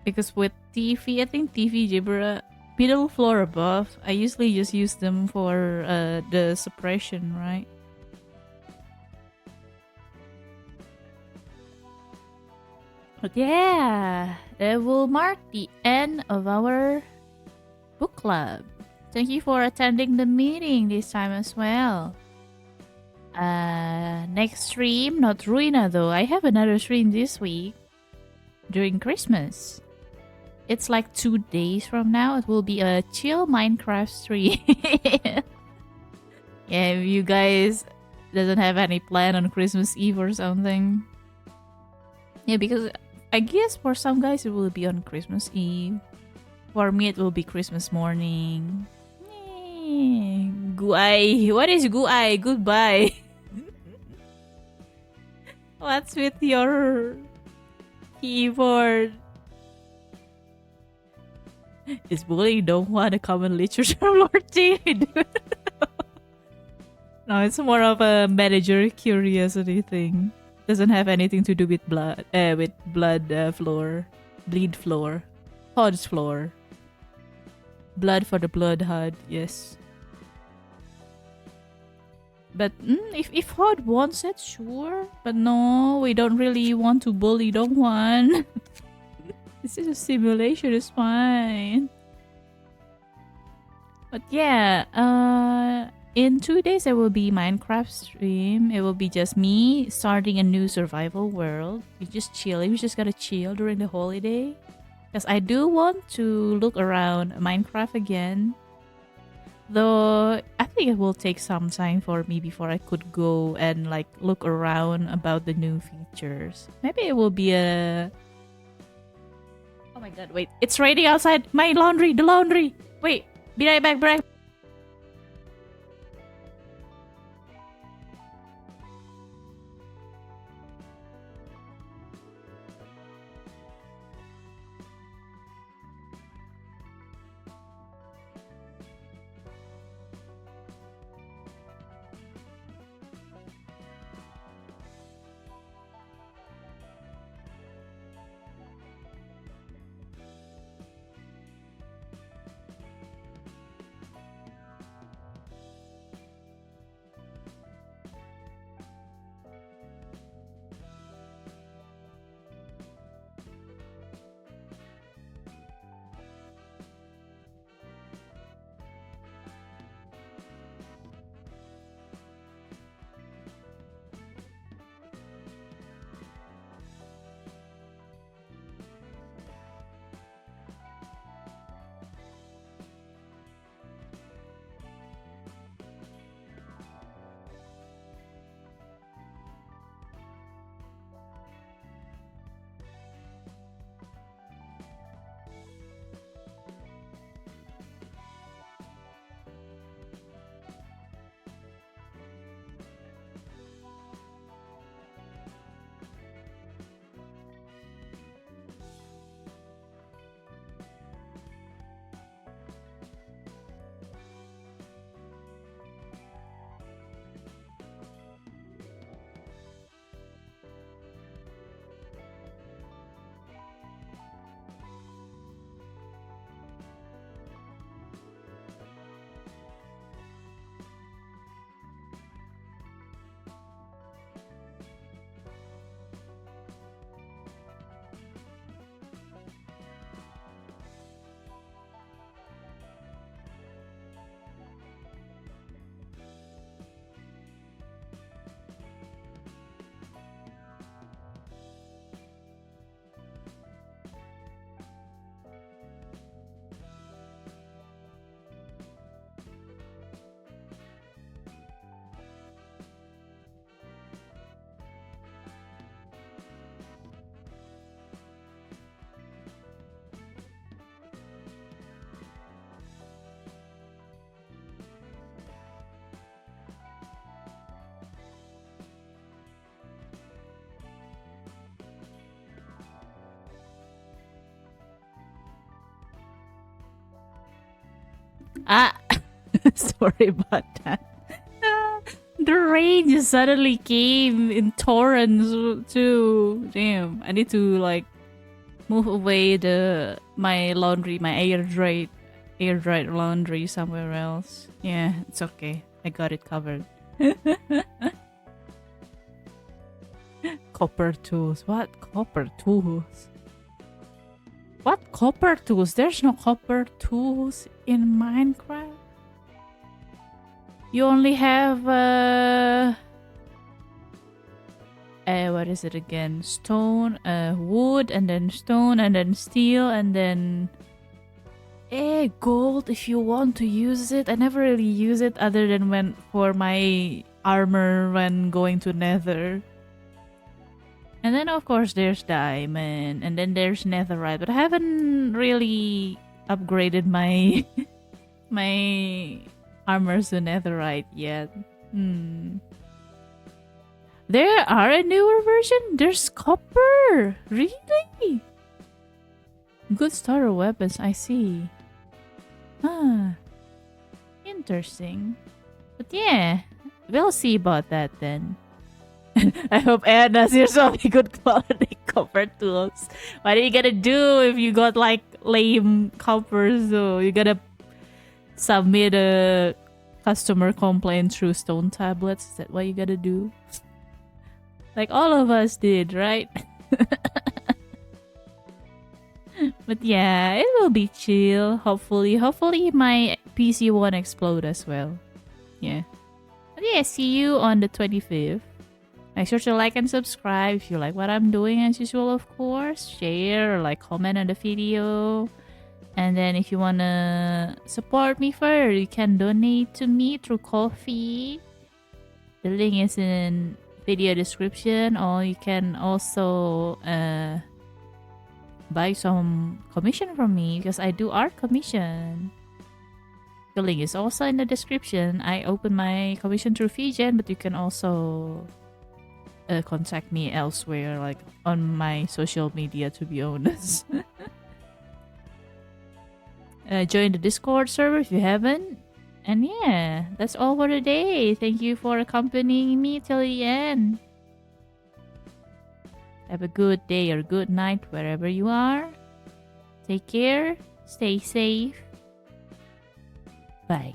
Because with TV, I think PNGtuber, middle floor above, I usually just use them for the suppression, right? But yeah, that will mark the end of our book club. Thank you for attending the meeting this time as well. Next stream, not RUINA though. I have another stream this week during Christmas. It's like 2 days from now. It will be a chill Minecraft stream. Yeah, if you guys doesn't have any plan on Christmas Eve or something. Yeah, because I guess for some guys it will be on Christmas Eve. For me it will be Christmas morning. Guai. What is guai? Goodbye. What's with your keyboard? Is bullying don't want a common literature Lord T? No, it's more of a manager curiosity thing. Doesn't have anything to do with blood. Floor, bleed floor, HUD's floor. Blood for the blood HUD, yes. But if HUD wants it, sure. But no, we don't really want to bully Dongwon. This is a simulation, it's fine. But yeah, in 2 days there will be Minecraft stream. It will be just me starting a new survival world. You just chill. You just gotta chill during the holiday. Because I do want to look around Minecraft again. Though I think it will take some time for me before I could go and like look around about the new features. Maybe it will be a... Oh my god, wait. It's raining outside. My laundry, the laundry. Wait, be right back. Ah, sorry about that. The rain just suddenly came in torrents too. Damn, I need to like move away my laundry, my air dried laundry somewhere else. Yeah, it's okay. I got it covered. Copper tools. What copper tools? What copper tools? There's no copper tools in Minecraft. You only have what is it again? Stone, wood, and then stone, and then steel, and then gold if you want to use it. I never really use it other than when for my armor when going to Nether. And then of course there's diamond, and then there's netherite, but I haven't really upgraded my my armor to netherite yet. There are a newer version? There's copper! Really? Good starter weapons, I see. Ah, interesting. But yeah, we'll see about that then. I hope Anna sees some good quality copper tools. What are you gonna do if you got like lame copper? So you gotta submit a customer complaint through stone tablets. Is that what you gotta do? Like all of us did, right? But yeah, it will be chill. Hopefully my PC won't explode as well. Yeah. But yeah, see you on the 25th. Make sure to like and subscribe if you like what I'm doing as usual, of course. Share or like comment on the video. And then if you wanna support me further, you can donate to me through Ko-fi. The link is in video description, or you can also buy some commission from me because I do art commission. The link is also in the description. I open my commission through Figen, but you can also contact me elsewhere, like on my social media, to be honest. Join the Discord server if you haven't. And yeah, that's all for today. Thank you for accompanying me till the end. Have a good day or good night wherever you are. Take care. Stay safe. Bye.